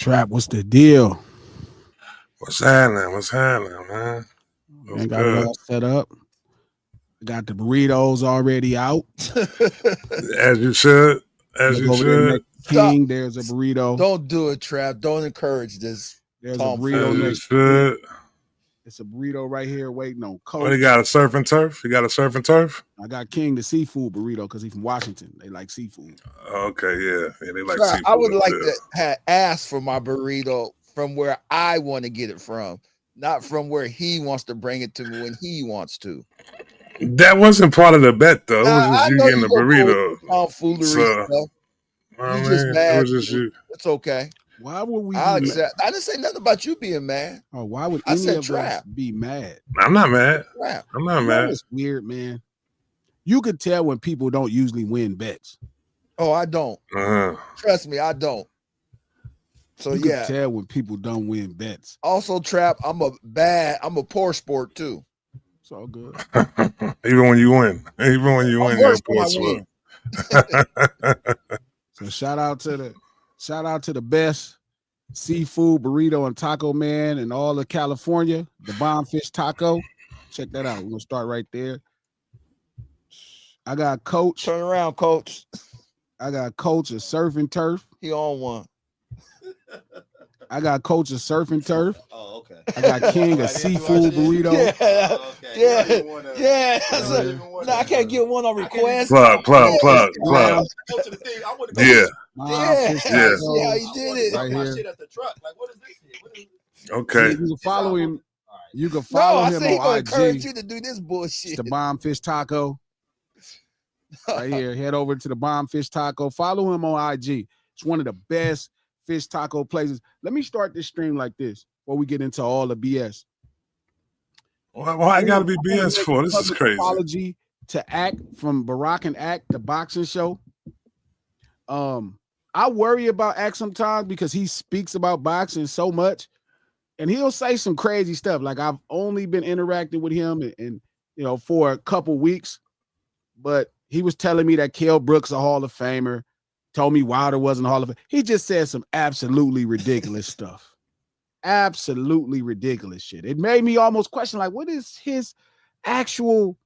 Trap, what's the deal? What's happening? What's happening, man? Man, got it all set up. Got the burritos already out. As you should. As you should. King, there's a burrito. Don't do it, Trap. Don't encourage this. There's a burrito next to it. It's a burrito right here waiting on Coach. What, you got a surf and turf? You got a surf and turf? I got King the seafood burrito because he's from Washington. They like seafood. Okay, yeah. They like Trap, seafood. I would like to have asked for my burrito from where I want to get it from, not from where he wants to bring it to me when he wants to. That wasn't part of the bet, though. It was just you getting the burrito. Tomfoolery stuff. You just mad. It was just you. It's okay. Why would we? I didn't say nothing about you being mad. Oh, why would any of us be mad? I'm not mad. Trap. I'm not mad. It's weird, man. You could tell when people don't usually win bets. Oh, I don't. Trust me, I don't. So you can tell when people don't win bets. Also, Trap, I'm a poor sport too. It's all good. Even when you win. Even when you win, you're a poor sport. So shout out to the best seafood burrito and taco man in all of California, the Bomb Fish Taco. Check that out. We're gonna start right there. I got Coach. Turn around, Coach. I got Coach of Surf and Turf. He on one. I got Coach of Surf and Turf. Oh, okay. I got King of Seafood Burrito. Yeah. No, I can't get one on request. Plug. Yeah. See how you did it. Right here. Okay. You can follow him. You can follow him on IG. Encourage you to do this bullshit. It's the Bomb Fish Taco. Right here. Head over to the Bomb Fish Taco. Follow him on IG. It's one of the best fish taco places. Let me start this stream like this before we get into all the BS. Why I gotta be BS for? This is crazy. Apology to Act from Barack and Act, the boxing show. I worry about Act sometimes because he speaks about boxing so much, and he'll say some crazy stuff. Like I've only been interacting with him and for a couple weeks, but he was telling me that Kell Brook's a Hall of Famer. Told me Wilder wasn't a Hall of Fame. He just said some absolutely ridiculous stuff. Absolutely ridiculous shit. It made me almost question, like, what's his actual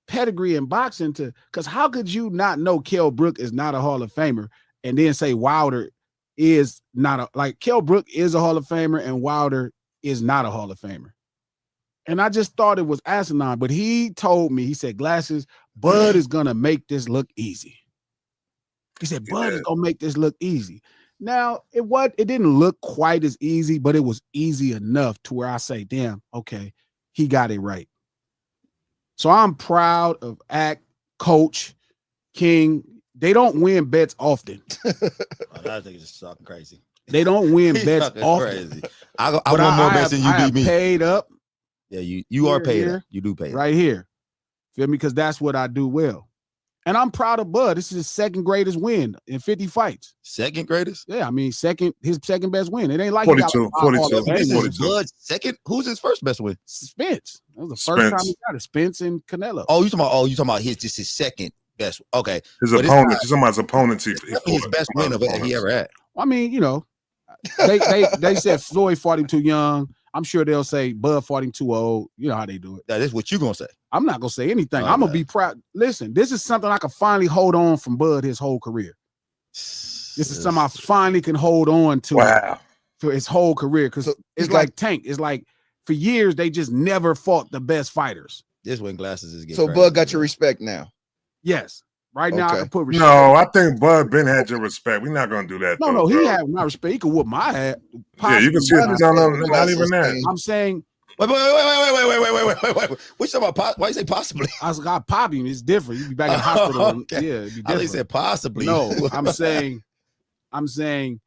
pedigree in boxing because how could you not know Kell Brook is not a Hall of Famer and then say Wilder is not Kell Brook is a Hall of Famer and Wilder is not a Hall of Famer. And I just thought it was asinine, but he told me, he said, Glasses, Bud is going to make this look easy. He said, Bud is going to make this look easy. Now, it didn't look quite as easy, but it was easy enough to where I say, damn, okay, he got it right. So I'm proud of Act, Coach, King. They don't win bets often. I think it's just talking crazy. They don't win bets often. Crazy. I won more bets than you beat me. Paid up. Yeah, you are paid up. You do pay right here. Feel me? Because that's what I do well. And I'm proud of Bud. This is his second greatest win in 50 fights. Second greatest? Yeah, I mean, his second best win. It ain't like 42. Bud second? Who's his first best win? Spence. That was the first time he got it. Spence and Canelo. Oh, you talking about his second best. Okay. His opponent. He's talking about his opponents. His best win of it he ever had. I mean, they said Floyd fought him too young. I'm sure they'll say Bud fought him too old. You know how they do it. That is what you're going to say. I'm not going to say anything. I'm going to be proud. Listen, this is something I can finally hold on from Bud his whole career. This is something I finally can hold on to for his whole career because it's like Tank. It's like for years, they just never fought the best fighters. This when Glasses is getting so crazy. Bud got your respect now. Yes. Right now, I can put respect. No, I think Bud Ben had your respect. We're not going to do that. No, he had my respect. He could whoop my head. Yeah, you can see it. Not even that. I'm saying. Wait. What you talking about? Why you say possibly? I got popping. It's different. You be back in the hospital. Okay. Yeah, it'd be different. I think said possibly. No, I'm saying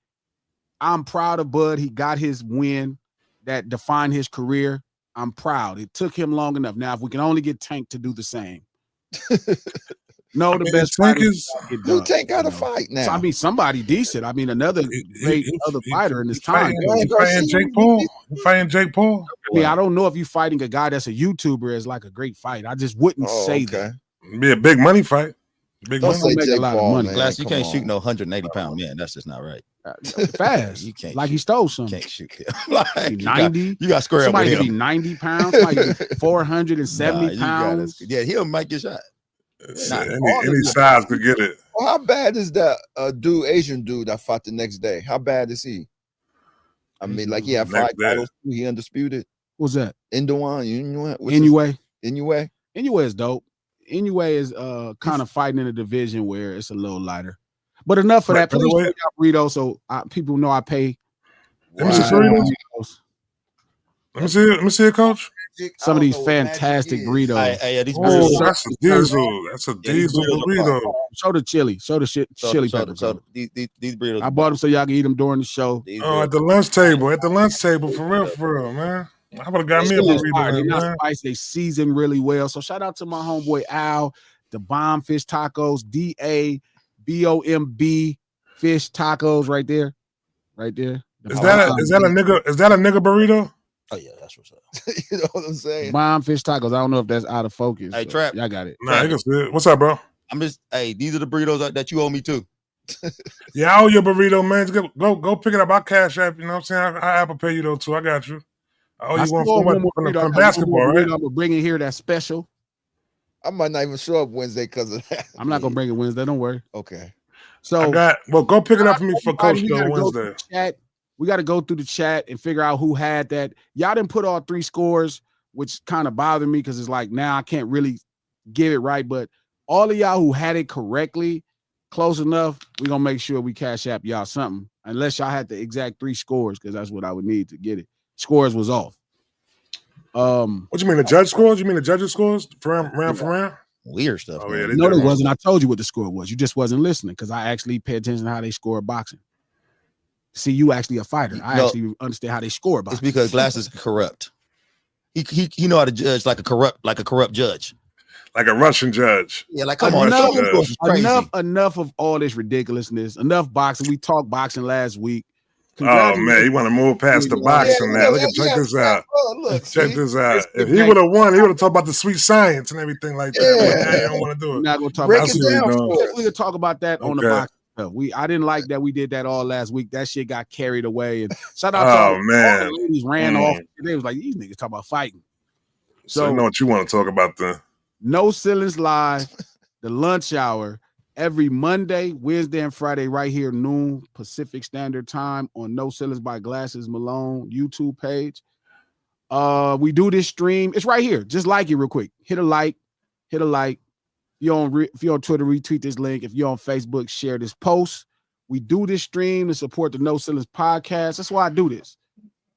I'm proud of Bud. He got his win that defined his career. I'm proud. It took him long enough. Now, if we can only get Tank to do the same. No, the best Tank is who Tank got a fight now. So, I mean, somebody decent. I mean, another great other fighter in this time. Fighting Jake Paul. Fighting Jake Paul. I mean, I don't know if you fighting a guy that's a YouTuber is like a great fight. I just wouldn't say that. It'd be a big money fight. Big Don't money. say Make a Jake lot of Paul, money. man. Glass, you Come can't on. shoot no 180-pound man. That's just not right. Fast. You can't. Like he shoot. stole You something. can't shoot him. Like, 90. You got square up with Somebody could be him. 90 pounds. Somebody could be 470 pounds. Yeah, he'll make your shot. Shit, all any of size could get it. Well, how bad is that Asian dude that fought the next day? How bad is he? I mean, like he had 5 Next day. titles, he undisputed. What's that? Indoan, you know what? Anyway, Anyway, is dope. Anyway is kind of fighting in a division where it's a little lighter. But enough of that. Please check out Burritos so people know I pay. Let me see burritos. Let me see it, coach. Some of these fantastic burritos. Hey, these Oh, burritos. that's a diesel. That's a diesel burrito. Show the chili. Show the chili pepper. So these burritos. I bought them so y'all can eat them during the show. Oh, at the lunch table. At the lunch table, for real, man. I would have got me a burrito. They're not Man. spicy. They season really well. So shout out to my homeboy Al, the Bomb Fish Tacos, DABOMB Fish Tacos, right there. Is that a nigga burrito? Oh yeah, that's what's up. you know what I'm saying? Bomb Fish Tacos. I don't know if that's out of focus. Hey, so Trap. y'all got it. Nah, you can see it. What's up, bro? These are the burritos that you owe me too. Yeah, I owe you a burrito, man. Just go pick it up. I'll cash app. You know what I'm saying? I Apple Pay you though too. I got you. I owe you one from basketball, right? I'm gonna bring it here. That's special. I might not even show up Wednesday because of that. I'm not gonna bring it Wednesday. Don't worry. Okay. So go pick it up for me for Coach though Wednesday. We got to go through the chat and figure out who had that. Y'all didn't put all 3 scores, which kind of bothered me because it's like now I can't really give it right. But all of y'all who had it correctly, close enough, we're gonna make sure we cash app y'all something. Unless y'all had the exact 3 scores, because that's what I would need to get it. Scores was off. What you mean, the judge scores? You mean the judges scores for round? Weird stuff. Oh, yeah, No, it wasn't. I told you what the score was. You just wasn't listening because I actually pay attention to how they score boxing. See, you actually a fighter. I actually understand how they score boxing. It's because Glass is corrupt. He know how to judge like a corrupt judge. Like a Russian judge. Yeah, like come on. Enough of all this ridiculousness. Enough boxing. We talked boxing last week. Oh man, you want to move past the boxing now. Check this out. Check this out. If he would have won, he would have talked about the sweet science and everything like that. But now you don't want to do it. We're not gonna talk Break about it down. We'll talk about that on the boxing stuff. I didn't like that we did that all last week. That shit got carried away. And shout out to all the ladies ran off. They was like, these niggas talk about fighting. So I know what you want to talk about then. No Ceilings Live, the lunch hour. Every Monday, Wednesday, and Friday, right here, noon Pacific Standard Time on No Ceilings by Glasses Malone YouTube page. We do this stream. It's right here. Just like it real quick. Hit a like. If you're on Twitter, retweet this link. If you're on Facebook, share this post. We do this stream to support the No Ceilings podcast. That's why I do this.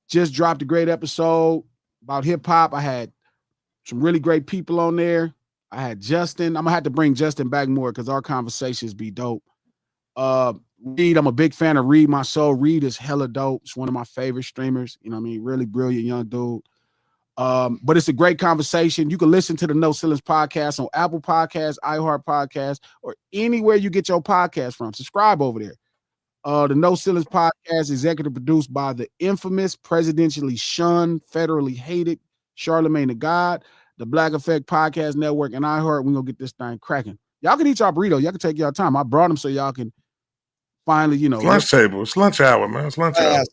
Just dropped a great episode about hip hop. I had some really great people on there. I had Justin. I'm gonna have to bring Justin back more because our conversations be dope. Reed, I'm a big fan of Reed. My soul. Reed is hella dope. It's one of my favorite streamers. You know what I mean? Really brilliant young dude. But it's a great conversation. You can listen to the No Ceilings podcast on Apple Podcasts, iHeart Podcasts, or anywhere you get your podcast from. Subscribe over there. The No Ceilings podcast, executive produced by the infamous, presidentially shunned, federally hated Charlemagne the God. The Black Effect Podcast Network, and iHeart. We're gonna get this thing cracking. Y'all can eat y'all burrito. Y'all can take y'all time. I brought them so y'all can finally, it's lunch table. It's lunch hour, man. It's lunch hour.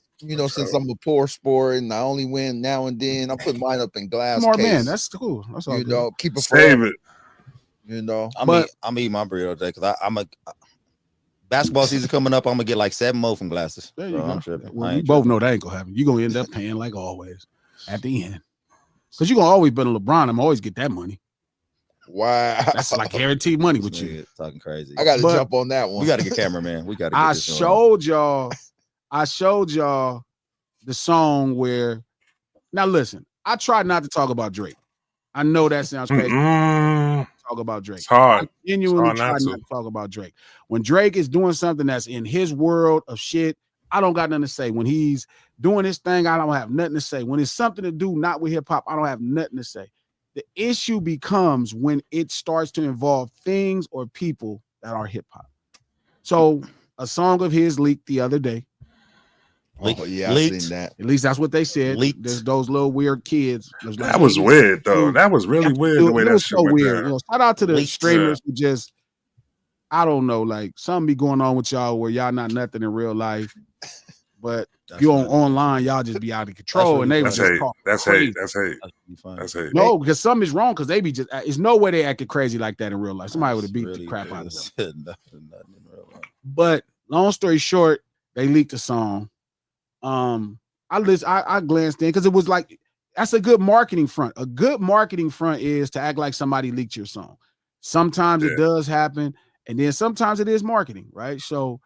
Since I'm a poor sport and I only win now and then, I put mine up in glass. Smart man, that's cool. That's all. Keep it save it. I'm eating my burrito today because I'm a basketball season coming up. I'm gonna get like 7 more from Glasses. There you go. Well, we both know that ain't gonna happen. You're gonna end up paying like always at the end. Because you're gonna always bet on LeBron. I'm always get that money. Wow. That's like guaranteed money with you. Talking crazy. I gotta jump on that one. We gotta get cameraman. We gotta get I showed y'all the song where now listen, I tried not to talk about Drake. I know that sounds crazy. Talk about Drake. It's hard. I genuinely try not to talk about Drake. When Drake is doing something that's in his world of shit, I don't got nothing to say. When he's doing his thing, I don't have nothing to say. When it's something to do not with hip hop, I don't have nothing to say. The issue becomes when it starts to involve things or people that are hip hop. So a song of his leaked the other day. Oh yeah, I've seen that. At least that's what they said. There's those little weird kids. That was weird though. That was really weird the way that shit went down. Shout out to the streamers who just I don't know, like something be going on with y'all where y'all not nothing in real life, but That's you on funny. online, y'all just be out of control, really and they funny. was That's just hate. talking That's crazy. hate. That's hate. That's really funny. That's hate. No, because something is wrong because they be just. There's no way they acted crazy like that in real life. Somebody would have That's beat the really crap out of good. them. nothing in real life. But long story short, they leaked the song. I glanced in because it was like that's a good marketing front. A good marketing front is to act like somebody leaked your song. Sometimes it does happen, and then sometimes it is marketing, right? So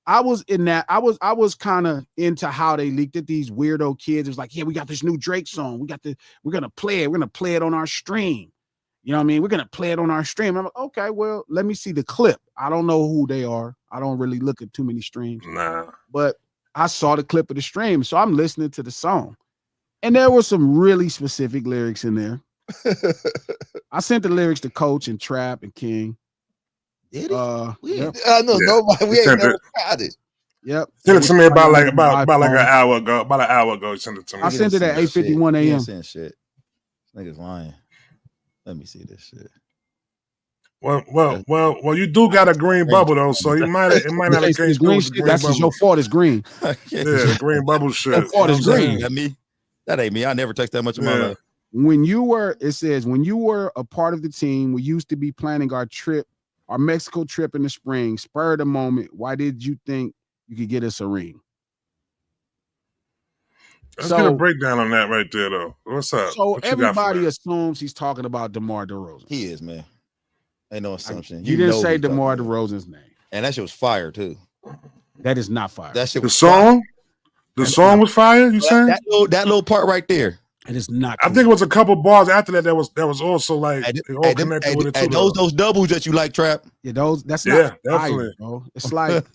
I was in that. I was kind of into how they leaked it. These weirdo kids. It was like, yeah, we got this new Drake song. We're gonna play it. We're gonna play it on our stream. You know what I mean? We're gonna play it on our stream. I'm like, okay, well, let me see the clip. I don't know who they are. I don't really look at too many streams. Nah. But I saw the clip of the stream, so I'm listening to the song, and there were some really specific lyrics in there. I sent the lyrics to Coach and Trap and King. Did he? Yep. I know nobody. We ain't never got it. Yep. Send it to me about an iPhone. hour ago. About an hour ago, send it to me. I sent it at 8:51 He a.m. ain't saying shit. Niggas lying. Let me see this shit. Well, you do got a green bubble though, so it might not have came through with the green That's bubble. your fault. It's green. Yeah, the green bubble shit. Your fault is green. That me? That ain't me. I never text that much in my life. It says when you were a part of the team, we used to be planning our Mexico trip in the spring. Spur of the moment. Why did you think you could get us a ring? Let's get a breakdown on that right there, though. What's up? So what everybody assumes he's talking about DeMar DeRozan. He is, man. Ain't no assumption. You didn't say DeMar DeRozan's name. And that shit was fire, too. That is not fire. That shit the was song? The song was fire, you saying? That little part right there. It is not. I think it was a couple bars after that was also like all connected with it too. Those doubles that you like, Trap. Yeah, that's not definitely. fire, bro. It's like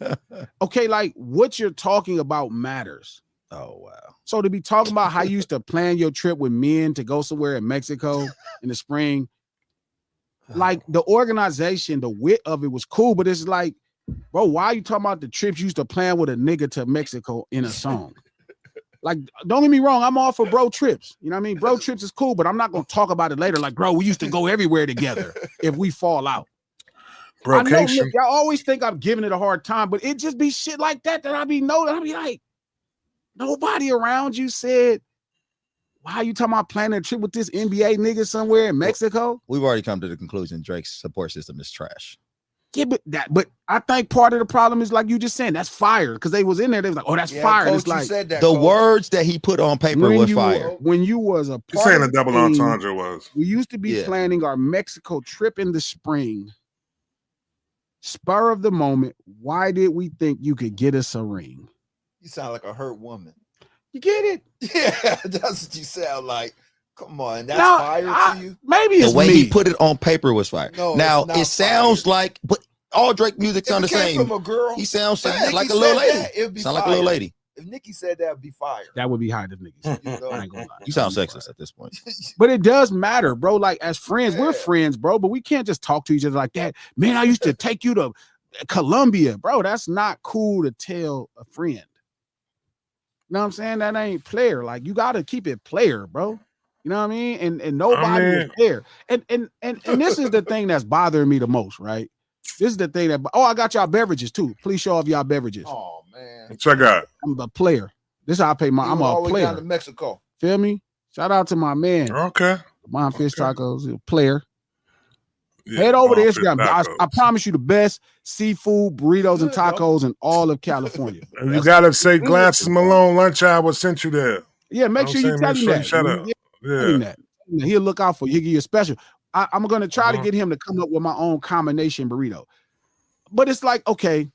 okay, like what you're talking about matters. Oh wow. So to be talking about how you used to plan your trip with men to go somewhere in Mexico in the spring, like the organization, the wit of it was cool, but it's like, bro, why are you talking about the trips you used to plan with a nigga to Mexico in a song? Like, don't get me wrong, I'm all for bro trips. You know what I mean? Bro trips is cool, but I'm not gonna talk about it later. Like, bro, we used to go everywhere together if we fall out. I know, look, y'all always think I'm giving it a hard time, but it just be shit like that I be like, nobody around you said, why are you talking about planning a trip with this NBA nigga somewhere in Mexico? We've already come to the conclusion Drake's support system is trash. Yeah, but I think part of the problem is like you just saying that's fire because they was in there. They was like, oh, that's fire. Coach, it's like said that, the Coach. words that he put on paper was fire. When you was a You're saying a double entendre was. We used to be planning our Mexico trip in the spring. Spur of the moment. Why did we think you could get us a ring? You sound like a hurt woman. You get it? Yeah, that's what you sound like. Come on, that's fire to you. Maybe it's the way me. he put it on paper was fire. No, now it sounds like, but all Drake music sound the same. From a girl, he sounds like a little lady. It'd be sound like a little lady. If Nikki said that, it'd be fire. That would be high if Nikki said. I ain't gonna lie. You sound sexist at this point. But it does matter, bro. Like as friends, we're friends, bro. But we can't just talk to each other like that. Man, I used to take you to Colombia, bro. That's not cool to tell a friend. You know what I'm saying? That ain't player. Like you gotta keep it player, bro. You know what I mean? And nobody was there. And this is the thing that's bothering me the most, right? This is the thing that I got y'all beverages too. Please show off y'all beverages. Oh man. Check out. I'm a player. This is how I pay my I'm a player. Down to Mexico. Feel me? Shout out to my man. Okay. Mom Fish Tacos, a player. Yeah, head over to Instagram. I promise you the best seafood, burritos, and tacos in all of California. And you gotta say Glasses Malone lunch hour sent you there. Yeah, make sure you tell him that. Shut up. Yeah. He'll look out for you. He'll give you a special. I'm gonna try to get him to come up with my own combination burrito. But it's like, okay,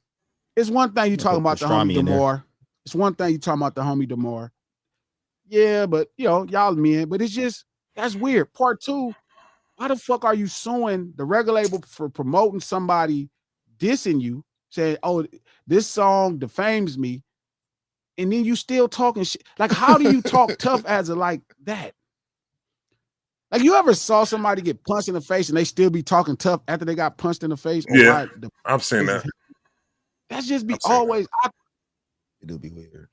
it's one thing you talking about the homie DeMar. It's one thing you talking about the homie DeMar. Yeah, but y'all men, but it's just that's weird. Part two, why the fuck are you suing the record label for promoting somebody dissing you, saying, oh, this song defames me, and then you still talking shit? Like, how do you talk tough as a like that? Like, you ever saw somebody get punched in the face and they still be talking tough after they got punched in the face? Yeah, I've seen that. That's just be always. It do be weird.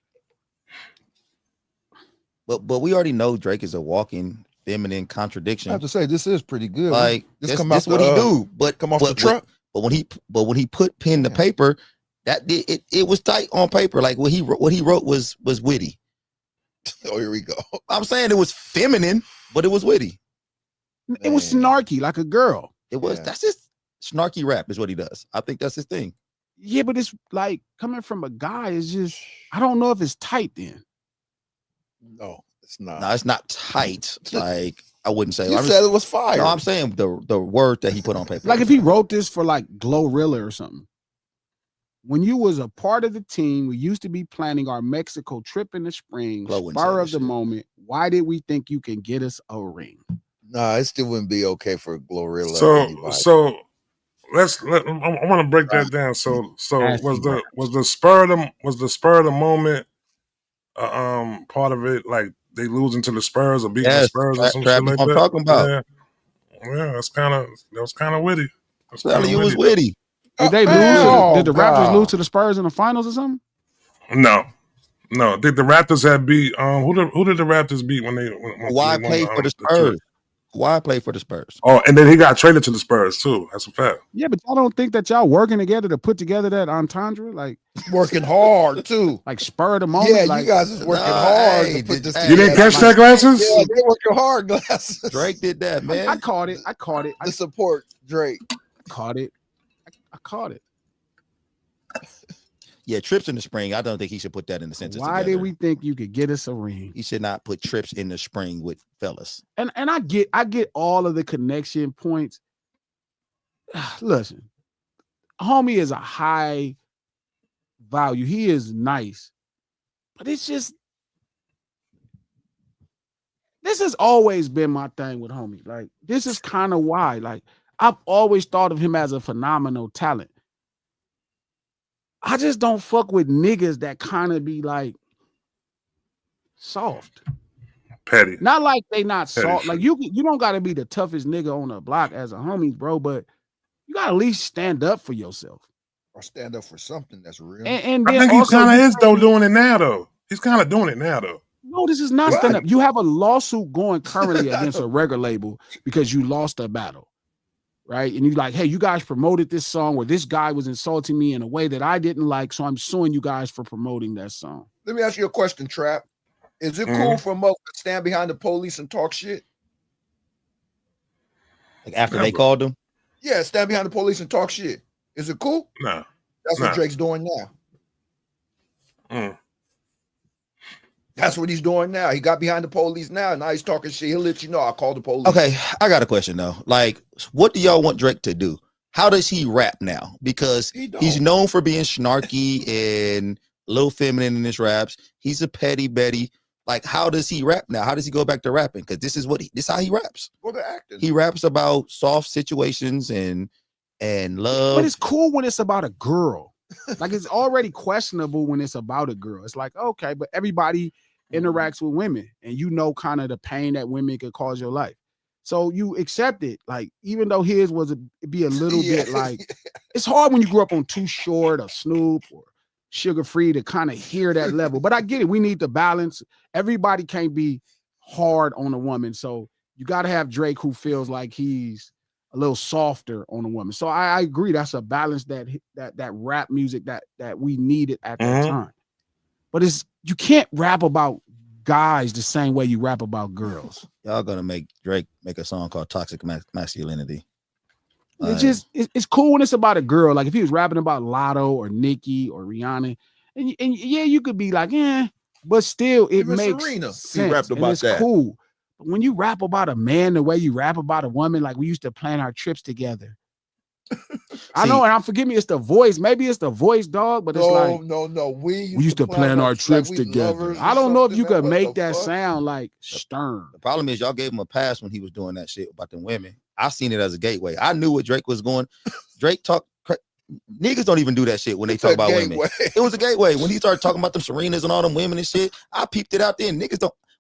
But we already know Drake is a walking feminine contradiction. I have to say this is pretty good. Like this what he do. But come off the truck. But when he put pen to paper, it was tight on paper. Like what he wrote was witty. Oh, here we go. I'm saying it was feminine, but it was witty. It was snarky, like a girl. It was. That's his snarky rap is what he does. I think that's his thing. Yeah, but it's like coming from a guy is just, I don't know if it's tight then. No, it's not. No, it's not tight. Like I wouldn't say. You said it was fire. No, I'm saying the word that he put on paper. Like if he wrote this for like Glorilla or something. When you was a part of the team, we used to be planning our Mexico trip in the spring, spur of the moment. Why did we think you can get us a ring? Nah, it still wouldn't be okay for Glorilla. So I want to break that down. So was the spur of the moment part of it, like they losing to the Spurs or beating the Spurs or some shit like that? I'm talking about. Yeah, that was kind of witty. It was witty. Did they lose? Did the Raptors lose to the Spurs in the finals or something? No. Did the Raptors have beat? Who did the Raptors beat when they? Why play for the Spurs? Why play for the Spurs? Oh, and then he got traded to the Spurs too. That's a fact. Yeah, but y'all don't think that y'all working together to put together that entendre, like working hard too, like spur of the moment. Yeah, like, you guys is working hard to put this together. You didn't catch that, Glasses? Yeah, they working hard, Glasses. Drake did that, man. I caught it. To support Drake. I caught it. Yeah, trips in the spring. I don't think he should put that in the sentence. Why did we think you could get us a ring? He should not put trips in the spring with fellas. And I get all of the connection points. Listen, homie is a high value. He is nice, but it's just this has always been my thing with homie. Like this is kind of why. Like I've always thought of him as a phenomenal talent. I just don't fuck with niggas that kind of be like soft. Petty. Not like they not Petty soft. shit. Like you don't gotta be the toughest nigga on the block as a homie, bro, but you gotta at least stand up for yourself. Or stand up for something that's real. And I think he kind of is though doing it now though. He's kind of doing it now though. No, this is not stand up. You have a lawsuit going currently against a record label because you lost a battle. Right. And you're like, hey, you guys promoted this song where this guy was insulting me in a way that I didn't like. So I'm suing you guys for promoting that song. Let me ask you a question, Trap. Is it cool for Mo to stand behind the police and talk shit? Like after they called him? Yeah, stand behind the police and talk shit. Is it cool? No. That's what Drake's doing now. That's what he's doing now. He got behind the police now. Now he's talking shit. He'll let you know I called the police. Okay, I got a question though. Like, what do y'all want Drake to do? How does he rap now? Because he's known for being snarky and a little feminine in his raps. He's a petty Betty. Like, how does he rap now? How does he go back to rapping? Because this is how he raps. Go to acting. He raps about soft situations and love. But it's cool when it's about a girl. Like it's already questionable when it's about a girl. It's like, okay, but everybody interacts with women and you know kind of the pain that women could cause your life. So you accept it. Like, even though his was be a little bit like, it's hard when you grew up on Too Short or Snoop or Sugar Free to kind of hear that level. But I get it. We need the balance. Everybody can't be hard on a woman. So you got to have Drake who feels like he's a little softer on a woman. So I agree. That's a balance that rap music that we needed at that time. But you can't rap about guys the same way you rap about girls. Y'all gonna make Drake make a song called Toxic Masculinity. It's cool when it's about a girl. Like if he was rapping about Lotto or Nicki or Rihanna, and yeah, you could be like, but still it makes sense. He rapped about it's that. Cool. But when you rap about a man the way you rap about a woman, like we used to plan our trips together. I know, and forgive me, it's the voice. Maybe it's the voice, dog, but it's no. We used to plan our trips together. I don't know if you could make that sound like stern. The problem is y'all gave him a pass when he was doing that shit about the women. I seen it as a gateway. I knew what Drake was going. Drake talk. Niggas don't even do that shit when they talk about women. It was a gateway when he started talking about them Serenas and all them women and shit. I peeped it out there.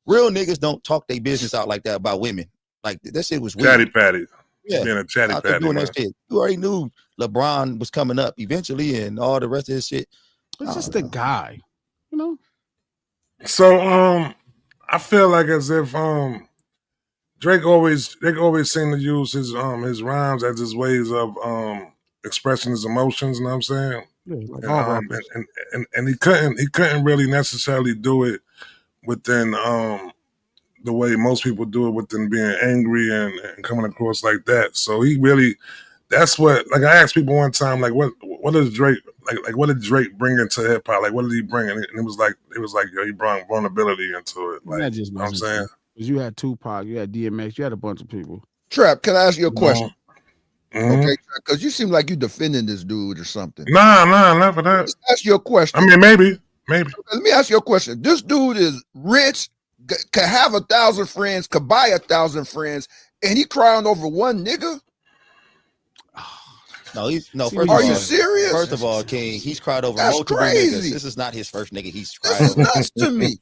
Real niggas don't talk their business out like that about women. Like that shit was weird. Chatty patty. Yeah, being a chatty patty. Doing that shit. You already knew LeBron was coming up eventually, and all the rest of his shit. It's just a guy, you know. So I feel like as if Drake always seemed to use his rhymes as his ways of expressing his emotions. You know what I'm saying? Yeah, like all rappers. And he couldn't really necessarily do it within the way most people do it, within being angry and coming across like that. So he really, that's what, like I asked people one time, like what does Drake like what did Drake bring into hip hop? Like what did he bring? And it was like yo, he brought vulnerability into it. Like, that just you know what I'm saying? Because you had Tupac, you had DMX, you had a bunch of people. Trap, can I ask you a question? Mm-hmm. Okay, because you seem like you defending this dude or something. Nah, not for that. Just ask you a question. I mean, maybe. Let me ask you a question. This dude is rich, could have 1,000 friends, could buy 1,000 friends, and he crying over one nigga? No, Are you serious? First of all, King, he's cried over That's multiple crazy. niggas. This is not his first nigga. He's cried This is over. nuts to me.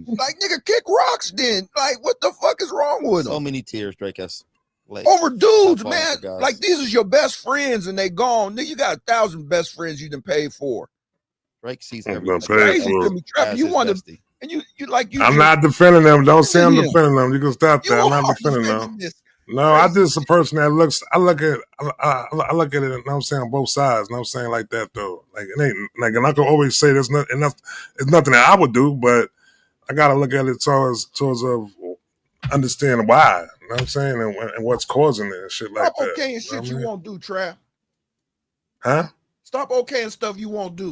Like, nigga, kick rocks then. Like, what the fuck is wrong with him? So many tears, Drake has. Like, over dudes, man. Like, these is your best friends and they gone. Nigga, you got 1,000 best friends you done paid for. Drake sees everything. That's crazy to me. Trap, you want to, and you like you. I'm not defending them. Don't say I'm defending them. You can stop that. I'm not defending them. No, I'm just a person that looks. I look at it. You know what I'm saying, on both sides. You know what I'm saying, like that though. Like it ain't like, and I can always say there's nothing that I would do, but I gotta look at it towards of understanding why. You know what I'm saying, and what's causing it and shit like that. Stop okaying shit you won't do, Trap. Huh? Stop okaying stuff you won't do.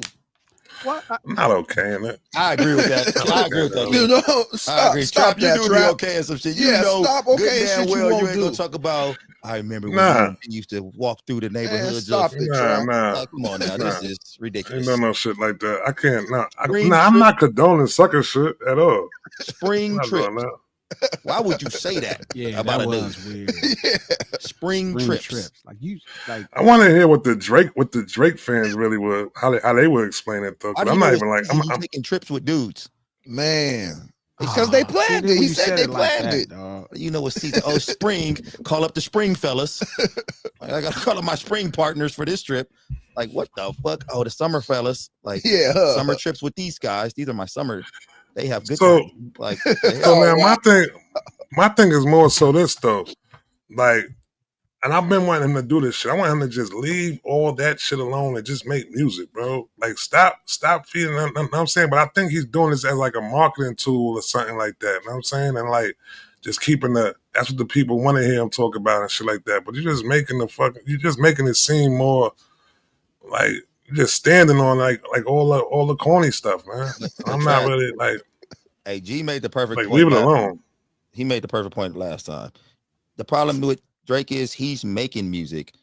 What? I'm not okaying it. I agree with that. I agree with that. You know, stop, Trap, that, you do Trap. be okay and some shit. You know, stop okay shit well, you ain't gonna talk about. I remember when you used to walk through the neighborhood. Stop it, Trap. Like, come on now, this is ridiculous. Ain't no shit like that. I can't. I'm not condoning sucker shit at all. Spring trip. Why would you say that? Yeah, about that a was dude? weird. Spring trips. Like I want to hear what the Drake fans really would how they would explain it though. I'm not even like I'm taking trips with dudes. Man, because they planned it. He said they planned it. You know what season? Oh, spring. Call up the spring fellas. I gotta call up my spring partners for this trip. Like, what the fuck? Oh, the summer fellas. Like, summer trips with these guys. These are my summer. They have good time. Like, so now my thing is more so this though, like, and I've been wanting him to do this shit. I want him to just leave all that shit alone and just make music, bro. Like, stop feeding. You know what I'm saying? But I think he's doing this as like a marketing tool or something like that. You know what I'm saying? And like, just keeping that's what the people want to hear him talk about and shit like that. But you're just making it seem more like you're just standing on like all the corny stuff, man. I'm not really like. Hey, G made the perfect point. Leave it alone. He made the perfect point last time. The problem with Drake is he's making music,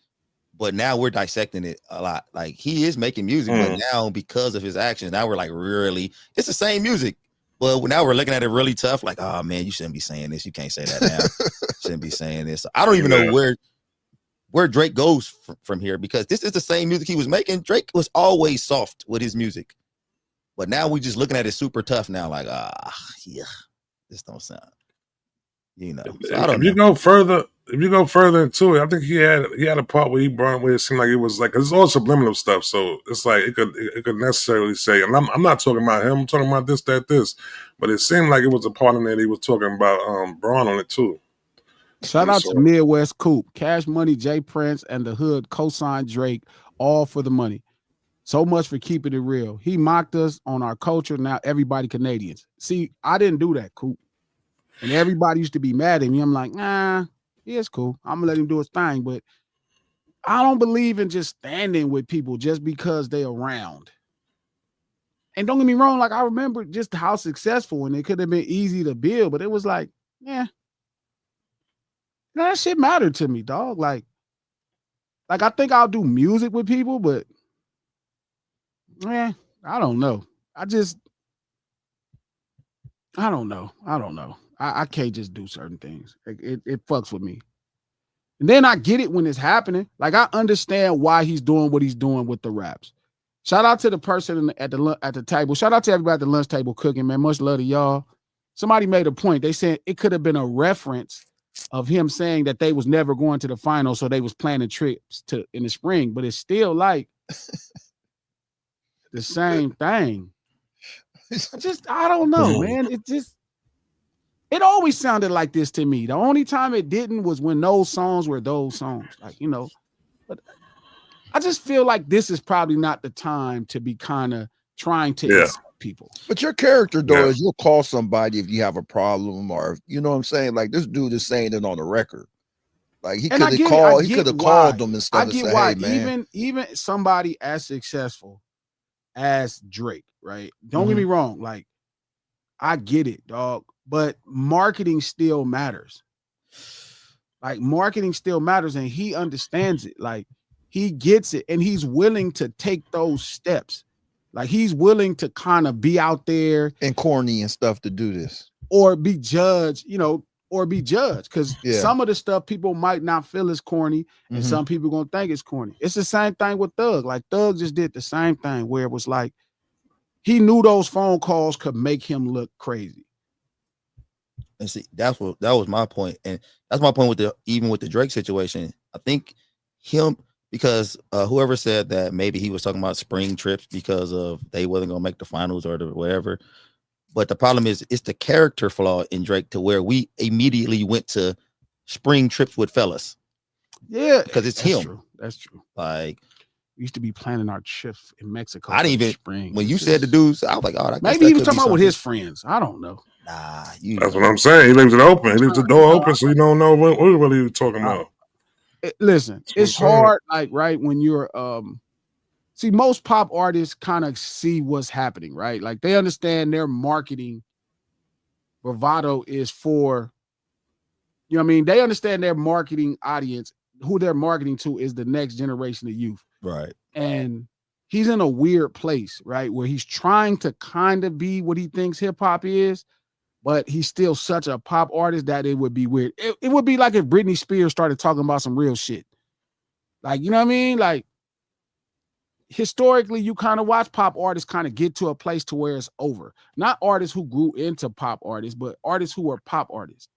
but now we're dissecting it a lot. Like, he is making music, but now because of his actions, now we're like, really, it's the same music. But now we're looking at it really tough. Like, oh man, you shouldn't be saying this. You can't say that now. Shouldn't be saying this. I don't even know where Drake goes from here, because this is the same music he was making. Drake was always soft with his music, but now we just looking at it super tough now. Like, yeah, this don't sound, you know. So I don't know. If you go further into it, I think he had a part where it seemed like it was like, 'cause it's all subliminal stuff. So it's like it could necessarily say, and I'm not talking about him. I'm talking about this, but it seemed like it was a part in there he was talking about Braun on it too. Shout out to Midwest Coop, Cash Money, Jay Prince, and the Hood co-signed Drake, all for the money. So much for keeping it real. He mocked us on our culture. Now everybody Canadians. See, I didn't do that, Coop. And everybody used to be mad at me. I'm like, nah, yeah, it's cool. I'm gonna let him do his thing. But I don't believe in just standing with people just because they're around. And don't get me wrong, like, I remember just how successful, and it could have been easy to build, but it was like, yeah. That shit mattered to me, dog. Like I think I'll do music with people, but I don't know. I don't know. I can't just do certain things. It fucks with me. And then I get it when it's happening. Like, I understand why he's doing what he's doing with the raps. Shout out to the person at the table. Shout out to everybody at the lunch table cooking, man. Much love to y'all. Somebody made a point. They said it could have been a reference of him saying that they was never going to the final, so they was planning trips in the spring. But it's still like the same thing. I don't know, man. It always sounded like this to me. The only time it didn't was when those songs were those songs. Like, you know, but I just feel like this is probably not the time to be kind of trying to insult people. But your character though is you'll call somebody if you have a problem, or you know what I'm saying. Like this dude is saying it on the record. Like he could have called, called them and stuff. I get why. Hey, man. Even somebody as successful as Drake, right? Don't get me wrong. Like I get it, dog. But marketing still matters. Like marketing still matters, and he understands it. Like he gets it, and he's willing to take those steps. Like he's willing to kind of be out there and corny and stuff to do this, or be judged, because some of the stuff people might not feel is corny, and some people gonna think it's corny. It's the same thing with Thug. Like Thug just did the same thing where it was like he knew those phone calls could make him look crazy. And see, that was my point, and that's my point with even with the Drake situation. I think him. Because whoever said that maybe he was talking about spring trips because of they wasn't gonna make the finals or whatever. But the problem is it's the character flaw in Drake to where we immediately went to spring trips with fellas. Yeah, because it's him. True. That's true. Like we used to be planning our trips in Mexico. I didn't even spring. When you said the dudes, I was like, oh, maybe he was talking about with his friends. I don't know. Nah, that's what I'm saying. He leaves it open. He leaves the door open, so you don't know what we're really talking about. Listen, it's hard, like, right, when you're see, most pop artists kind of see what's happening, right? Like they understand their marketing bravado is for, you know what I mean? They understand their marketing audience, who they're marketing to is the next generation of youth. Right. And he's in a weird place, right? Where he's trying to kind of be what he thinks hip hop is, but he's still such a pop artist that it would be weird. It would be like if Britney Spears started talking about some real shit. Like, you know what I mean? Like, historically, you kind of watch pop artists kind of get to a place to where it's over. Not artists who grew into pop artists, but artists who were pop artists.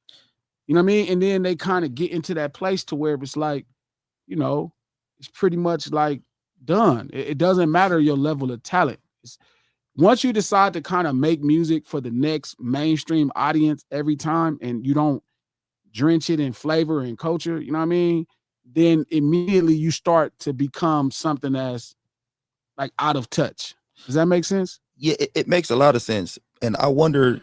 You know what I mean? And then they kind of get into that place to where it's like, you know, it's pretty much like done. It doesn't matter your level of talent. Once you decide to kind of make music for the next mainstream audience every time and you don't drench it in flavor and culture, you know what I mean? Then immediately you start to become something that's like out of touch. Does that make sense? Yeah, it makes a lot of sense. And I wonder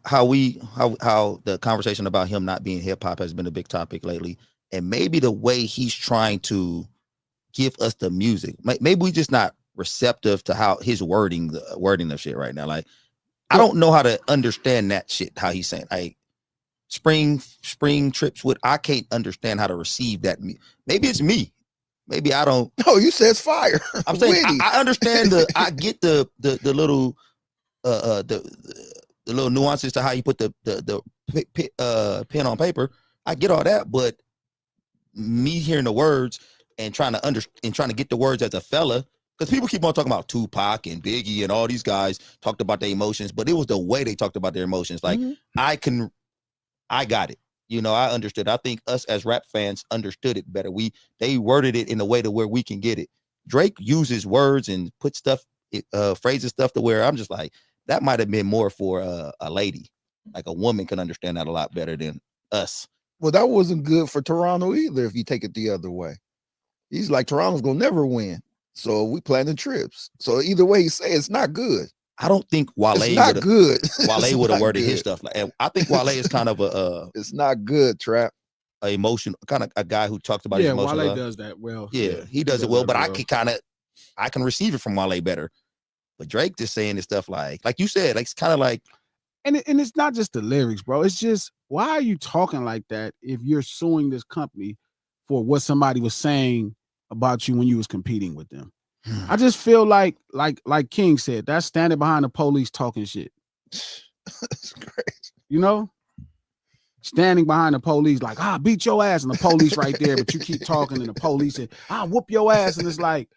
how the conversation about him not being hip hop has been a big topic lately. And maybe the way he's trying to give us the music. Maybe we just not receptive to how his wording of shit right now. Like, I don't know how to understand that shit, how he's saying, like, spring trips with, I can't understand how to receive that. Maybe it's me. Maybe I don't. No, you said it's fire. I'm saying I understand I get the little the little nuances to how you put the pen on paper. I get all that, but me hearing the words and trying to get the words as a fella, because people keep on talking about Tupac and Biggie and all these guys talked about their emotions, but it was the way they talked about their emotions. Like I got it. You know, I understood. I think us as rap fans understood it better. They worded it in a way to where we can get it. Drake uses words and put stuff, phrases stuff to where I'm just like, that might have been more for a lady. Like a woman can understand that a lot better than us. Well, that wasn't good for Toronto either. If you take it the other way, he's like, Toronto's gonna never win, so we planning trips. So either way, he say it's not good. I don't think Wale it's not good. Wale would have worded his stuff like. And I think Wale is kind of a. It's not good, Trap. A emotion, kind of a guy who talks about his emotion. Wale does that well. Yeah, he does it well, but I can receive it from Wale better. But Drake just saying this stuff like you said, like it's kind of like. And it's not just the lyrics, bro. It's just, why are you talking like that if you're suing this company for what somebody was saying about you when you was competing with them? I just feel like King said, that's standing behind the police talking shit. That's great. You know? Standing behind the police like, beat your ass, and the police right there, but you keep talking and the police said, whoop your ass. And it's like,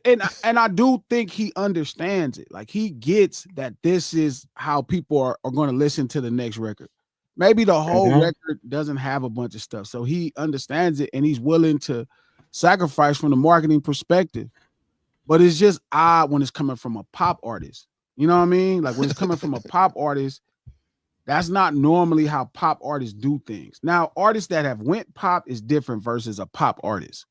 and I do think he understands it. Like, he gets that this is how people are going to listen to the next record. Maybe the whole record doesn't have a bunch of stuff. So he understands it and he's willing to sacrifice from the marketing perspective. But it's just odd when it's coming from a pop artist. You know what I mean? Like when it's coming from a pop artist, That's not normally how pop artists do things. Now, artists that have went pop is different versus a pop artist.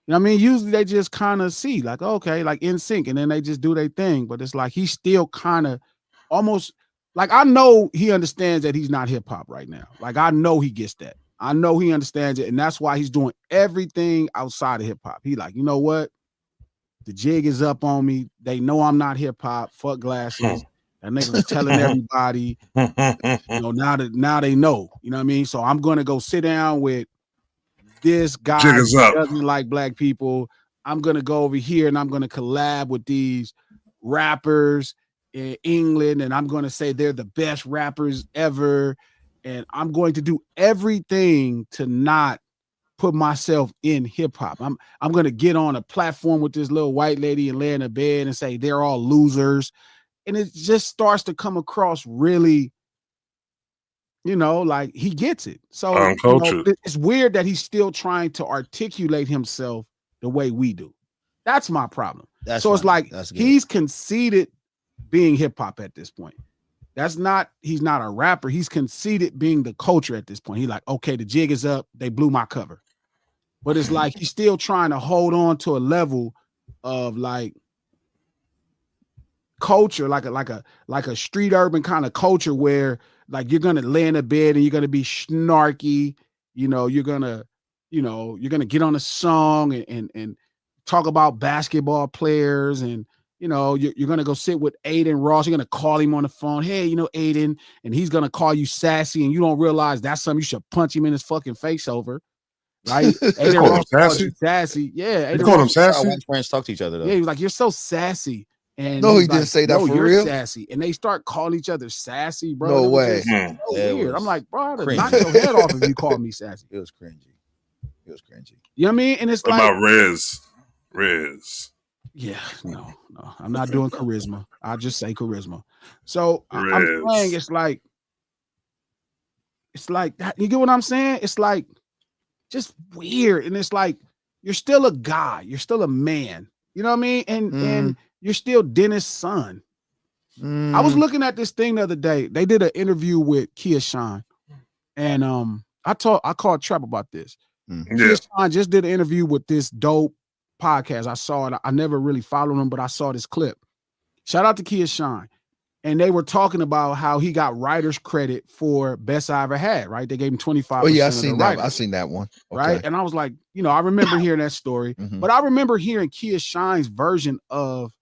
You know what I mean? Usually they just kind of see like, okay, like in sync, and then they just do their thing. But it's like he's still kind of almost like, I know he understands that he's not hip hop right now. Like, I know he gets that. I know he understands it. And that's why he's doing everything outside of hip hop. He like, you know what? The jig is up on me. They know I'm not hip hop. Fuck glasses. That nigga was telling everybody, you know, now they know, you know what I mean? So I'm going to go sit down with this guy who doesn't like black people. I'm going to go over here and I'm going to collab with these rappers in England. And I'm going to say they're the best rappers ever. And I'm going to do everything to not put myself in hip hop. I'm going to get on a platform with this little white lady and lay in a bed and say they're all losers. And it just starts to come across really, you know, like he gets it. So you know, it's weird that he's still trying to articulate himself the way we do. That's my problem. So it's like he's conceded being hip hop at this point. He's not a rapper. He's conceded being the culture at this point. He's like, okay, the jig is up. They blew my cover. But it's like he's still trying to hold on to a level of like culture, like a street urban kind of culture where like you're gonna lay in a bed and you're gonna be snarky, you know, you're gonna get on a song and talk about basketball players, and you know, you're gonna go sit with Aiden Ross, you're gonna call him on the phone, hey, you know, Aiden, and he's gonna call you sassy, and you don't realize that's something you should punch him in his fucking face over. Right? Aiden Ross called you sassy. Yeah, Aiden called him sassy. Friends talk to each other though. Yeah, he was like, you're so sassy. And no, he didn't say that for real. Sassy, and they start calling each other sassy, bro. No way. So weird. I'm like, bro, I'd knock your head off if you called me sassy. It was cringy. You know what I mean? And it's what like about Riz. Yeah, no, I'm not doing charisma. I just say charisma. So I'm saying it's like that. You get what I'm saying? It's like just weird, and it's like you're still a guy, you're still a man. You know what I mean? And you're still Dennis' son. I was looking at this thing the other day. They did an interview with Kia Shine, and I called Trap about this. Kia Shine just did an interview with this dope podcast. I saw it. I never really followed him, but I saw this clip. Shout out to Kia Shine. And they were talking about how he got writer's credit for Best I Ever Had, right? They gave him 25%. Oh, yeah, I seen that one. Okay. Right. And I was like, you know, I remember hearing that story, but I remember hearing Kia Shine's version of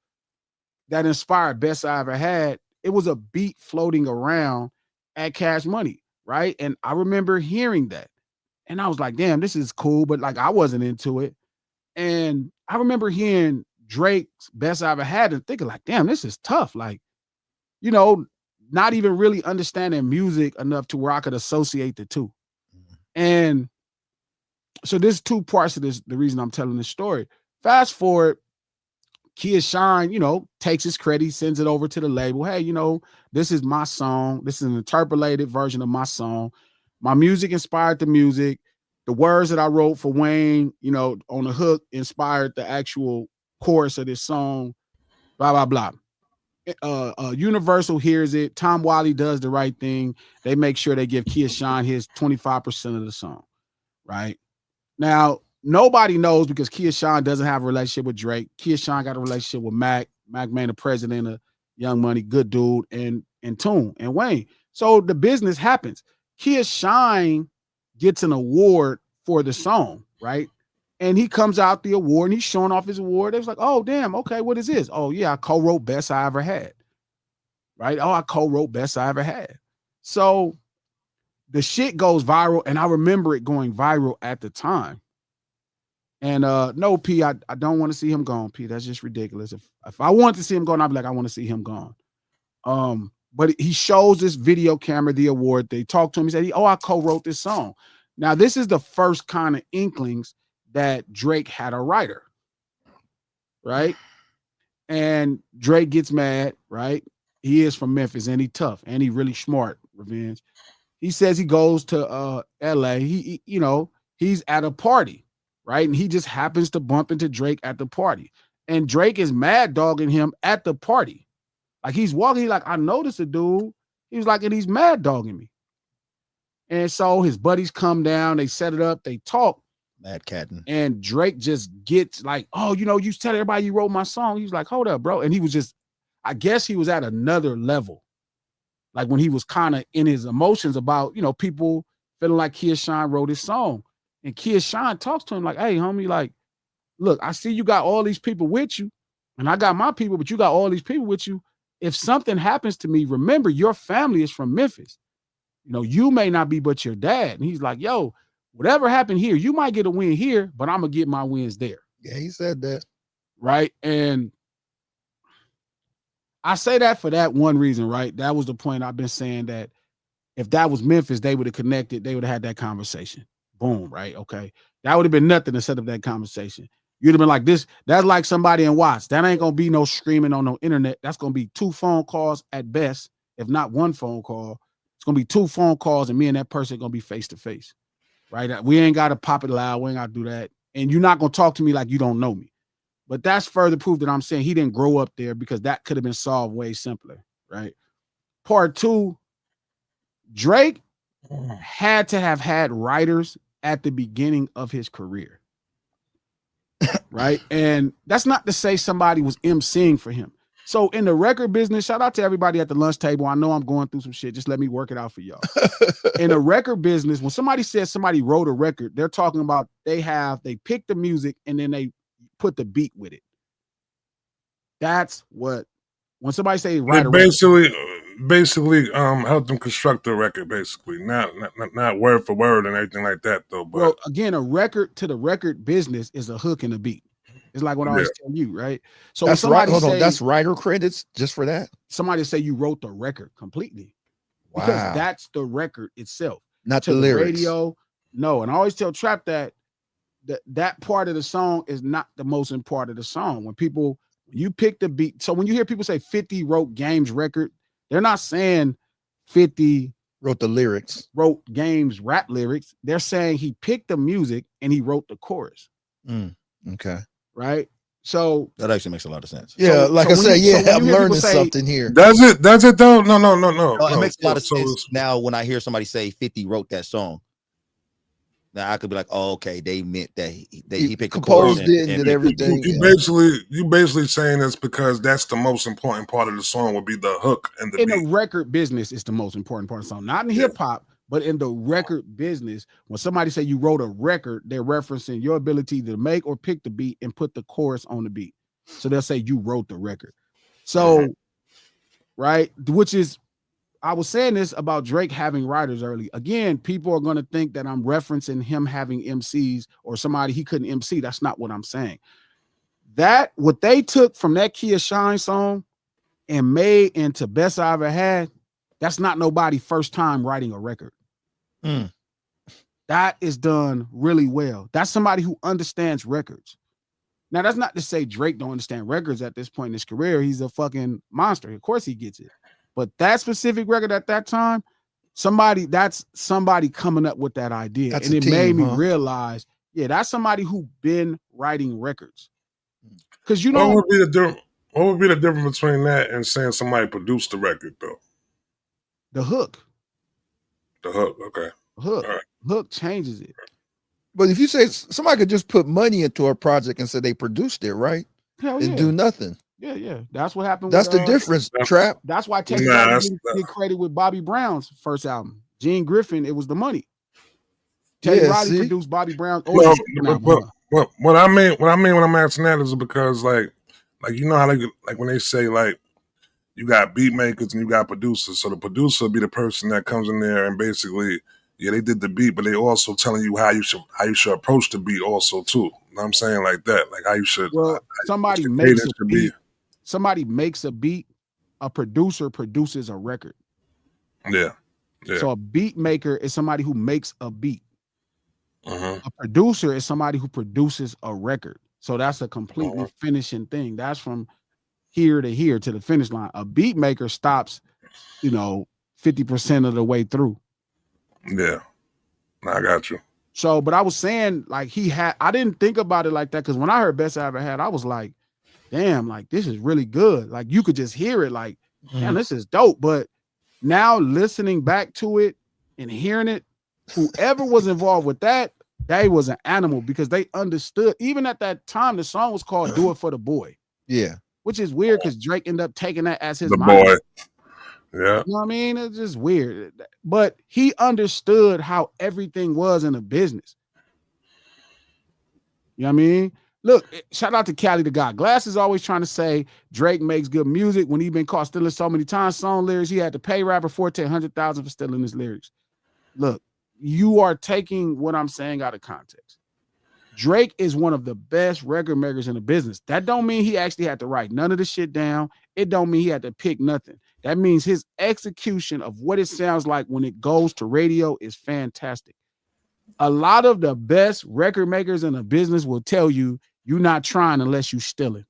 that inspired Best I Ever Had. It was a beat floating around at Cash Money, right? And I remember hearing that. And I was like, damn, this is cool, but like I wasn't into it. And I remember hearing Drake's Best I Ever Had and thinking like, damn, this is tough. Like, you know, not even really understanding music enough to where I could associate the two. And so there's two parts of this, the reason I'm telling this story. Fast forward, Kia Shine, you know, takes his credit, sends it over to the label. Hey, you know, this is my song. This is an interpolated version of my song. My music inspired the music. The words that I wrote for Wayne, you know, on the hook inspired the actual chorus of this song, blah, blah, blah. Universal hears it. Tom Wiley does the right thing. They make sure they give Kia Shine his 25% of the song, right? Now, nobody knows because Kia Shine doesn't have a relationship with Drake. Kia Shine got a relationship with Mac Main, the president of Young Money, good dude, and Tune and Wayne. So the business happens. Kia Shine gets an award for the song, right? And he comes out the award and he's showing off his award. It was like, oh, damn, okay, what is this? Oh, yeah, I co-wrote Best I Ever Had, right? Oh, I co-wrote Best I Ever Had. So the shit goes viral, and I remember it going viral at the time. And no, P, I don't want to see him gone, P. That's just ridiculous. If I want to see him gone, I'd be like, I want to see him gone. But he shows this video camera the award. They talked to him. He said, oh, I co-wrote this song. Now, this is the first kind of inklings that Drake had a writer, right? And Drake gets mad, right? He is from Memphis, and he tough, and he really smart, Revenge. He says he goes to LA. He you know, he's at a party, right? And he just happens to bump into Drake at the party. And Drake is mad dogging him at the party. Like he's walking, he's like, I noticed a dude He was like, and he's mad dogging me. And so his buddies come down, they set it up, they talk. Mad catting. And Drake just gets like, oh, you know, you tell everybody you wrote my song. He's like, hold up, bro. And he was just, I guess he was at another level. Like when he was kind of in his emotions about, you know, people feeling like Kid Sean wrote his song. And Kid Sean talks to him like, hey, homie, like, look, I see you got all these people with you, and I got my people, but you got all these people with you. If something happens to me, remember your family is from Memphis. You know, you may not be, but your dad. And he's like, yo, whatever happened here, you might get a win here, but I'm going to get my wins there. Yeah, he said that. Right. And I say that for that one reason, right? That was the point I've been saying, that if that was Memphis, they would have connected. They would have had that conversation. Boom. Right. Okay. That would have been nothing to set up that conversation. You'd have been like this. That's like somebody in Watts. That ain't going to be no screaming on no internet. That's going to be 2 phone calls at best, if not 1 phone call. It's going to be 2 phone calls, and me and that person going to be face to face. Right. We ain't got to pop it loud. We ain't got to do that. And you're not going to talk to me like you don't know me. But that's further proof that I'm saying he didn't grow up there, because that could have been solved way simpler. Right. Part 2, Drake had to have had writers at the beginning of his career. Right. And that's not to say somebody was emceeing for him. So in the record business, shout out to everybody at the lunch table. I know I'm going through some shit. Just let me work it out for y'all. In the record business, when somebody says somebody wrote a record, they're talking about they pick the music and then they put the beat with it. That's what, when somebody say write a record, basically help them construct the record, basically, not word for word and everything like that, though. But well, again, a record to the record business is a hook and a beat. It's like what I always tell you, right? So that's right. Hold on, that's writer credits just for that. Somebody say you wrote the record completely, wow, because that's the record itself, not the lyrics. Radio, no. And I always tell Trap that part of the song is not the most important part of the song. When you pick the beat, so when you hear people say 50 wrote Game's record, they're not saying 50 wrote the lyrics, wrote Game's rap lyrics. They're saying he picked the music and he wrote the chorus. Okay. Right. So that actually makes a lot of sense. Yeah, like I said, I'm learning something here. Does it though? No. It makes a lot of sense now when I hear somebody say 50 wrote that song. Now I could be like, oh, okay, they meant that he picked composed it and did everything. You basically saying it's because that's the most important part of the song would be the hook and the beat. In the record business, it's the most important part of the song. Not in hip hop, but in the record business. When somebody say you wrote a record, they're referencing your ability to make or pick the beat and put the chorus on the beat. So they'll say you wrote the record. So, right, which is, I was saying this about Drake having writers early. Again, people are going to think that I'm referencing him having MCs or somebody he couldn't MC. That's not what I'm saying. That what they took from that Kia Shine song and made into Best I Ever Had, that's not nobody first time writing a record. That is done really well. That's somebody who understands records. Now, that's not to say Drake don't understand records at this point in his career. He's a fucking monster. Of course he gets it. But that specific record at that time, that's somebody coming up with that idea. That's and it team, made me realize, that's somebody who been writing records. Because what would be the difference between that and saying somebody produced the record, though? The hook. The hook, okay. Hook. Right. Hook changes it. But if you say somebody could just put money into a project and say they produced it, right? Hell and do nothing. Yeah. That's what happened. That's the difference, Trap. That's why Teddy didn't get credit with Bobby Brown's first album. Gene Griffin, it was the money. Teddy Riley produced Bobby Brown's album. What I mean when I'm asking that is because like you know how like when they say like you got beat makers and you got producers. So the producer will be the person that comes in there and basically, they did the beat, but they also telling you how you should approach the beat also too. You know what I'm saying? Like that. Like how you should somebody makes a beat. Somebody makes a beat, a producer produces a record. Yeah. So a beat maker is somebody who makes a beat. A producer is somebody who produces a record. So that's a completely finishing thing. That's from here to here to the finish line. A beat maker stops, 50% of the way through. Yeah. I got you. So, but I was saying, like, I didn't think about it like that, because when I heard Best I Ever Had, I was like, damn, like, this is really good. Like, you could just hear it, like, damn, this is dope. But now listening back to it and hearing it, whoever was involved with that, they was an animal because they understood. Even at that time, the song was called "Do It for the Boy." Yeah, which is weird because Drake ended up taking that as his the mind. boy. Yeah, you know what I mean, it's just weird. But he understood how everything was in a business. You know what I mean? Look, shout out to Cali the guy. Glass is always trying to say Drake makes good music when he been caught stealing so many times. Song lyrics, he had to pay rapper $100,000 for stealing his lyrics. Look, you are taking what I'm saying out of context. Drake is one of the best record makers in the business. That don't mean he actually had to write none of the shit down. It don't mean he had to pick nothing. That means his execution of what it sounds like when it goes to radio is fantastic. A lot of the best record makers in the business will tell you you're not trying unless you stealing.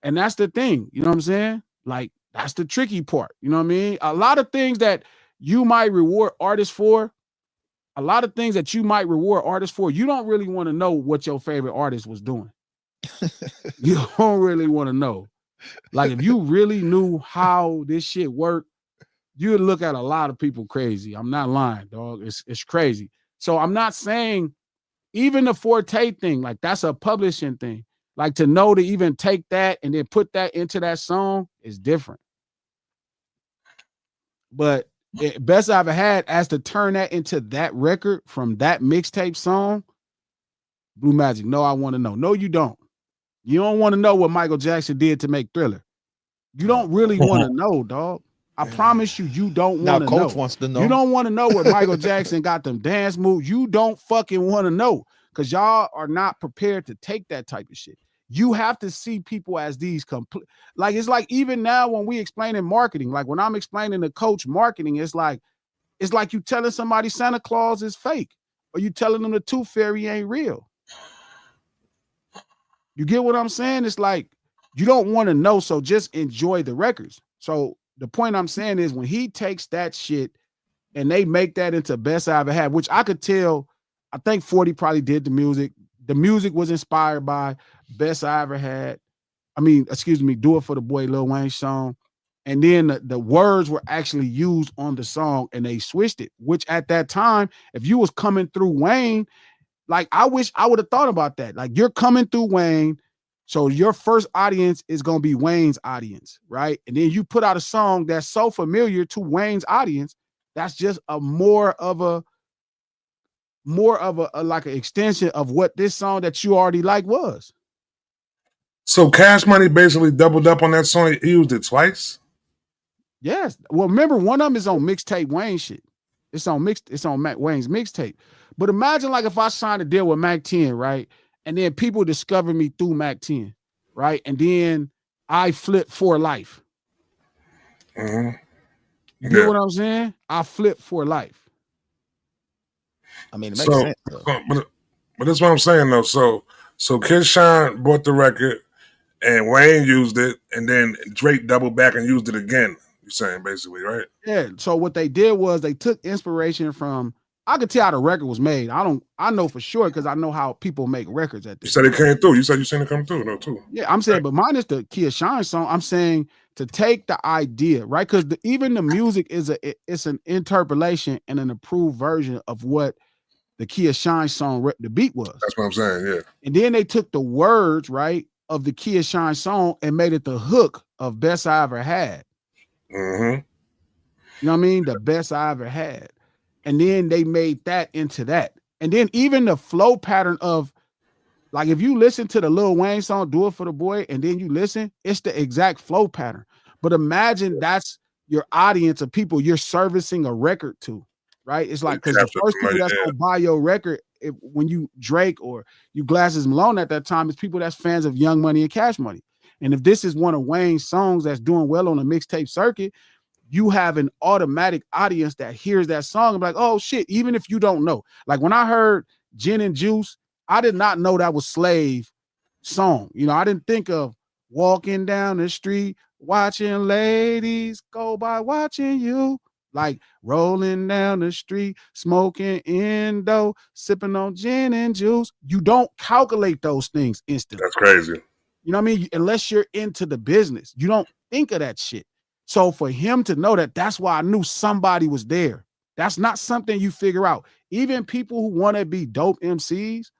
And that's the thing. You know what I'm saying? Like, that's the tricky part. You know what I mean? A lot of things that you might reward artists for, you don't really want to know what your favorite artist was doing. You don't really want to know. Like, if you really knew how this shit worked, you would look at a lot of people crazy. I'm not lying, dog. It's crazy. So I'm not saying even the Forte thing, like that's a publishing thing. Like to know to even take that and then put that into that song is different. But best I ever had as to turn that into that record from that mixtape song, Blue Magic. No, I want to know. No, you don't. You don't want to know what Michael Jackson did to make Thriller. You don't really want to know, dog. I promise you, you don't want to know. Coach wants to know. You don't want to know where Michael Jackson got them dance moves. You don't fucking want to know because y'all are not prepared to take that type of shit. You have to see people as these complete. Like, it's like even now when we explain in marketing, like when I'm explaining to Coach marketing, it's like you telling somebody Santa Claus is fake or you telling them the Tooth Fairy ain't real. You get what I'm saying? It's like you don't want to know, so just enjoy the records. So the point I'm saying is when he takes that shit and they make that into best I ever had, which I could tell, I think 40 probably did the music. The music was inspired by best I ever had. Do It for the Boy, Lil Wayne song. And then the words were actually used on the song and they switched it, which at that time, if you was coming through Wayne, like I wish I would have thought about that. Like you're coming through Wayne, so your first audience is going to be Wayne's audience, right? And then you put out a song that's so familiar to Wayne's audience, that's just a more of a like an extension of what this song that you already like was. So Cash Money basically doubled up on that song. He used it twice. Yes. Well, remember one of them is on mixtape Wayne shit. It's on Wayne's mixtape. But imagine like if I signed a deal with Mac 10, right? And then people discover me through Mac 10, right? And then I flip for life. Mm-hmm. You get what I'm saying? I flip for life. I mean, it makes sense. But that's what I'm saying though. So Kid Sean bought the record and Wayne used it, and then Drake doubled back and used it again. You're saying basically, right? Yeah. So what they did was they took inspiration from. I could tell how the record was made. I know for sure because I know how people make records at this. You said it came through. You said you seen it come through, though, too. Yeah, I'm saying, but mine is the Kia Shine song. I'm saying to take the idea, right? Because even the music it's an interpolation and an approved version of what the Kia Shine song, the beat was. That's what I'm saying, yeah. And then they took the words, right, of the Kia Shine song and made it the hook of Best I Ever Had. Mm-hmm. You know what I mean? The Best I Ever Had. And then they made that into that. And then even the flow pattern of, like, if you listen to the Lil Wayne song, Do It for the Boy, and then you listen, it's the exact flow pattern. But imagine that's your audience of people you're servicing a record to, right? It's like, because the first people that's going to buy your record, when you Drake or you Glasses Malone at that time, is people that's fans of Young Money and Cash Money. And if this is one of Wayne's songs that's doing well on the mixtape circuit, you have an automatic audience that hears that song and be like, oh shit, even if you don't know. Like when I heard Gin and Juice, I did not know that was Slave song. You know, I didn't think of walking down the street, watching ladies go by, watching you, like rolling down the street, smoking Indo, sipping on gin and juice. You don't calculate those things instantly. That's crazy. You know what I mean? Unless you're into the business, you don't think of that shit. So for him to know that, that's why I knew somebody was there. That's not something you figure out. Even people who want to be dope MCs,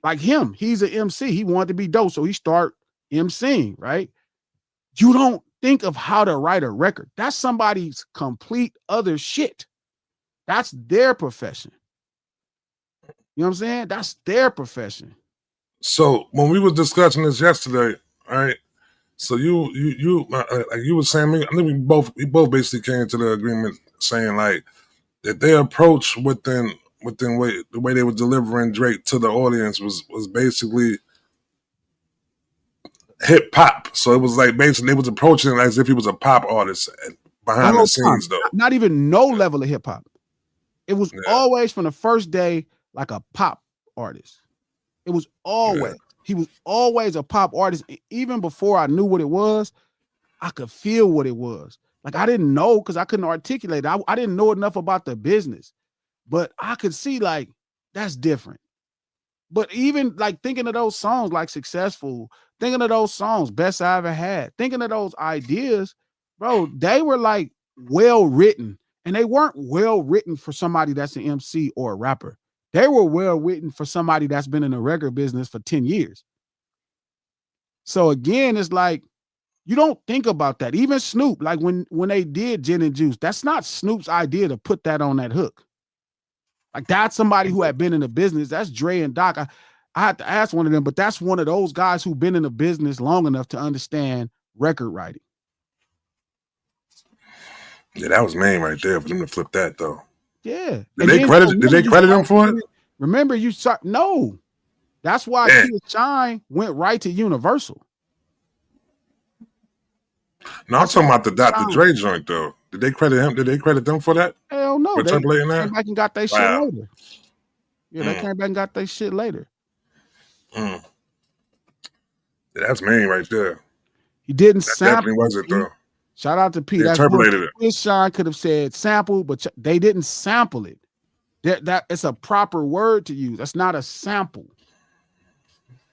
like him, he's an MC. He wanted to be dope, so he start MCing, right? You don't think of how to write a record. That's somebody's complete other shit. That's their profession. You know what I'm saying? That's their profession. So when we were discussing this yesterday, right? So you like you were saying, I think we both basically came to the agreement saying like that their approach within the way they were delivering Drake to the audience was basically hip hop. So it was like basically they was approaching it as if he was a pop artist behind the scenes, though. Not even no level of hip hop. It was always from the first day like a pop artist. It was always. He was always a pop artist. Even before I knew what it was, I could feel what it was. Like I didn't know because I couldn't articulate it. I didn't know enough about the business, but I could see like that's different. But even like thinking of those songs like Successful, thinking of those songs, Best I Ever Had, thinking of those ideas, bro, they were like well written. And they weren't well written for somebody that's an MC or a rapper. They were well written for somebody that's been in the record business for 10 years. So again, it's like, you don't think about that. Even Snoop, like when they did Gin and Juice, that's not Snoop's idea to put that on that hook. Like that's somebody who had been in the business. That's Dre and Doc. I had to ask one of them, but that's one of those guys who've been in the business long enough to understand record writing. Yeah, that was main right there for them to flip that though. Yeah. Did they credit him for it? Remember, no. That's why Kid Shine went right to Universal. No, I'm talking about the Dr. Dre joint though. Did they credit him? Did they credit them for that? Hell no. For They came back and got their shit later. Yeah, they came back and got their shit later. Yeah, that's main right there. He didn't that sample. Definitely wasn't though. Shout out to Pete. They interpolated it. Kid Shine could have said sample, but they didn't sample it. That it's a proper word to use. That's not a sample.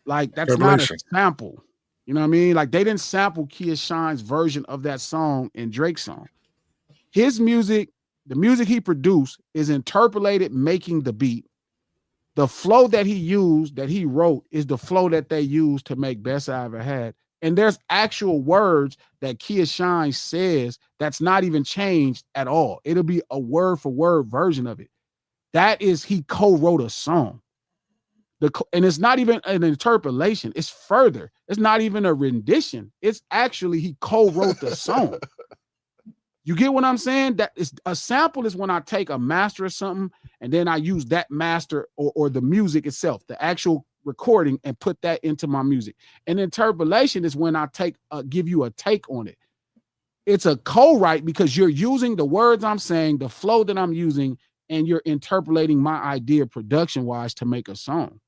Like that's not a sample. You know what I mean? Like they didn't sample Kid Shine's version of that song in Drake's song. His music, the music he produced, is interpolated, making the beat. The flow that he used, that he wrote, is the flow that they used to make Best I Ever Had. And there's actual words that Kid Shine says that's not even changed at all. It'll be a word for word version of it. That is, he co-wrote a song. And it's not even an interpolation. It's further. It's not even a rendition. It's actually he co-wrote the song. You get what I'm saying? That is a sample is when I take a master or something and then I use that master or the music itself, the actual recording, and put that into my music. And interpolation is when I give you a take on it. It's a co-write because you're using the words I'm saying, the flow that I'm using, and you're interpolating my idea production-wise to make a song.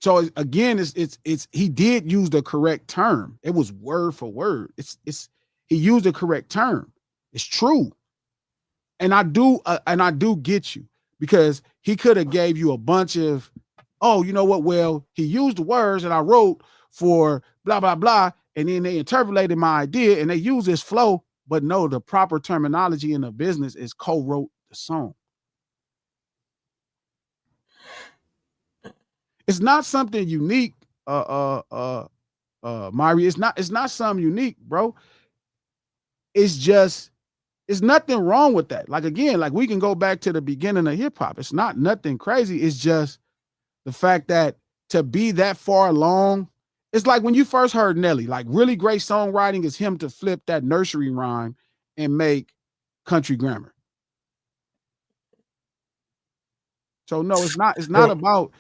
So again, it's he did use the correct term. It was word for word. He used the correct term. It's true. And I do get you, because he could have gave you a bunch of, oh, you know what? Well, he used the words that I wrote for blah, blah, blah. And then they interpolated my idea and they use this flow. But no, the proper terminology in the business is co-wrote the song. It's not something unique, Mari. It's not something unique, bro. It's just, it's nothing wrong with that. Like, again, like we can go back to the beginning of hip hop. It's not nothing crazy. It's just the fact that to be that far along, it's like when you first heard Nelly, like really great songwriting is him to flip that nursery rhyme and make country grammar. So no, it's not about,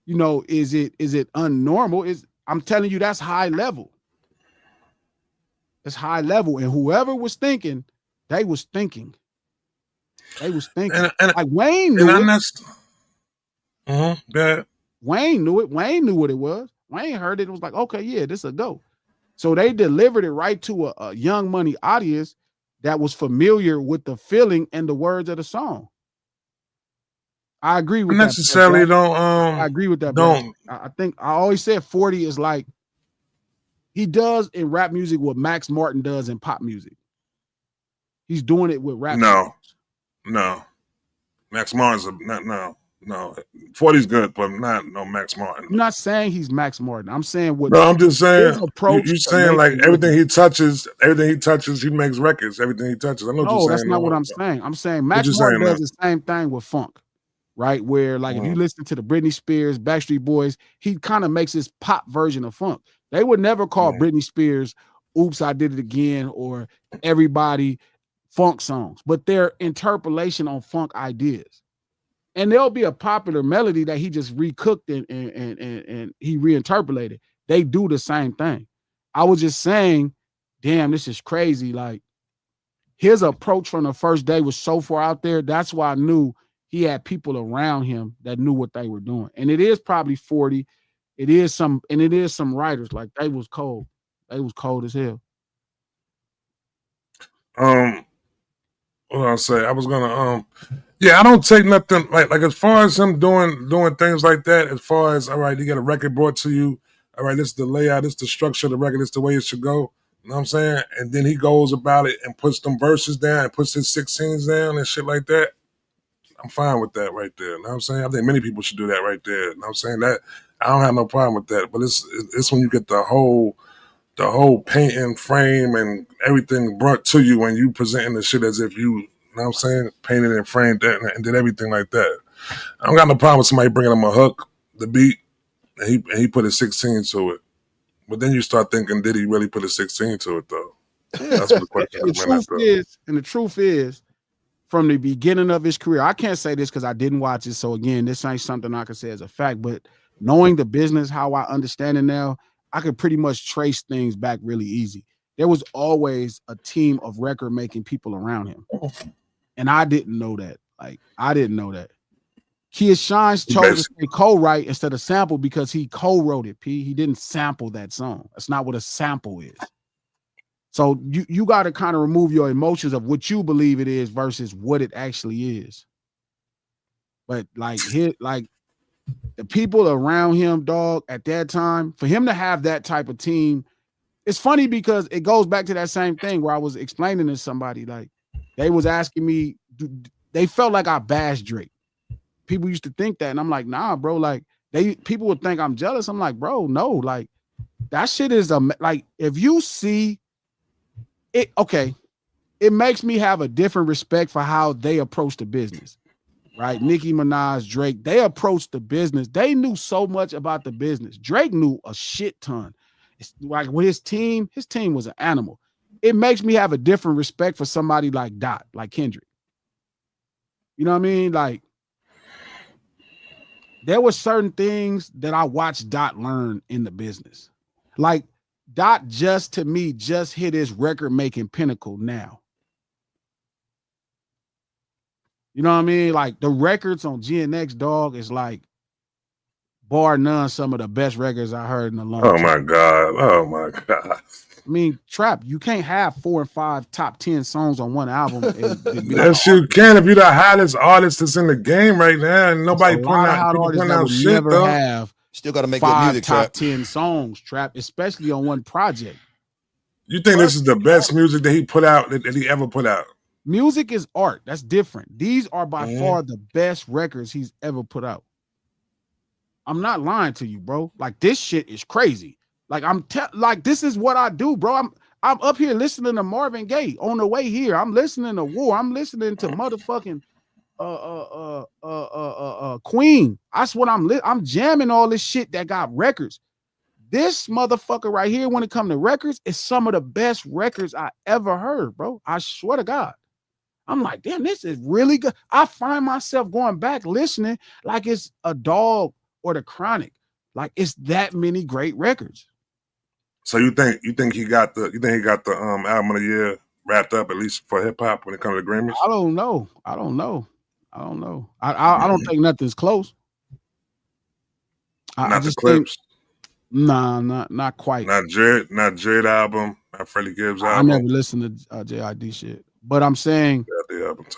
you know, is it unnormal? I'm telling you, that's high level. It's high level. And whoever was thinking, they was thinking. And like Wayne knew it. Yeah. Wayne knew it. Wayne knew what it was. Wayne heard it and was like, okay, yeah, this a go. So they delivered it right to a Young Money audience that was familiar with the feeling and the words of the song. I agree with that. Necessarily don't. I agree with that. Don't. I think I always said 40 is like He does in rap music what Max Martin does in pop music. He's doing it with rap. No. Max Martin's no. 40's good, but no Max Martin. I'm not saying he's Max Martin. I'm saying what. No, I'm just saying. His approach. You're saying like everything he touches, he makes records. Everything he touches. I know. No, that's not what I'm saying. I'm saying Max Martin does the same thing with funk, right? Where like if you listen to the Britney Spears, Backstreet Boys, he kind of makes his pop version of funk. They would never call Britney Spears "Oops, I Did It Again" or "Everybody" funk songs, but they're interpolation on funk ideas. And there'll be a popular melody that he just recooked and he reinterpolated. They do the same thing. I was just saying, damn, this is crazy. Like his approach from the first day was so far out there. That's why I knew he had people around him that knew what they were doing. And it is probably 40. It is some writers like they was cold. They was cold as hell. What did I say? I was gonna yeah, I don't take nothing like as far as him doing things like that, as far as all right, you get a record brought to you, all right, this is the layout, this is the structure of the record, this is the way it should go. You know what I'm saying? And then he goes about it and puts them verses down and puts his 16s down and shit like that. I'm fine with that right there. You know what I'm saying? I think many people should do that right there. You know what I'm saying? That I don't have no problem with that. But it's when you get the whole painting frame and everything brought to you when you presenting the shit as if you know what I'm saying, painted and framed and did everything like that. I don't got no problem with somebody bringing him a hook, the beat, and he put a 16 to it. But then you start thinking, did he really put a 16 to it though? That's what the question is. And the truth is, from the beginning of his career, I can't say this because I didn't watch it. So again, this ain't something I can say as a fact, but knowing the business, how I understand it now, I could pretty much trace things back really easy. There was always a team of record-making people around him. And I didn't know that. Like, I didn't know that. Kid Shines chose to say co-write instead of sample because he co-wrote it, P. He didn't sample that song. That's not what a sample is. So you got to kind of remove your emotions of what you believe it is versus what it actually is. But like the people around him, dog, at that time, for him to have that type of team, it's funny because it goes back to that same thing where I was explaining to somebody, like, they was asking me, they felt like I bashed Drake. People used to think that, and I'm like, nah, bro. Like, people would think I'm jealous. I'm like, bro, no. Like, that shit is like, if you see it, okay, it makes me have a different respect for how they approach the business, right? Nicki Minaj, Drake, they approached the business. They knew so much about the business. Drake knew a shit ton. It's like with his team was an animal. It makes me have a different respect for somebody like Dot, like Kendrick. You know what I mean? Like, there were certain things that I watched Dot learn in the business. Like, Dot to me hit his record-making pinnacle now. You know what I mean? Like, the records on GNX, dog, is like, bar none, some of the best records I heard in a long time. Oh my God. I mean, Trap, you can't have 4 and 5 top 10 songs on one album. Yes, you can if you're the hottest artist that's in the game right now, and nobody putting out shit though. Have still got to make good music. Top 10 songs, Trap, especially on one project. You think this is the best music that he put out that he ever put out? Music is art. That's different. These are by far the best records he's ever put out. I'm not lying to you, bro. Like, this shit is crazy. Like, like, this is what I do, bro. I'm up here listening to Marvin Gaye on the way here. I'm listening to War. I'm listening to motherfucking Queen. That's what I'm jamming all this shit that got records. This motherfucker right here, when it comes to records, is some of the best records I ever heard, bro. I swear to God. I'm like, damn, this is really good. I find myself going back listening like it's a Dog or the Chronic. Like, it's that many great records. So you think he got the album of the year wrapped up, at least for hip hop, when it comes to Grammys? I don't know. I don't think nothing's close. Not the Clips. Nah, not quite. Not Jid album, not Freddie Gibbs album. I never listened to JID shit. But I'm saying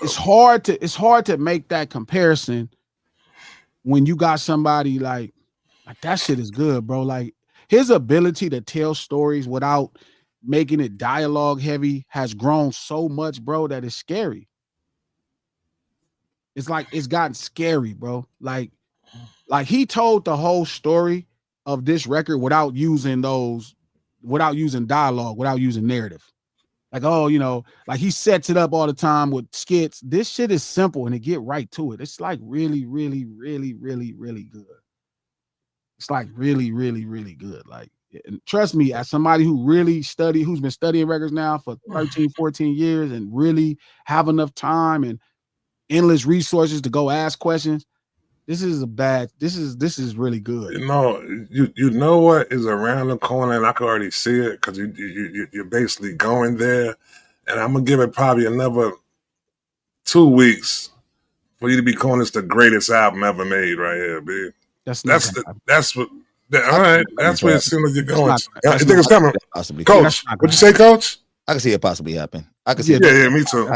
it's hard to make that comparison when you got somebody like that shit is good, bro. Like, his ability to tell stories without making it dialogue heavy has grown so much, bro, that it's scary. It's like it's gotten scary, bro. Like he told the whole story of this record without using dialogue, without using narrative. Like, oh, you know, like he sets it up all the time with skits. This shit is simple and it get right to it. It's like really, really, really, really, really good. It's like really, really, really good. Like, and trust me, as somebody who's been studying records now for 13, 14 years and really have enough time and endless resources to go ask questions. This is really good. You know what is around the corner, and I can already see it because you're basically going there, and I'm gonna give it probably another 2 weeks for you to be calling this the greatest album ever made right here, B. That's what. All right, that's where it seems like you're going. You think it's coming, possibly. Coach? What'd you say, Coach? I can see it possibly happen. I can see it. Yeah, me too.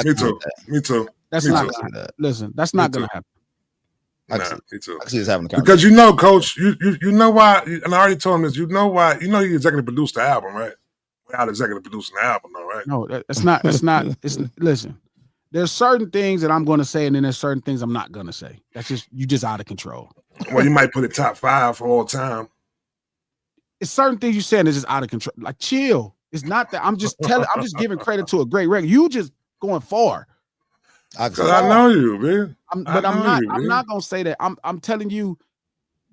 Me too. That's not gonna listen. That's not gonna happen. Me too. I can see this happening because you know, Coach, you know why, and I already told him this. You know why? You know he executive produced the album, right? Without executive producing the album, though, right? No, that's not. It's listen. There's certain things that I'm going to say, and then there's certain things I'm not going to say. That's just out of control. Well, you might put it top 5 for all time. It's certain things you saying is just out of control. Like, chill. It's not that. I'm just giving credit to a great record. You just going far. Because I know you, man. I'm not gonna say that. I'm telling you,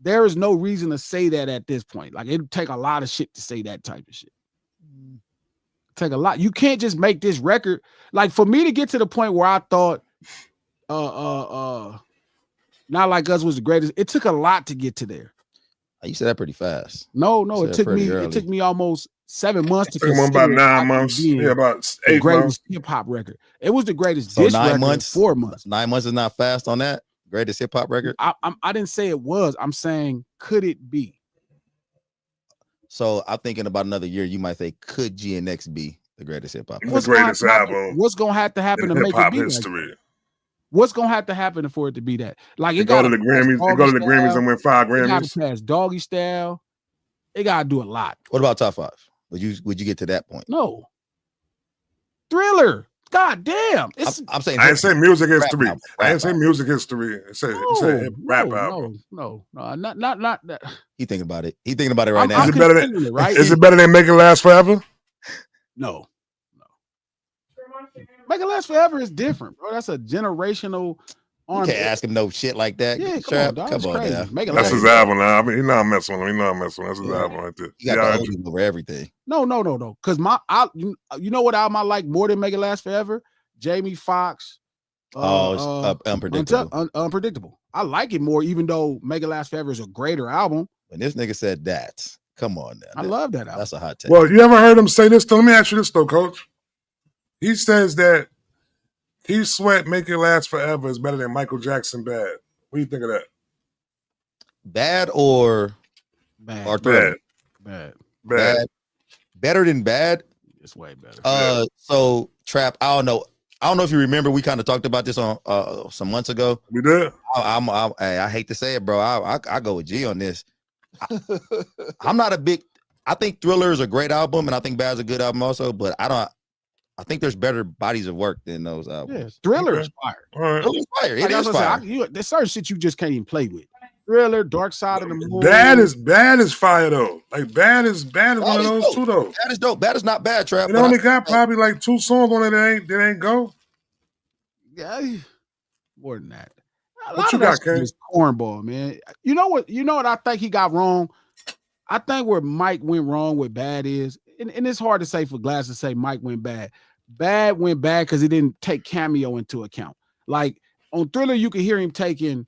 there is no reason to say that at this point. Like, it'd take a lot of shit to say that type of shit. Take a lot. You can't just make this record. Like, for me to get to the point where I thought Not Like Us was the greatest, it took a lot to get to there. You said that pretty fast. No, it took me almost 7 months to consider about 9 months. Yeah, about 8 the greatest hip-hop record. It was the greatest so diss 9 record months, 4 months. 9 months is not fast on that greatest hip-hop record. I didn't say it was. I'm saying, could it be? So I'm thinking about another year. You might say, could GNX be the greatest hip-hop? The greatest album. What's gonna have to happen to make it be history? Like, what's gonna have to happen for it to be that? Like, it go to the Grammys. It go to the Grammys and win 5 Grammys. It got to pass Doggy Style. It got to do a lot. What about top 5? Would you get to that point? No. Thriller. God damn. I'm saying. I didn't say music history. I didn't say music history. It said rap album. No, not that. He thinking about it. He thinking about it right now. Is it better than Make It Last Forever? No. Make It Last Forever is different, bro. That's a generational. You can't ask him no shit like that. Yeah, come on, now. That's his album now. I mean, I'm messing with him. That's his album right there. You got the holding over everything. No. Because you know what album I like more than Make It Last Forever? Jamie Foxx. Unpredictable. Unpredictable. I like it more, even though Make It Last Forever is a greater album. When this nigga said that, come on now. I love that album. That's a hot take. Well, you ever heard him say this? Let me ask you this though, Coach. He says that He Sweat Make It Last Forever is better than Michael Jackson Bad. What do you think of that? Bad or bad? Bad. Better than bad? It's way better. So Trap, I don't know if you remember, we kind of talked about this on some months ago. We did. I hate to say it, bro. I go with G on this. I'm not a big. I think Thriller is a great album, and I think Bad's a good album also. But I think there's better bodies of work than those albums. Yeah, Thriller is fire. Right. Thriller is fire. It is fire. There's certain shit you just can't even play with. Thriller, Dark Side of the Moon. Bad is fire though. Like Bad is one of those too though. Bad is dope. Bad is not bad, Trap. It only got probably like 2 songs on it that ain't go. Yeah, more than that. What you got, Ken? Is cornball, man. You know what I think he got wrong? I think where Mike went wrong with Bad is, and it's hard to say for Glass to say Mike went bad. Bad went bad because he didn't take Cameo into account. Like on Thriller, you could hear him taking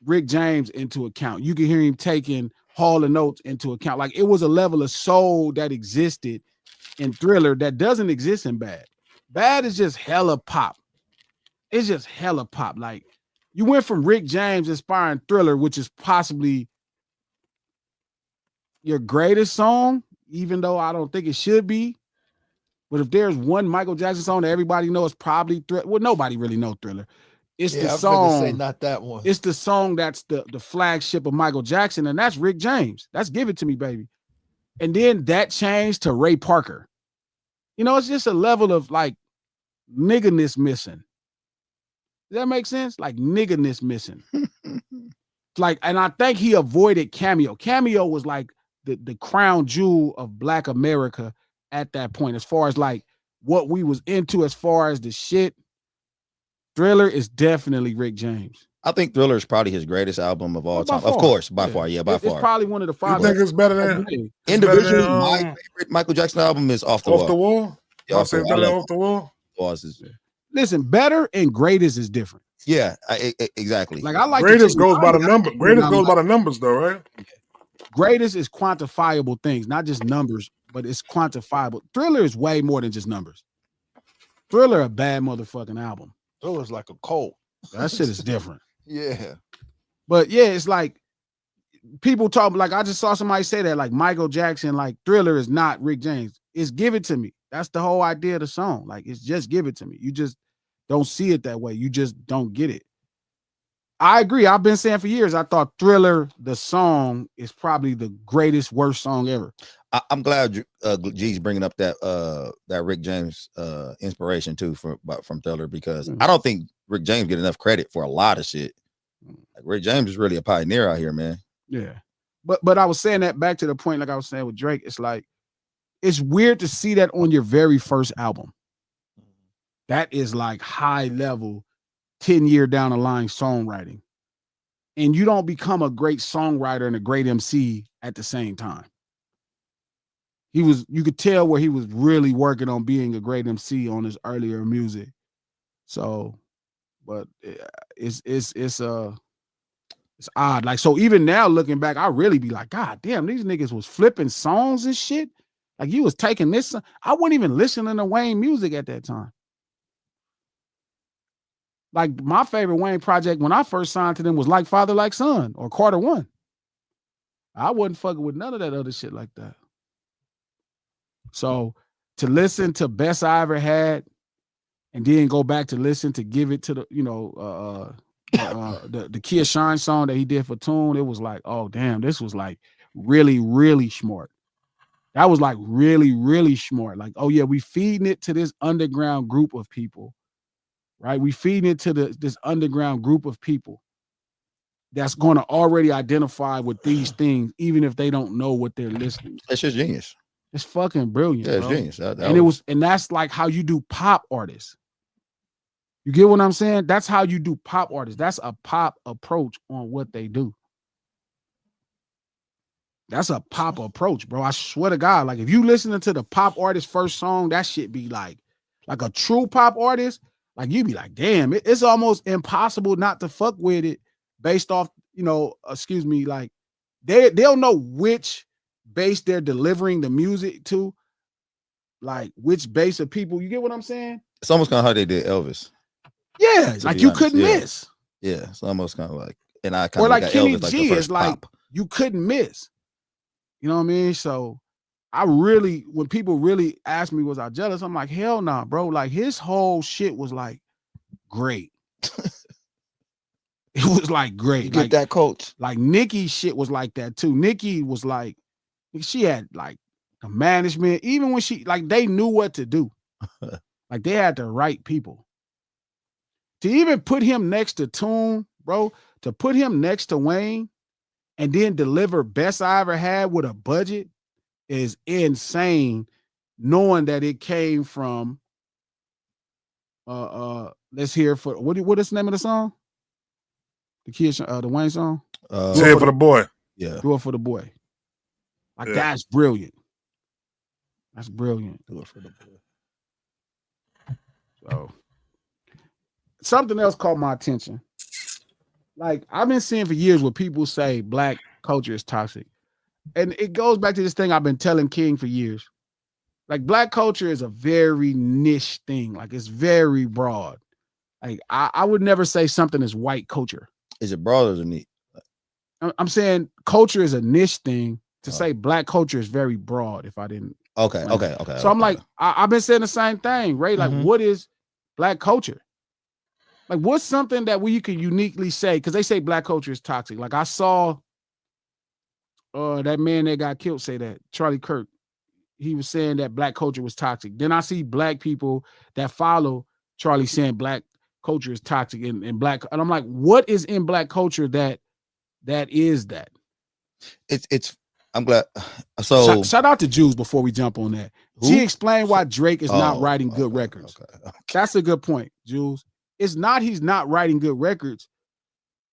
Rick James into account. You could hear him taking Hall & Oates into account. Like, it was a level of soul that existed in Thriller that doesn't exist in Bad. Bad is just hella pop. It's just hella pop. Like, you went from Rick James inspiring Thriller, which is possibly your greatest song, even though I don't think it should be. But if there's one Michael Jackson song that everybody knows, probably Thriller. Well, nobody really knows Thriller. It's the song. Say not that one. It's the song that's the flagship of Michael Jackson, and that's Rick James. That's Give It To Me, Baby. And then that changed to Ray Parker. You know, it's just a level of like niggerness missing. Does that make sense? Like niggerness missing. Like, and I think he avoided Cameo. Cameo was like the crown jewel of Black America at that point, as far as like what we was into, as far as the shit. Thriller is definitely Rick James. I think Thriller is probably his greatest album of all time. Of course, by far. Yeah, by far. It's probably one of the five. You think it's better than individually? My favorite Michael Jackson album is Off the Wall. Off the Wall. Y'all say better than Off the Wall. Listen, better and greatest is different. Yeah, exactly. Like I like greatest goes by the number. Greatest goes by the numbers, though, right? Greatest is quantifiable things, not just numbers, but it's quantifiable. Thriller is way more than just numbers. Thriller, a bad motherfucking album. Thriller's like a cult. That shit is different. Yeah. But yeah, it's like people talk, like I just saw somebody say that, like Michael Jackson, like Thriller is not Rick James. It's Give It To Me. That's the whole idea of the song. Like it's just Give It To Me. You just don't see it that way. You just don't get it. I agree. I've been saying for years, I thought Thriller, the song, is probably the greatest, worst song ever. I'm glad G's bringing up that Rick James inspiration too from Thriller, because I don't think Rick James get enough credit for a lot of shit. Like Rick James is really a pioneer out here, man. Yeah, but I was saying that back to the point, like I was saying with Drake, it's like it's weird to see that on your very first album. That is like high level, 10-year down the line songwriting, and you don't become a great songwriter and a great MC at the same time. You could tell where he was really working on being a great MC on his earlier music. So, but it's odd. Like, so even now looking back, I really be like, God damn, these niggas was flipping songs and shit. Like you was taking this. I wasn't even listening to Wayne music at that time. Like my favorite Wayne project when I first signed to them was Like Father, Like Son or Carter One. I wasn't fucking with none of that other shit like that. So to listen to Best I Ever Had and then go back to listen to Give It to the, the Kia Shine song that he did for Tune, it was like, oh damn, this was like really, really smart. That was like really, really smart. Like, oh yeah, we feeding it to this underground group of people, right? We feeding it to this underground group of people that's going to already identify with these things, even if they don't know what they're listening to. That's just genius. It's fucking brilliant. Yeah, it's genius. And that's like how you do pop artists. You get what I'm saying? That's how you do pop artists. That's a pop approach on what they do. That's a pop approach, bro. I swear to God, like if you listening to the pop artist first song, that shit be like a true pop artist, like you be like, damn, it's almost impossible not to fuck with it based off, like they'll know which base they're delivering the music to, like which base of people. You get what I'm saying? It's almost kind of how they did Elvis. Yeah, like you couldn't miss. Yeah, it's almost kind of like, and I kind of like Kenny Elvis, G is like pop. You couldn't miss. You know what I mean? So I really, when people really ask me, was I jealous? I'm like, hell nah, bro. Like his whole shit was like great. It was like great. You get like, that, coach. Like Nicki's shit was like that too. Nicki was like, she had like the management, even when they knew what to do. Like they had the right people. To even put him next to Tune, bro, to put him next to Wayne and then deliver Best I Ever Had with a budget is insane, knowing that it came from let's hear for what is the name of the song? The Wayne song? Say it for the boy. Yeah. Do It For The Boy. Like that's brilliant. That's brilliant. Do It For The Boy. So something else caught my attention. Like I've been seeing for years where people say Black culture is toxic. And it goes back to this thing I've been telling King for years. Like Black culture is a very niche thing. Like it's very broad. Like I would never say something is white culture. Is it broad or is it neat? I'm saying culture is a niche thing. To say Black culture is very broad. If I didn't. Okay. So I'm like, I've been saying the same thing, right? Like, what is Black culture? Like, what's something that you can uniquely say? Because they say Black culture is toxic. Like I saw that man that got killed say that, Charlie Kirk. He was saying that black culture was toxic. Then I see black people that follow Charlie saying black culture is toxic and black. And I'm like, what is in black culture that is that? It's I'm glad. So shout out to Jews before we jump on that. She explained why Drake is not writing good records. Okay. That's a good point, Jules. It's not he's not writing good records.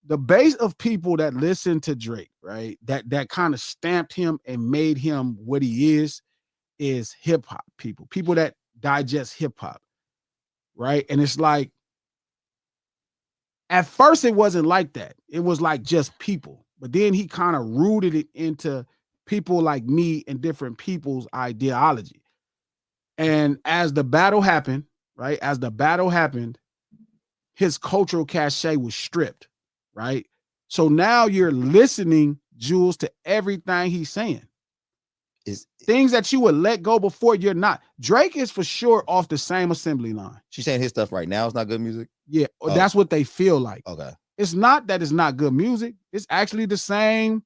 The base of people that listen to Drake, right? That kind of stamped him and made him what he is hip hop people. People that digest hip hop, right? And it's like at first it wasn't like that. It was like just people. But then he kind of rooted it into people like me and different people's ideology. And as the battle happened, right? As the battle happened, his cultural cachet was stripped, right? So now you're listening, Jules, to everything he's saying. Is things that you would let go before you're not. Drake is for sure off the same assembly line. She's saying his stuff right now is not good music? Yeah, that's what they feel like. Okay. It's not that it's not good music. It's actually the same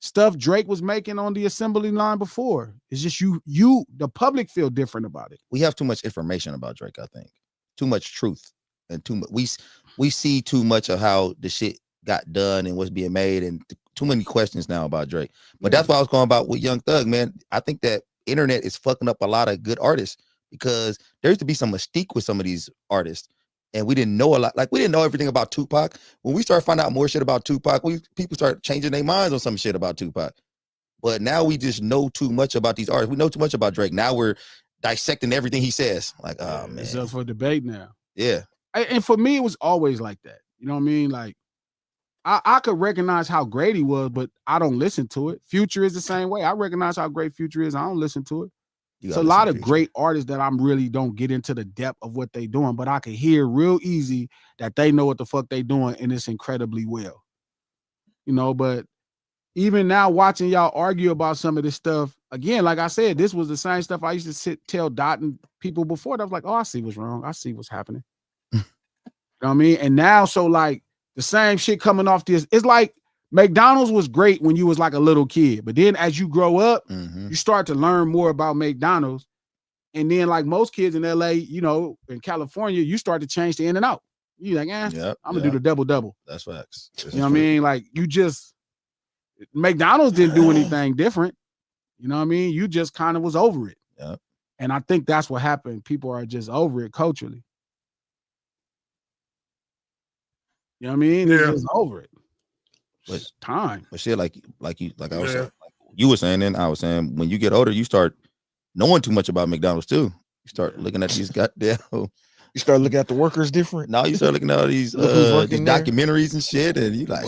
stuff Drake was making on the assembly line before. It's just the public feel different about it. We have too much information about Drake, I think. Too much truth. And too much we see too much of how the shit got done and what's being made, and too many questions now about Drake. But that's why I was going about with Young Thug, man. I think that internet is fucking up a lot of good artists because there used to be some mystique with some of these artists, and we didn't know a lot. Like we didn't know everything about Tupac. When we started finding out more shit about Tupac, people start changing their minds on some shit about Tupac. But now we just know too much about these artists. We know too much about Drake. Now we're dissecting everything he says. Like, oh man, it's up for debate now. Yeah. And for me, it was always like that. You know what I mean? Like, I could recognize how great he was, but I don't listen to it. Future is the same way. I recognize how great Future is. I don't listen to it. It's a lot of great artists that I'm really don't get into the depth of what they doing, but I can hear real easy that they know what the fuck they doing, and it's incredibly well. You know, but even now watching y'all argue about some of this stuff, again, like I said, this was the same stuff I used to tell Dot and people before. That was like, oh, I see what's wrong. I see what's happening. You know what I mean? And now, so like the same shit coming off this, it's like McDonald's was great when you was like a little kid, but then as you grow up, you start to learn more about McDonald's. And then like most kids in LA, you know, in California, you start to change the in and out. You like, I'm gonna do the double. That's facts. You know what I mean? Like McDonald's didn't do anything different. You know what I mean? You just kind of was over it. Yeah. And I think that's what happened. People are just over it culturally. You know what I mean? Yeah. It's just over it. It's time. But shit, like I was saying, like you were saying, and I was saying, when you get older, you start knowing too much about McDonald's too. You start looking at these goddamn. You start looking at the workers different. Now you start looking at all these documentaries and shit, and you like.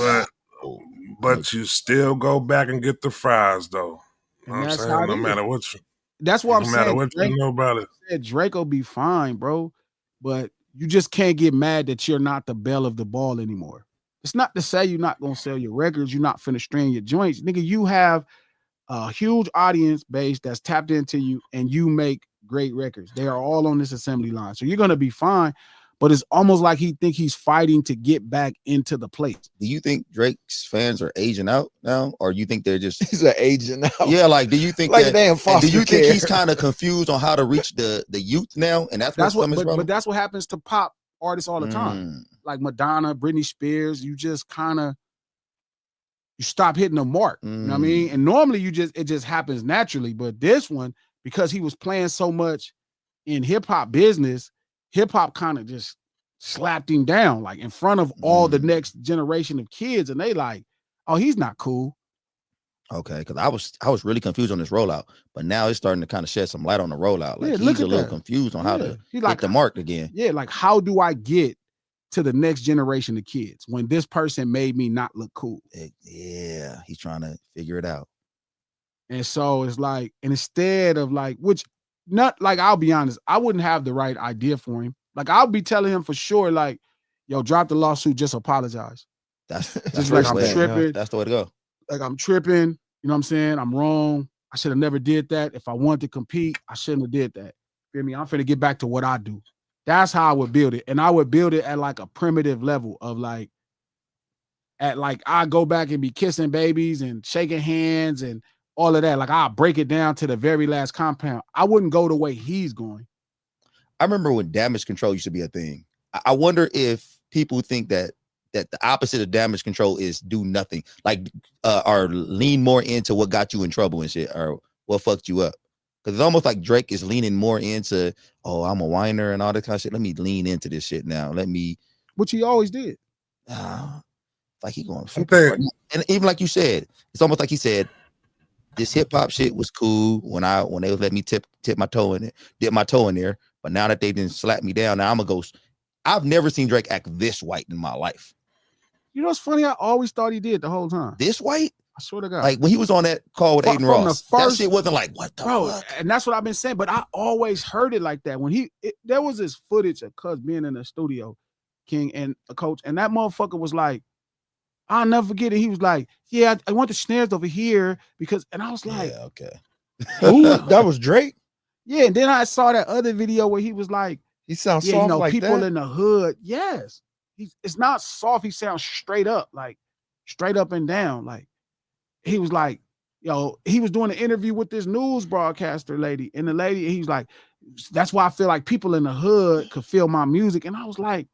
But you still go back and get the fries though. You know what I'm saying? No matter what you. That's what I'm saying. No matter what you know about it. Drake will be fine, bro. But you just can't get mad that you're not the belle of the ball anymore. It's not to say you're not going to sell your records. You're not finna string your joints. Nigga, you have a huge audience base that's tapped into you and you make great records. They are all on this assembly line. So you're going to be fine. But it's almost like he think he's fighting to get back into the place. Do you think Drake's fans are aging out now? Or you think they're just... He's an aging out. Yeah, like, do you think like that... Damn foster do you care. think he's kind of confused on how to reach the youth now? And that's what but that's what happens to pop artists all the time. Like Madonna, Britney Spears, you just kind of... You stop hitting the mark. You know what I mean? And normally it just happens naturally. But this one, because he was playing so much in hip-hop business... Hip-hop kind of just slapped him down, like in front of all the next generation of kids, and they like, oh, he's not cool. Okay, because I was really confused on this rollout, but now it's starting to kind of shed some light on the rollout. Like he's a little confused on how to hit the mark again. Yeah, like how do I get to the next generation of kids when this person made me not look cool? Yeah, he's trying to figure it out. And so it's like, and instead of like, which not like, I'll be honest, I wouldn't have the right idea for him. Like I'll be telling him for sure, like, yo, drop the lawsuit, just apologize. That's just like I'm tripping. Yeah, that's the way to go. Like I'm tripping, you know what I'm saying? I'm wrong. I should have never did that. If I wanted to compete, I shouldn't have did that. Feel me? I'm finna get back to what I do. That's how I would build it. And I would build it at like a primitive level of like, at like I go back and be kissing babies and shaking hands and all of that. Like I'll break it down to the very last compound. I wouldn't go the way he's going. I remember when damage control used to be a thing. I wonder if people think that the opposite of damage control is do nothing, like or lean more into what got you in trouble and shit, or what fucked you up. Because it's almost like Drake is leaning more into, oh, I'm a whiner and all that kind of shit. Let me lean into this shit now. Let me, which he always did. Like he going super. And even like you said, it's almost like he said, this hip hop shit was cool when they would let me dip my toe in there. But now that they didn't slap me down, now I'm gonna go. I've never seen Drake act this white in my life. You know what's funny? I always thought he did the whole time. This white? I swear to God. Like when he was on that call with Aiden Ross, that shit wasn't like, what the fuck? And that's what I've been saying. But I always heard it like that. When there was this footage of Cuz being in the studio, King and a coach, and that motherfucker was like, I'll never forget it. He was like, yeah, I want the snares over here because, and I was like, yeah, okay. That was Drake? Yeah, and then I saw that other video where he was like, he sounds soft, you know, like people that? in the hood. Yes. It's not soft. He sounds straight up, like straight up and down. Like he was like, he was doing an interview with this news broadcaster lady, and the lady, he was like, that's why I feel like people in the hood could feel my music. And I was like,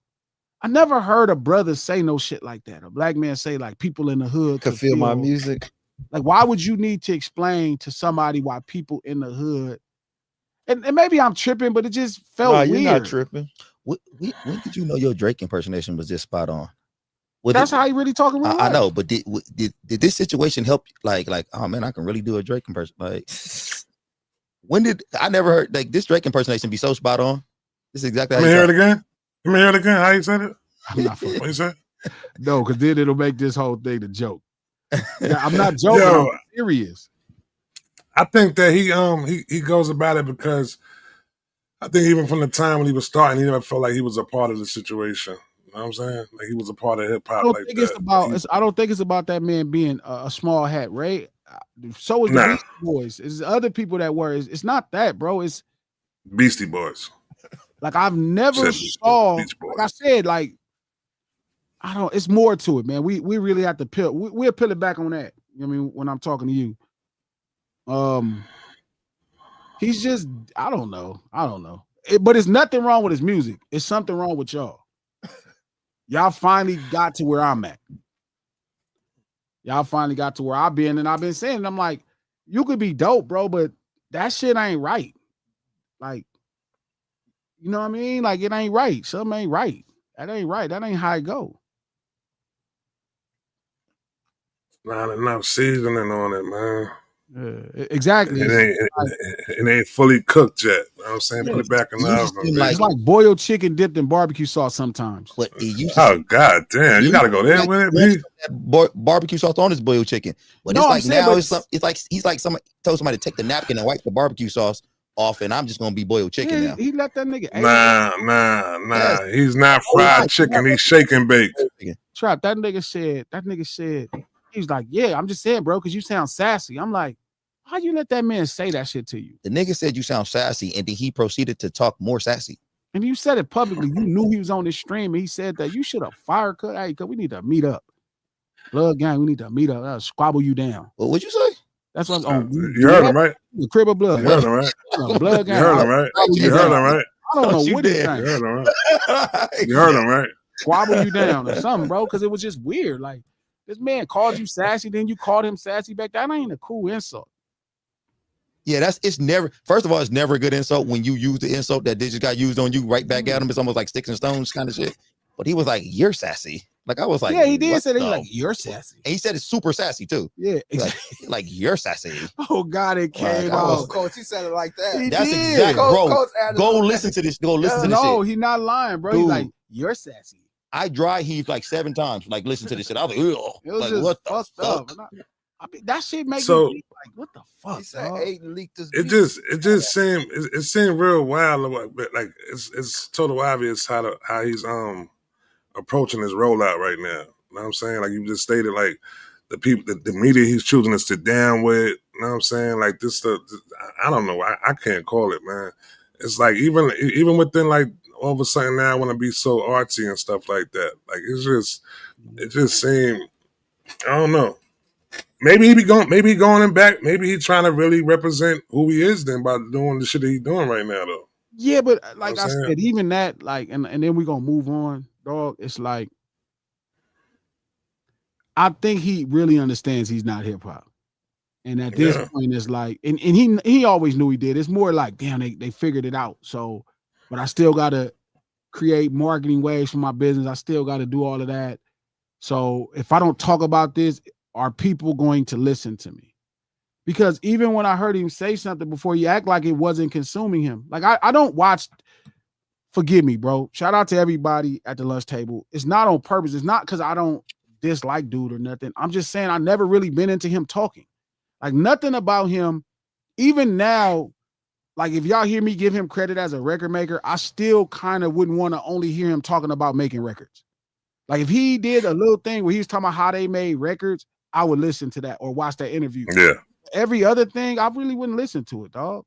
I never heard a brother say no shit like that. A black man say like people in the hood could feel my music. Like, why would you need to explain to somebody why people in the hood? And maybe I'm tripping, but it just felt weird. You're not tripping. When did you know your Drake impersonation was this spot on? That's how he really talking. I know, but did this situation help? Like, oh man, I can really do a Drake impersonation. Like, when did I never heard like this Drake impersonation be so spot on? This is exactly. Let me hear it again. Let me hear it again. How you said it? I'm not fucking. What you said? No, because then it'll make this whole thing a joke. I'm not joking. I'm serious. I think that he goes about it because I think even from the time when he was starting, he never felt like he was a part of the situation. You know what I'm saying? Like he was a part of hip hop. I don't think it's about that man being a small hat, right? So is the Beastie Boys. It's other people that were. It's not that, bro. It's Beastie Boys. Like I've never saw. Like I said, like I don't. It's more to it, man. We really have to peel. We'll peel it back on that. You know what I mean? When I'm talking to you. He's just, I don't know. But it's nothing wrong with his music. It's something wrong with y'all. Y'all finally got to where I'm at. Y'all finally got to where I've been, and I've been saying, I'm like, you could be dope, bro, but that shit ain't right. Like, you know what I mean? Like, it ain't right. Something ain't right. That ain't right. That ain't how it go. Not enough seasoning on it, man. Exactly. It ain't fully cooked yet. You know what I'm saying? Put it back in the oven. It's like boiled chicken dipped in barbecue sauce sometimes. But god damn, you gotta go there with it, man. Barbecue sauce on his boiled chicken. But it's like now it's like he's like somebody told somebody to take the napkin and wipe the barbecue sauce off, and I'm just gonna be boiled chicken now. He let that nigga. Nah. Yes. He's not fried chicken. He's shake and bake. Trap. That nigga said. He was like, yeah, I'm just saying, bro, because you sound sassy. I'm like, how you let that man say that shit to you? The nigga said you sound sassy, and then he proceeded to talk more sassy. And you said it publicly. You knew he was on this stream, and he said that you should have fire cut. Hey, cause we need to meet up. Blood gang, we need to meet up. I'll squabble you down. What'd you say? That's what I'm on. You heard him, right? The crib of blood. You heard him, right? Blood gang. You heard him, right? You heard him, right? I don't know what he did. You heard him, right? You heard him, right? Squabble you down or something, bro, because it was just weird. Like, this man called you sassy, then you called him sassy back. That ain't a cool insult. Yeah, it's never. First of all, it's never a good insult when you use the insult that just got used on you right back at him. It's almost like sticks and stones kind of shit. But he was like, "You're sassy." Like I was like, "Yeah, he did say that." He's like, "You're sassy," and he said it's super sassy too. Yeah, exactly. like you're sassy. Oh God, it came out. Coach, he said it like that. He That's did. exactly, bro. Go listen to this. Go listen to this. No, shit. he's not lying, bro. Dude, he's like, "You're sassy." I dry heaved like 7 times. Like, listen to this shit. I was like, ew. It was like, just what fucked the fuck? up. I mean, that shit makes so, me like, what the fuck? He said, Aiden leaked this. It just seemed real wild. But like, it's total obvious how he's approaching his rollout right now. You know what I'm saying? Like you just stated, like the people, the media he's choosing to sit down with. You know what I'm saying? Like this stuff. I don't know. I can't call it, man. It's like even within like. All of a sudden now I want to be so artsy and stuff like that. Like it just seemed I don't know. Maybe he going in back. Maybe he trying to really represent who he is then by doing the shit that he's doing right now though. Yeah, but like I said, even that, like, and then we're gonna move on, dog. It's like I think he really understands he's not hip hop. And at this point, it's like, and he always knew he did. It's more like, damn, they figured it out. So, but I still gotta create marketing ways for my business. I still gotta do all of that. So if I don't talk about this, are people going to listen to me? Because even when I heard him say something before, he act like it wasn't consuming him. Like I don't watch. Forgive me, bro. Shout out to everybody at the lunch table. It's not on purpose. It's not because I don't dislike dude or nothing. I'm just saying I never really been into him talking. Like nothing about him, even now, like if y'all hear me give him credit as a record maker, I still kind of wouldn't want to only hear him talking about making records. Like if he did a little thing where he was talking about how they made records, I would listen to that or watch that interview. Yeah. Every other thing, I really wouldn't listen to it, dog.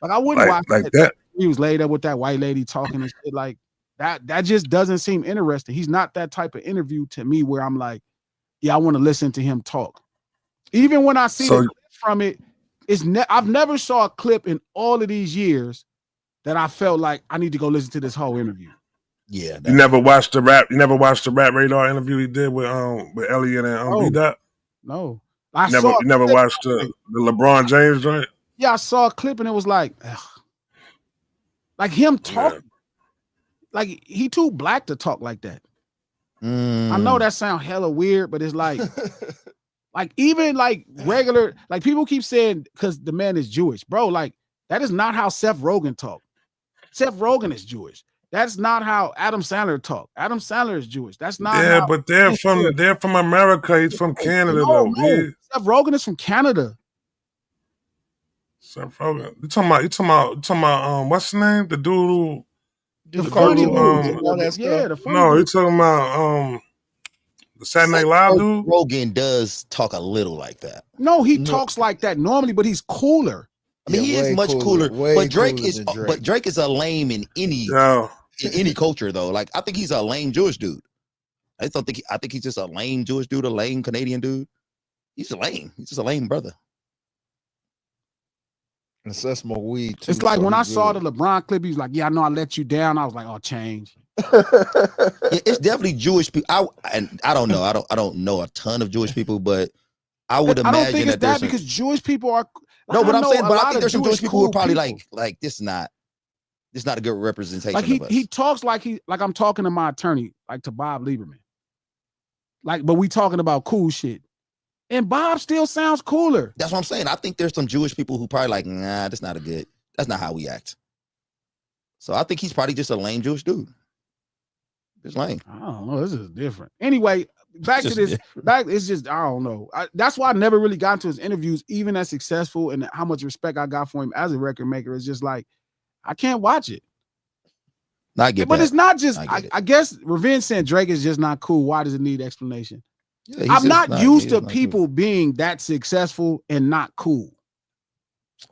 Like I wouldn't watch that. He was laid up with that white lady talking and shit like that. That just doesn't seem interesting. He's not that type of interview to me where I'm like, yeah, I want to listen to him talk. Even when I see the clip from it, I've never saw a clip in all of these years that I felt like I need to go listen to this whole interview. Yeah. You never watched the rap. You never watched the Rap Radar interview he did with Elliot and B-Dot? No. You never watched the LeBron James joint? Yeah, I saw a clip and it was like, ugh. Like him talking. Yeah. Like he too black to talk like that. I know that sounds hella weird, but it's like, like even like regular, like people keep saying because the man is Jewish, bro. Like that is not how Seth Rogen talk. Seth Rogen is Jewish. That's not how Adam Sandler talk. Adam Sandler is Jewish. That's not. Yeah, but they're from America. He's from Canada though. No. Seth Rogen is from Canada. Seth Rogen. You talking about what's his name? The dude who the funny the funny no, you're talking about the Saturday Night Live dude. Rogen does talk a little like that. No, he talks like that normally, but he's cooler. I mean, he is much cooler. But Drake is a lame in any culture though. Like I think he's a lame Jewish dude. I think he's just a lame Jewish dude, a lame Canadian dude. He's a lame. He's just a lame brother. That's my weed too. It's like when I saw the LeBron clip, he was like, "Yeah, I know I let you down." I was like, "Oh, change." It's definitely Jewish people. I don't know. I don't know a ton of Jewish people, but I would imagine I don't think it's that because Jewish people are. Like, no, but I'm saying, but I think there's some Jewish people who are probably like this is not a good representation. Like he talks like I'm talking to my attorney, like to Bob Lieberman. Like, but we talking about cool shit. And Bob still sounds cooler. That's what I'm saying. I think there's some Jewish people who probably like, nah, that's not how we act. So I think he's probably just a lame Jewish dude. Just lame. I don't know. This is different. Anyway, back to this. It's just, I don't know. That's why I never really got into his interviews, even as successful and how much respect I got for him as a record maker. It's just like, I can't watch it. But it's not just, I guess Revenge saying Drake is just not cool. Why does it need explanation? Yeah, I'm not used to people being that successful and not cool.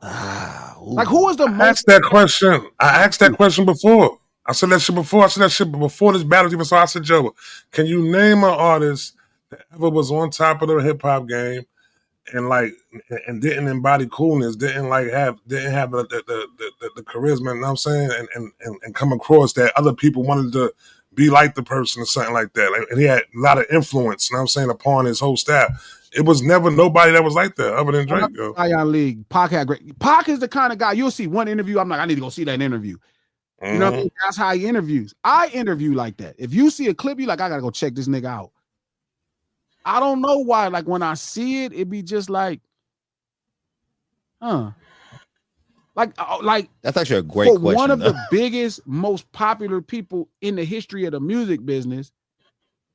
Like who was the most? I asked that question before. I said that shit before. I said that shit before this battle even started. I said, Joe, can you name an artist that ever was on top of the hip hop game and didn't embody coolness, didn't have the charisma, you know what I'm saying, and come across that other people wanted to be like the person or something like that. Like, and he had a lot of influence, you know what I'm saying, upon his whole staff. It was never nobody that was like that other than Drake. League. Pac had great. Pac is the kind of guy you'll see one interview. I'm like, I need to go see that interview. You know what I mean? That's how he interviews. I interview like that. If you see a clip, you like, I gotta go check this nigga out. I don't know why. Like when I see it, it be just like, Like that's actually a great question. One of the biggest, most popular people in the history of the music business.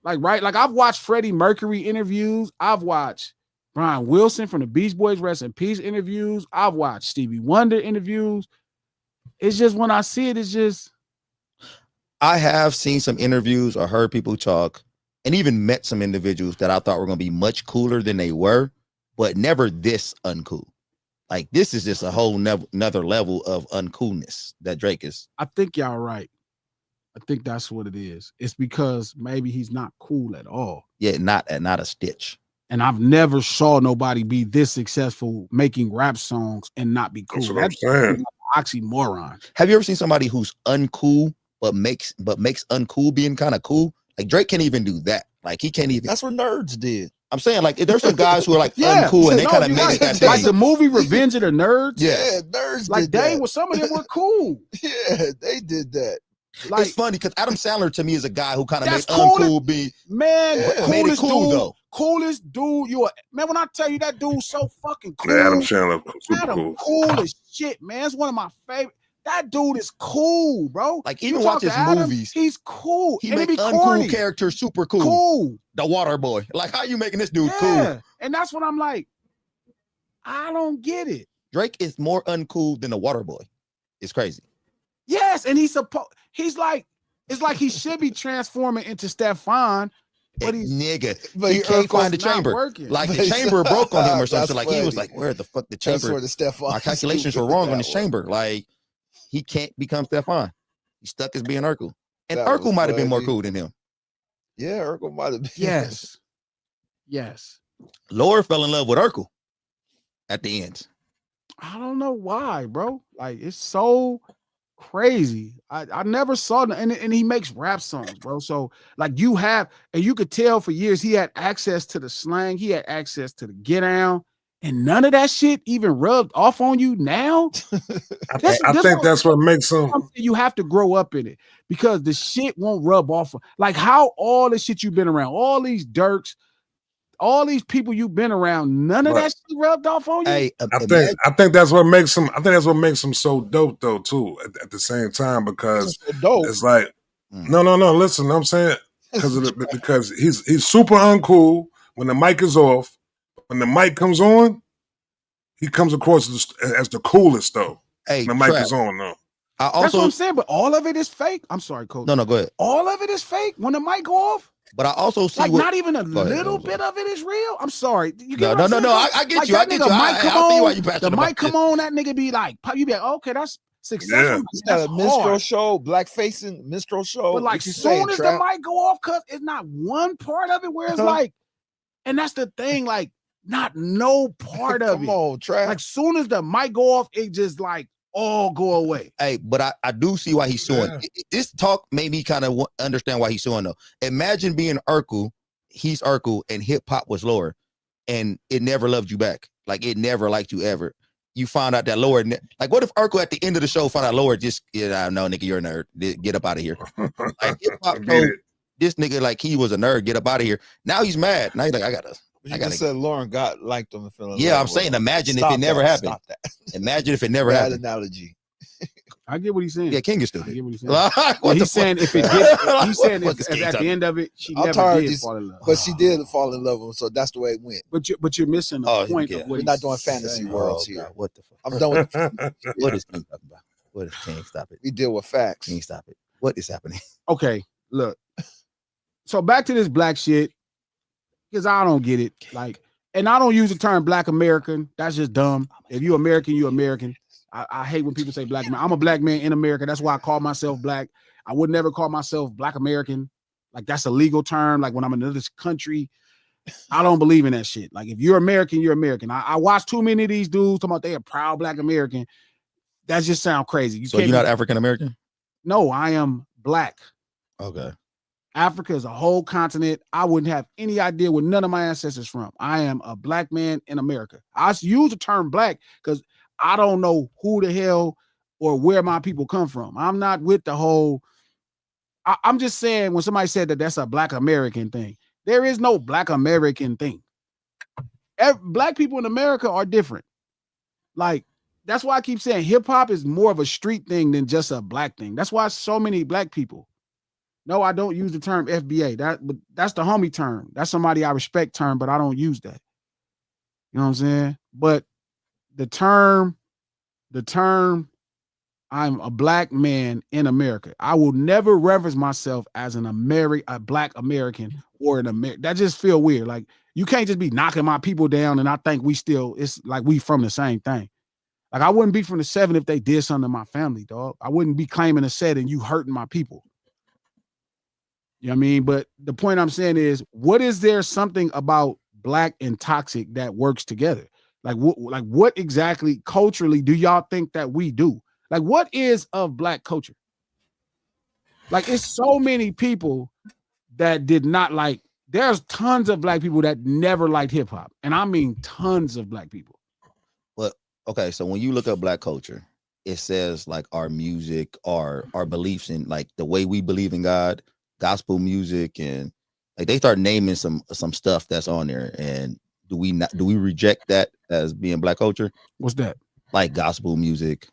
Like I've watched Freddie Mercury interviews. I've watched Brian Wilson from the Beach Boys Rest in Peace interviews. I've watched Stevie Wonder interviews. It's just when I see it, it's just. I have seen some interviews or heard people talk and even met some individuals that I thought were going to be much cooler than they were, but never this uncool. Like this is just a whole another level of uncoolness that Drake is. I think y'all right. I think that's what it is. It's because maybe he's not cool at all. Yeah, not a stitch. And I've never saw nobody be this successful making rap songs and not be cool. That's what I'm saying. Oxymoron. Have you ever seen somebody who's uncool but makes uncool being kind of cool? Like Drake can't even do that. Like he can't even. That's what nerds did. I'm saying like there's some guys who are like uncool and they kind of make it that thing. Like the movie Revenge of the Nerds. Yeah, nerds. Like did they that. were some of them were cool. Yeah, they did that. Like it's funny because Adam Sandler to me is a guy who kind of made cool uncool be man. Yeah. made it Coolest cool dude. though. Coolest dude. Man, when I tell you that dude's so fucking cool. Yeah, Adam Sandler, super Adam cool. as shit, man. It's one of my favorite. That dude is cool, bro. Like even You watch talk his to Adam, movies. He's cool. He And makes be uncool corny. characters super cool. Cool. The water boy. Like how you making this dude cool? Yeah. And that's what I'm like. I don't get it. Drake is more uncool than the water boy. It's crazy. Yes, and he's like, it's like he should be transforming into Stefan, but he's But he can't find the not chamber. working. Like the chamber broke on him or something. That's Like he was funny. like, where the fuck the That's chamber? where the Stefan. My calculations were wrong on this chamber. Like he can't become Stefan. He's stuck as being Urkel. And That was Urkel might have been more funny. cool than him. Yeah, Urkel might have been. Yes. Yes. Laura fell in love with Urkel at the end. I don't know why, bro. Like it's so crazy. I never saw and he makes rap songs, bro. So like you could tell for years he had access to the slang, he had access to the get down, and none of that shit even rubbed off on you now. I think that's what makes him. You have to grow up in it because the shit won't rub off. Like how all the shit you've been around, all these Dirks, all these people you've been around, none of that shit rubbed off on you. Hey, I think that's what makes him. I think that's what makes him so dope, though, too. At the same time, because it's like, no. Listen, you know what I'm saying because he's super uncool when the mic is off. When the mic comes on, he comes across as the coolest, though. Hey, when the mic is on, though. That's what I'm saying, but all of it is fake. I'm sorry, Coach. No, go ahead. All of it is fake when the mic go off. But I also see like not even a little bit of it is real. I'm sorry. You get no. I get like you. I get you. I see why you passionate the about mic come this. on, that nigga be like, you be like, okay, that's successful. It's not a minstrel show, black facing minstrel show. But like, soon as the mic go off, cause it's not one part of it where it's like, and that's the thing, like, not no part of it. Come on, Trap. Like, soon as the mic go off, it just like all go away. Hey, but I do see why he's suing. This talk made me kind of understand why he's suing though. Imagine being Urkel, he's Urkel, and hip hop was Laura, and it never loved you back. Like it never liked you ever. You found out that Laura, like what if Urkel at the end of the show found out Laura just, no, nigga, you're a nerd. Get up out of here. Like hip hop told this nigga like he was a nerd. Get up out of here. Now he's mad. Now he's like, I gotta said Lauren liked him and feeling. Yeah, I'm saying, imagine if it never happened. Stop that. Imagine if it never Bad happened. Analogy. I get what he's saying. Yeah, King is stupid. I get what he's saying. He's saying if it did, he's saying if at the end of it, she never did fall in love. But she did fall in love with him, so that's the way it went. But you're missing the point of what we're not doing fantasy worlds here. God, what the fuck? I'm done with What is King talking about? What is King? Stop it. We deal with facts. King, stop it. What is happening? Okay, look. So back to this black shit, because I don't get it. Like, and I don't use the term Black American. That's just dumb. If you American, you American. I hate when people say black man. I'm a black man in America. That's why I call myself black. I would never call myself Black American. Like that's a legal term. Like when I'm in another country, I don't believe in that shit. Like if you're American, you're American. I watch too many of these dudes talking about they a proud Black American. That just sound crazy. So you're not African American? No, I am black. Okay. Africa is a whole continent. I wouldn't have any idea where none of my ancestors from. I am a black man in America. I use the term black because I don't know who the hell or where my people come from. I'm not with the whole. I'm just saying when somebody said that that's a Black American thing, there is no Black American thing. Black people in America are different. Like, that's why I keep saying hip hop is more of a street thing than just a black thing. That's why so many black people. No, I don't use the term FBA. But that's the homie term. That's somebody I respect term, but I don't use that. You know what I'm saying? But the term, I'm a black man in America. I will never reference myself as a Black American or an American. That just feel weird. Like you can't just be knocking my people down and I think it's like we from the same thing. Like I wouldn't be from the 7 if they did something to my family, dog. I wouldn't be claiming a set and you hurting my people. You know what I mean? But the point I'm saying is, what is there something about black and toxic that works together? Like what exactly culturally do y'all think that we do? Like, what is of black culture? Like, it's so many people that did not like. There's tons of black people that never liked hip hop, and I mean tons of black people. Well, okay, so when you look up black culture, it says like our music, our beliefs in like the way we believe in God, gospel music, and like they start naming some stuff that's on there. And do we reject that as being black culture? What's that? Like gospel music,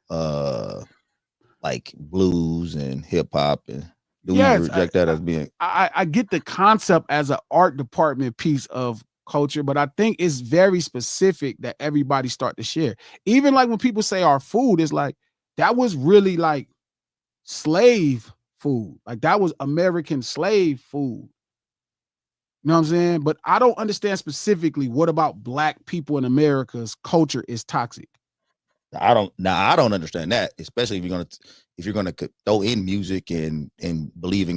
like blues and hip hop, and do we reject that as being? I get the concept as an art department piece of culture, but I think it's very specific that everybody start to share. Even like when people say our food, is like that was really like slave food, like that was American slave food. You know what I'm saying? But I don't understand specifically what about black people in America's culture is toxic. I don't understand that, especially if you're gonna throw in music and belief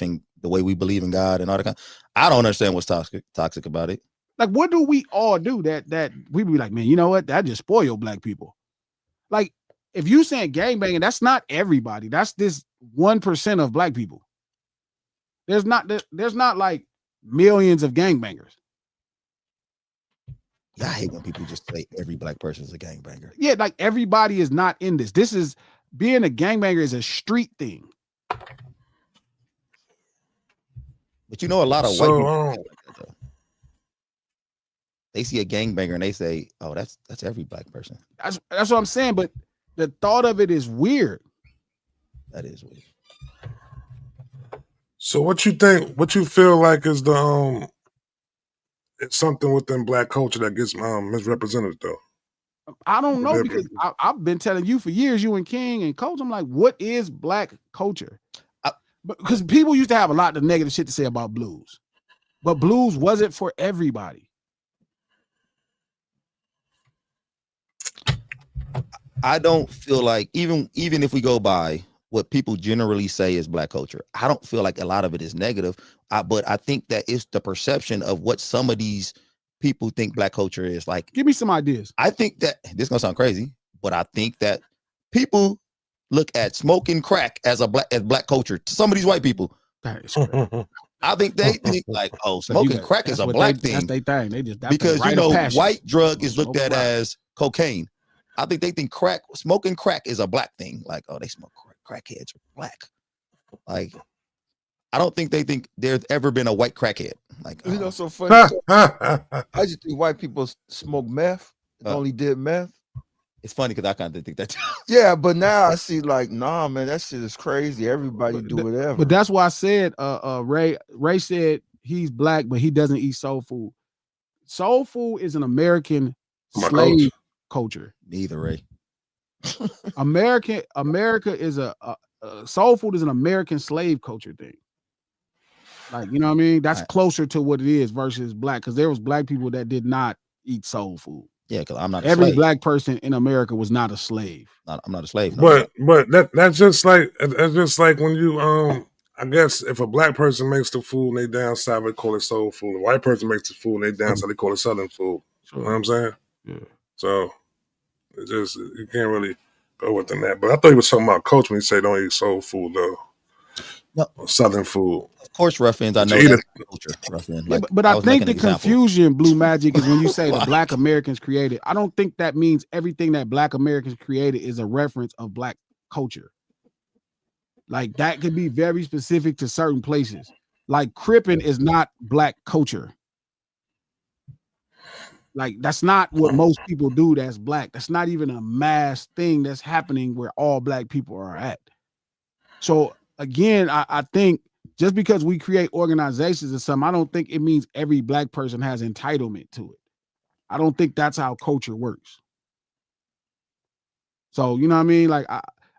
in the way we believe in God and all that kind. I don't understand what's toxic about it. Like, what do we all do that we be like, man, you know what? That just spoil black people. Like, if you saying gangbanging, that's not everybody. That's this 1% of black people. There's not like millions of gangbangers. Yeah, I hate when people just say every black person is a gangbanger. Yeah, like everybody is not in this. This is being a gangbanger is a street thing. But you know, a lot of white people like that, though. They see a gangbanger and they say, "Oh, that's every black person." That's what I'm saying. But the thought of it is weird. That is weird. So what you think? What you feel like is the it's something within black culture that gets misrepresented though? I don't know, because I've been telling you for years, you and King and Coach, I'm like, what is black culture? Because people used to have a lot of negative shit to say about blues, but blues wasn't for everybody. I don't feel like even if we go by what people generally say is black culture, I don't feel like a lot of it is negative. But I think that it's the perception of what some of these people think black culture is. Like, give me some ideas. I think that this is gonna sound crazy, but I think that people look at smoking crack as black culture to some of these white people. That is crazy. I think they think like, oh, smoking crack is a black thing. That's their thing. They just because you know, white drug is looked at as cocaine. I think they think smoking crack is a black thing. Like, oh, they smoke crackheads are black. Like, I don't think they think there's ever been a white crackhead. Like, you know, so funny. I just think white people smoke meth. Only did meth. It's funny because I kind of think that. Yeah, but now I see like, nah, man, that shit is crazy. Everybody do whatever. But that's why I said, Ray said he's black, but he doesn't eat soul food. Soul food is an American slave culture. Neither, Ray. America is soul food is an American slave culture thing. Like, you know what I mean? That's closer to what it is versus black, because there was black people that did not eat soul food. Yeah, because I'm not a every slave. Black person in America was not a slave. I'm not a slave. No. But that's just like when you I guess if a black person makes the food and they down south, they call it soul food. A white person makes the food and they down south, they call it southern food. Sure. You know what I'm saying? Yeah. So it just, you can't really go within that. But I thought he was talking about culture when he said don't eat soul food though. No. Or southern food. Of course, Ruffins, I know that's culture. Ruffin. Like, yeah, but I think the confusion, Blue Magic, is when you say the Black Americans created. I don't think that means everything that Black Americans created is a reference of Black culture. Like, that could be very specific to certain places. Like, Crippin' is not Black culture. Like, that's not what most people do that's Black. That's not even a mass thing that's happening where all Black people are at. So, again, I think just because we create organizations or something, I don't think it means every Black person has entitlement to it. I don't think that's how culture works. So, you know what I mean? Like,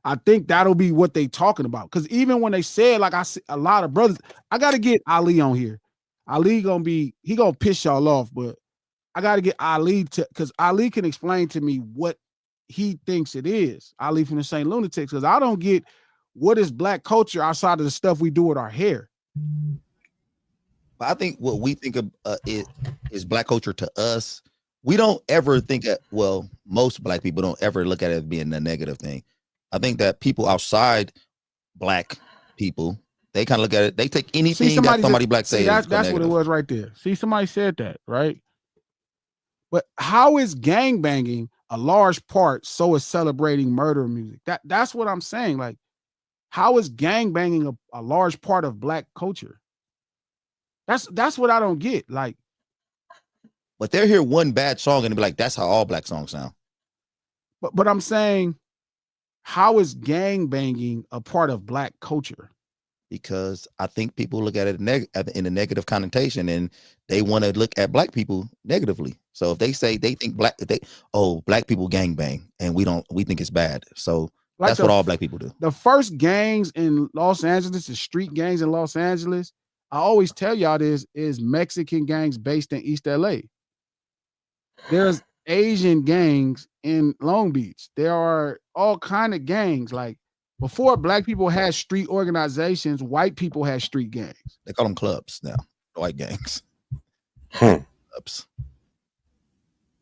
I think that'll be what they talking about. Because even when they said, like, I see a lot of brothers, I got to get Ali on here. Ali he gonna piss y'all off, but I got to get Ali because Ali can explain to me what he thinks it is. Ali from the St. Lunatics, because I don't get what is Black culture outside of the stuff we do with our hair. But I think what we think of is black culture to us. We don't ever think that, well, most black people don't ever look at it as being a negative thing. I think that people outside black people, they kind of look at it, they take anything that somebody black say. That's what it was right there. See, somebody said that, right? But how is gangbanging a large part? So is celebrating murder music. That's what I'm saying. Like, how is gangbanging a large part of black culture? That's what I don't get. Like, but they'll hear one bad song and be like, that's how all black songs sound. But I'm saying, how is gangbanging a part of black culture? Because I think people look at it in a negative connotation, and they want to look at black people negatively. So if they say they think black people gangbang, and we think it's bad. So like that's what all black people do. The first gangs in Los Angeles, the street gangs in Los Angeles, I always tell y'all this, is Mexican gangs based in East LA. There's Asian gangs in Long Beach. There are all kind of gangs. Like, before black people had street organizations, white people had street gangs. They call them clubs now, white gangs. Clubs.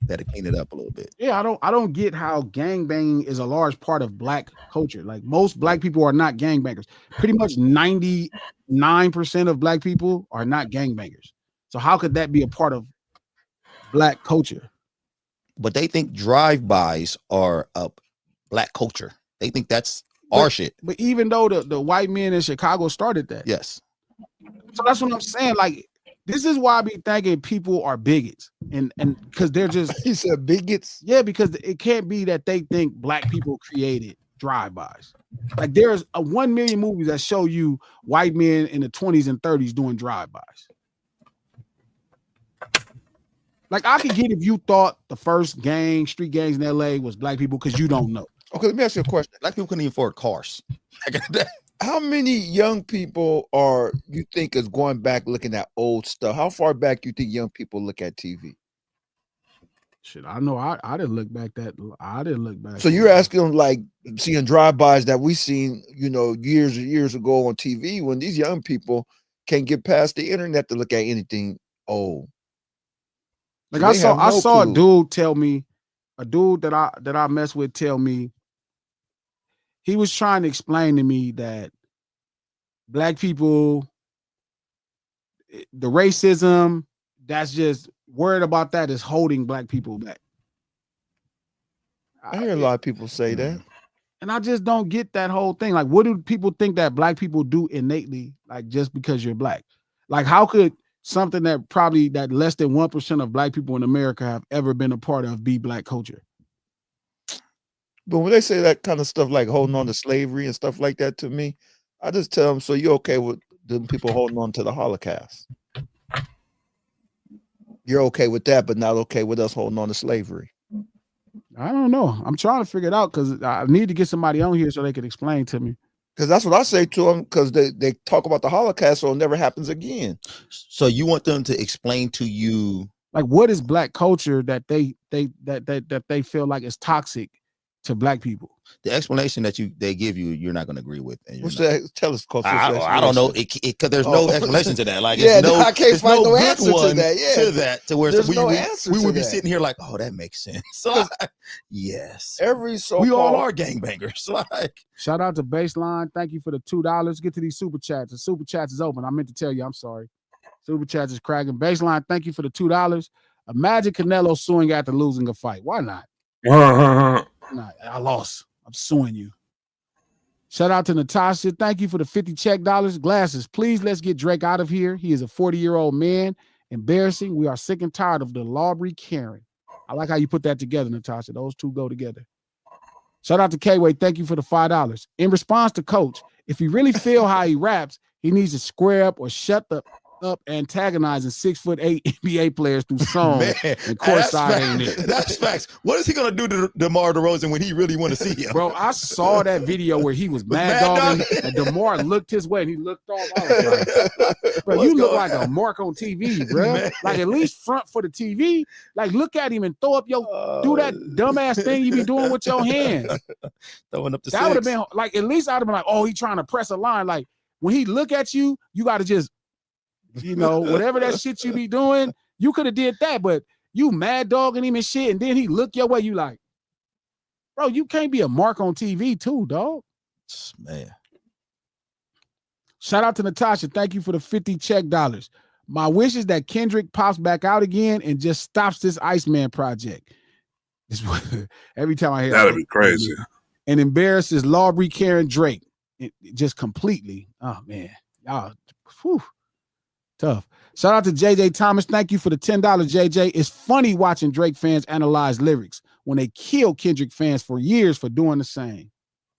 They had to clean it up a little bit. Yeah, I don't get how gangbanging is a large part of black culture. Like, most black people are not gangbangers. Pretty much 99% of black people are not gangbangers. So how could that be a part of black culture? But they think drive-bys are a black culture. They think that's our shit. But even though the white men in Chicago started that. Yes. So that's what I'm saying. Like, this is why I be thinking people are bigots. And because they're just... He said bigots? Yeah, because it can't be that they think black people created drive-bys. Like, there's 1 million movies that show you white men in the 20s and 30s doing drive-bys. Like, I could get if you thought the first street gangs in LA was black people, because you don't know. Okay, let me ask you a question. Black people couldn't even afford cars. How many young people you think is going back looking at old stuff? How far back do you think young people look at TV? Shit, I know I didn't look back I didn't look back. So you're asking them, like, seeing drive-bys that we seen, years and years ago on TV, when these young people can't get past the internet to look at anything old. Like, I saw a dude tell me, a dude that I mess with tell me, he was trying to explain to me that black people, the racism, that's just worried about that is holding black people back. I hear a lot of people say that. And I just don't get that whole thing. Like, what do people think that black people do innately, like, just because you're black? Like, how could something that less than 1% of black people in America have ever been a part of be black culture? But when they say that kind of stuff, like holding on to slavery and stuff like that, to me, I just tell them, so you're okay with them people holding on to the Holocaust? You're okay with that, but not okay with us holding on to slavery? I don't know. I'm trying to figure it out, because I need to get somebody on here so they can explain to me. Because that's what I say to them, because they talk about the Holocaust, so it never happens again. So you want them to explain to you, like, what is black culture that they feel like is toxic to black people? The explanation that they give you, you're not going to agree with. What's that? Tell us. I don't know, because there's no explanation to that. Like, yeah, I can't find no answer to that. Yeah, to where we would be that. sitting here like, oh, that makes sense. So, yes, we all are gangbangers. Like, shout out to Baseline. Thank you for the $2. Get to these super chats. The super chats is open. I meant to tell you. I'm sorry. Super chats is cracking. Baseline. Thank you for the $2. Imagine Canelo suing after losing a fight. Why not? Nah, I lost. I'm suing you. Shout out to Natasha. Thank you for the 50 check dollars. Glasses, please, let's get Drake out of here. He is a 40-year-old man. Embarrassing. We are sick and tired of the Lawbury Karen. I like how you put that together, Natasha. Those two go together. Shout out to K-Way. Thank you for the $5. In response to Coach, if you really feel how he raps, he needs to square up or shut up antagonizing 6'8" NBA players through songs and courtside ain't it. That's facts. What is he gonna do to DeMar DeRozan when he really want to see him? Bro, I saw that video where he was mad dogging and DeMar looked his way and he looked off. I was like, bro, you look like a mark on TV, bro. Man. Like, at least front for the TV. Like, look at him and throw up do that dumbass thing you be doing with your hands. Throwing up the that would have been like, at least I'd have been like, oh, he trying to press a line. Like, when he look at you, you got to just You know, whatever that shit you be doing, you could have did that, but you mad dogging him and shit, and then he look your way, you like, bro, you can't be a mark on TV too, dog. Man. Shout out to Natasha. Thank you for the 50 check dollars. My wish is that Kendrick pops back out again and just stops this Iceman project. Every time I hear that'd be crazy. And embarrasses Lawry, Karen, Drake. Just completely. Oh man. Y'all tough. Shout out to JJ Thomas. Thank you for the $10, JJ. It's funny watching Drake fans analyze lyrics when they kill Kendrick fans for years for doing the same.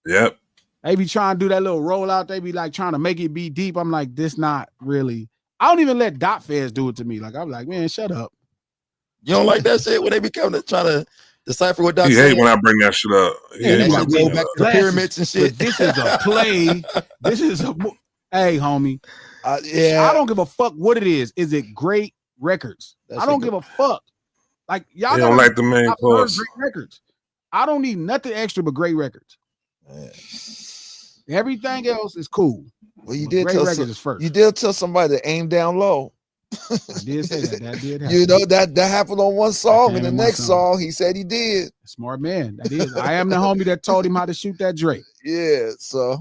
Yep. They be trying to do that little rollout. They be like trying to make it be deep. I'm like, this not really. I don't even let dot fans do it to me. Like, I'm like, man, shut up. You don't like that shit when they be coming to try to decipher what Doc He said? hate when I bring that shit up. Yeah, they like go back to the pyramids and shit. This is a play. This is a hey, homie. Yeah, I don't give a fuck what it is. Is it great records? I don't give a fuck. Like y'all don't like the main course. Great records. I don't need nothing extra but great records. Everything else is cool. Well, you but did great tell records is first. You did tell somebody to aim down low. I did say that. That did happen. You know that happened on one song, and the next song he said he did. Smart man. That is. I am the homie that told him how to shoot that Drake. Yeah. So,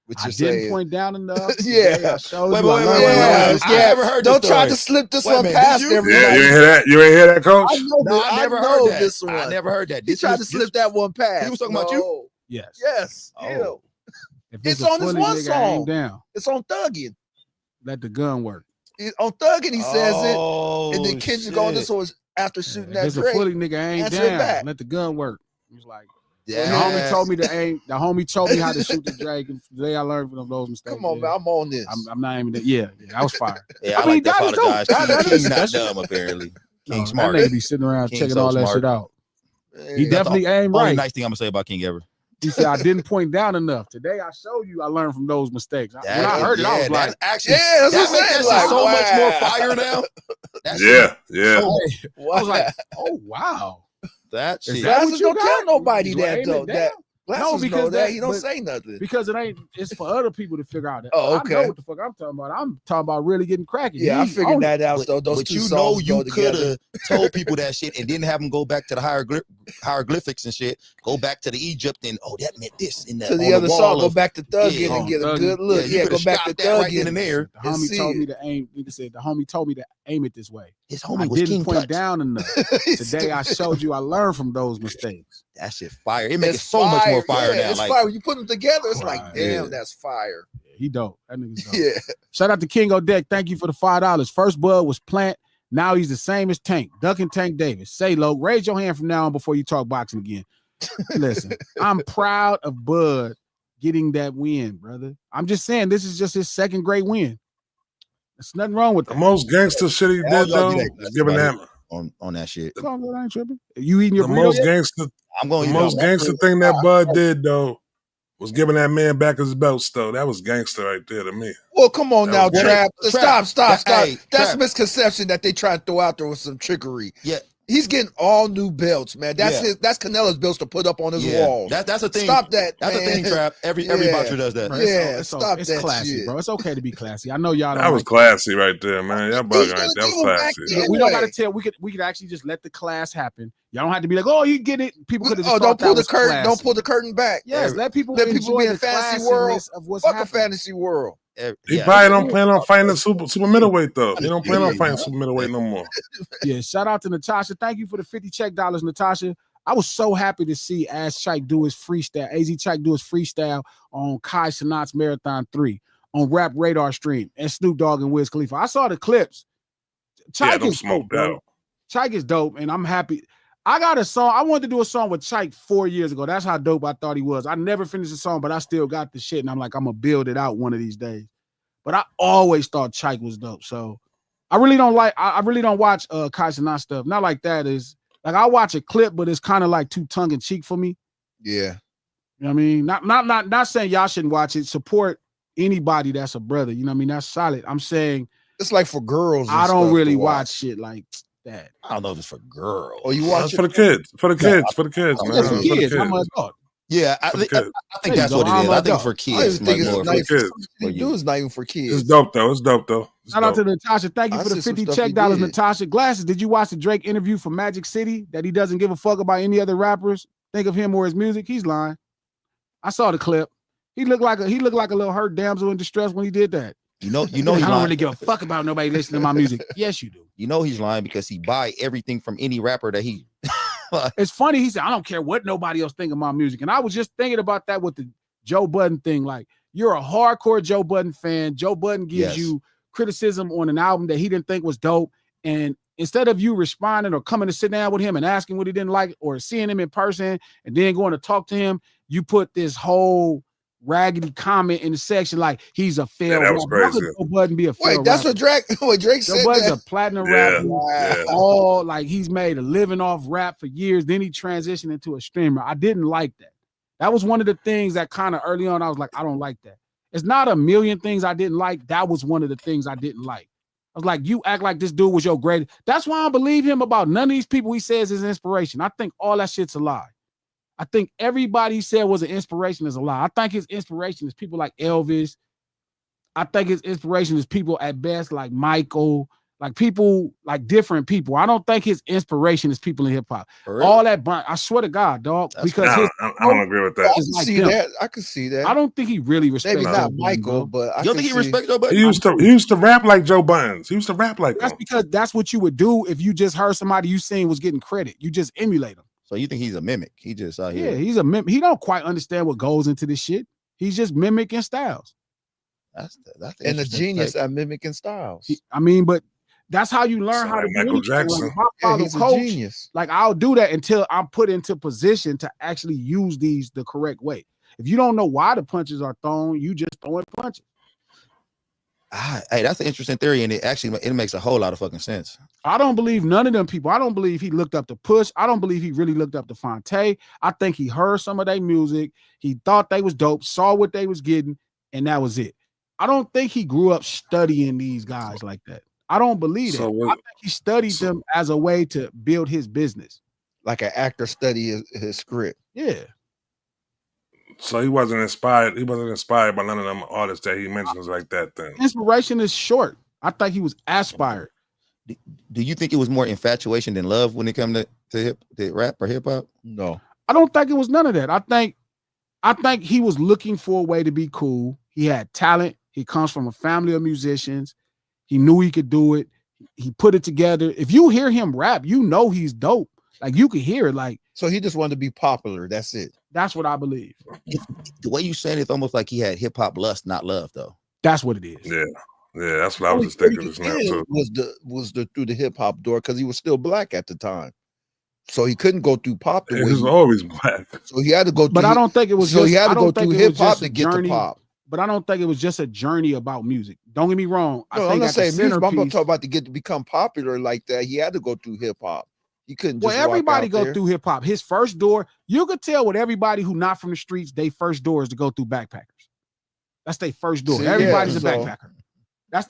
what you saying? Didn't point down enough. Yeah. Wait. I never heard. Don't try to slip this one past everybody. Yeah, you ain't hear that? You ain't hear that, Coach? I never heard that. This one. I never heard that. He tried to slip that one past. He was talking about you. Yes. Yes. Oh. It's on this one song. Down. It's on Thuggin'. Let the gun work. On Thuggin', he says it, and then Kendrick on this was after shooting that Drake. It's a fully nigga ain't down. Let the gun work. He was like, the homie told me to aim. The homie told me how to shoot the Drake, and today I learned from those mistakes. Come on, man, I'm on this. I'm not even. Yeah, I was fired. Yeah, I mean, like to apologize. King's not dumb, apparently. King smart. That nigga be sitting around checking all that shit out. He definitely ain't right. Only nice thing I'm gonna say about King ever. He said, I didn't point down enough. Today I showed you I learned from those mistakes. When I heard it, I was like, actually, that makes that shit so much more fire now. Yeah. I was like, oh, wow. That shit. Glasses don't tell nobody that, though. No, because that he don't say nothing. Because it ain't. It's for other people to figure out. Oh, okay. I know what the fuck I'm talking about. I'm talking about really getting cracking. Yeah, I figured that out though. Those but you know you could have told people that shit and didn't have them go back to the hieroglyphics and shit. Go back to the Egypt and that meant this. And to the other song, go back to Thuggin' and get a good look. Yeah, go back to Thuggin' right in there. The homie told me to aim. Nigga said the homie told me to aim it this way. His homie I didn't point down enough. Today I showed you I learned from those mistakes. That shit fire. It makes it so much more fire now. It's fire. When you put them together, it's like, damn, that's fire. He dope. That nigga's dope. Yeah. Shout out to King O'Deck. Thank you for the $5. First Bud was Plant. Now he's the same as Tank. Duck and Tank Davis. Say, Lo, raise your hand from now on before you talk boxing again. Listen, I'm proud of Bud getting that win, brother. I'm just saying this is just his second great win. There's nothing wrong with that. The most gangster shit he did, though, is giving that on that shit. I ain't tripping. You eating your the burrito most yet? gangster. I'm going the most gangster thing that Bud did, though, was giving that man back his belt, though. That was gangster right there to me. Well, come on now, Trap. Stop. Hey, that's misconception that they try to throw out there with some trickery. Yeah. He's getting all new belts, man. That's that's Canelo's belts to put up on his walls. That's a thing. Stop that. That's a thing, Trap. Every boxer does that. Bro, stop it's that classy, shit. bro. It's okay to be classy. I know y'all don't. That was classy right there, man. Y'all bugging right there. That was classy. We don't gotta tell. We could actually just let the class happen. Y'all don't have to be like, oh, you get it. People could have just don't pull the curtain. Classy. Don't pull the curtain back. Yes, let people be in the fantasy world of what's happening. Fuck a fantasy world. He probably don't plan on fighting the super middleweight though. He don't plan on fighting super middleweight no more. Yeah, shout out to Natasha. Thank you for the 50 check dollars, Natasha. I was so happy to see Az Chike do his freestyle. Az Chike do his freestyle on Kai Cenat's Marathon 3 on Rap Radar stream and Snoop Dogg and Wiz Khalifa. I saw the clips. Chike is dope, bro. Chike is dope, and I'm happy. I got a song. I wanted to do a song with Chike 4 years ago. That's how dope I thought he was. I never finished the song, but I still got the shit, and I'm like, I'm gonna build it out one of these days. But I always thought Chike was dope. So I really don't like. I really don't watch Kai Cenat stuff. Not like that. Is like I watch a clip, but it's kind of like too tongue in cheek for me. Yeah. You know what I mean? Not saying y'all shouldn't watch it. Support anybody that's a brother. You know what I mean? That's solid. I'm saying it's like for girls. I don't really watch shit like that. I don't know if it's for girls. Oh, you watch it for the kids. For the kids. For the kids, man. For the kids. I'm an adult. Yeah, I think that's what it is. I think it's for kids. I think it's nice. It's not even for kids. It's dope though. Shout out to Natasha. Thank you for the 50 check dollars, Natasha. Glasses, did you watch the Drake interview from Magic City that he doesn't give a fuck about any other rappers? Think of him or his music. He's lying. I saw the clip. He looked like a little hurt damsel in distress when he did that. You know, I don't really give a fuck about nobody listening to my music. Yes, you do. You know he's lying because he buy everything from any rapper that he. It's funny. He said, I don't care what nobody else think of my music. And I was just thinking about that with the Joe Budden thing. Like, you're a hardcore Joe Budden fan. Joe Budden gives you criticism on an album that he didn't think was dope. And instead of you responding or coming to sit down with him and asking what he didn't like or seeing him in person and then going to talk to him, you put this whole raggedy comment in the section like he's a failed that was rapper. crazy. Joe Budden be a failed Wait, that's rapper? what Drake said. Joe Budden's a platinum rapper. Yeah. All like he's made a living off rap for years. Then he transitioned into a streamer. I didn't like that. That was one of the things that kind of early on I was like, I don't like that. It's not a million things I didn't like. That was one of the things I didn't like. I was like, you act like this dude was your greatest. That's why I don't believe him about none of these people he says is inspiration. I think all that shit's a lie. I think everybody he said was an inspiration is a lie. I think his inspiration is people like Elvis. I think his inspiration is people at best like Michael, like people like different people. I don't think his inspiration is people in hip hop. All that, I swear to God, dog. Because I don't agree with that. I can see that. I don't think he really respects. Maybe not Michael, but you don't think he respects Joe Budden? He used to rap like Joe Budden. He used to rap like that's because that's what you would do if you just heard somebody you seen was getting credit. You just emulate them. So you think he's a mimic? He just out here. Yeah, he's a mimic. He don't quite understand what goes into this shit. He's just mimicking styles. That's and a genius at mimicking styles. But that's how you learn how to do Michael Jackson. Like, he's a genius. Like I'll do that until I'm put into position to actually use these the correct way. If you don't know why the punches are thrown, you just throwing punches. Hey, that's an interesting theory, and it makes a whole lot of fucking sense. I don't believe none of them people. I don't believe he looked up to Push. I don't believe he really looked up to Fonte. I think he heard some of their music. He thought they was dope, saw what they was getting, and that was it. I don't think he grew up studying these guys like that. I don't believe that. I think he studied them as a way to build his business. Like an actor study his script. Yeah. So he wasn't inspired. He wasn't inspired by none of them artists that he mentions like that. Then inspiration is short. I think he was aspired. Do you think it was more infatuation than love when it comes to rap or hip hop? No, I don't think it was none of that. I think he was looking for a way to be cool. He had talent. He comes from a family of musicians. He knew he could do it. He put it together. If you hear him rap, you know he's dope. Like you could hear it. Like so, he just wanted to be popular. That's it. That's what I believe. The way you saying it's almost like he had hip hop lust, not love, though. That's what it is. Yeah, that's what I was just thinking just now too. Was through the hip hop door because he was still black at the time, so he couldn't go through pop. He was always black, so he had to go. But I don't think it was. So he had to go through hip hop to get to pop. But I don't think it was just a journey about music. Don't get me wrong. No, I'm not saying music. I'm talking about to become popular like that. He had to go through hip hop. He couldn't. Just everybody go through hip hop. His first door, you could tell with everybody who not from the streets, they first door is to go through backpackers. That's their first door. Everybody's a backpacker. That's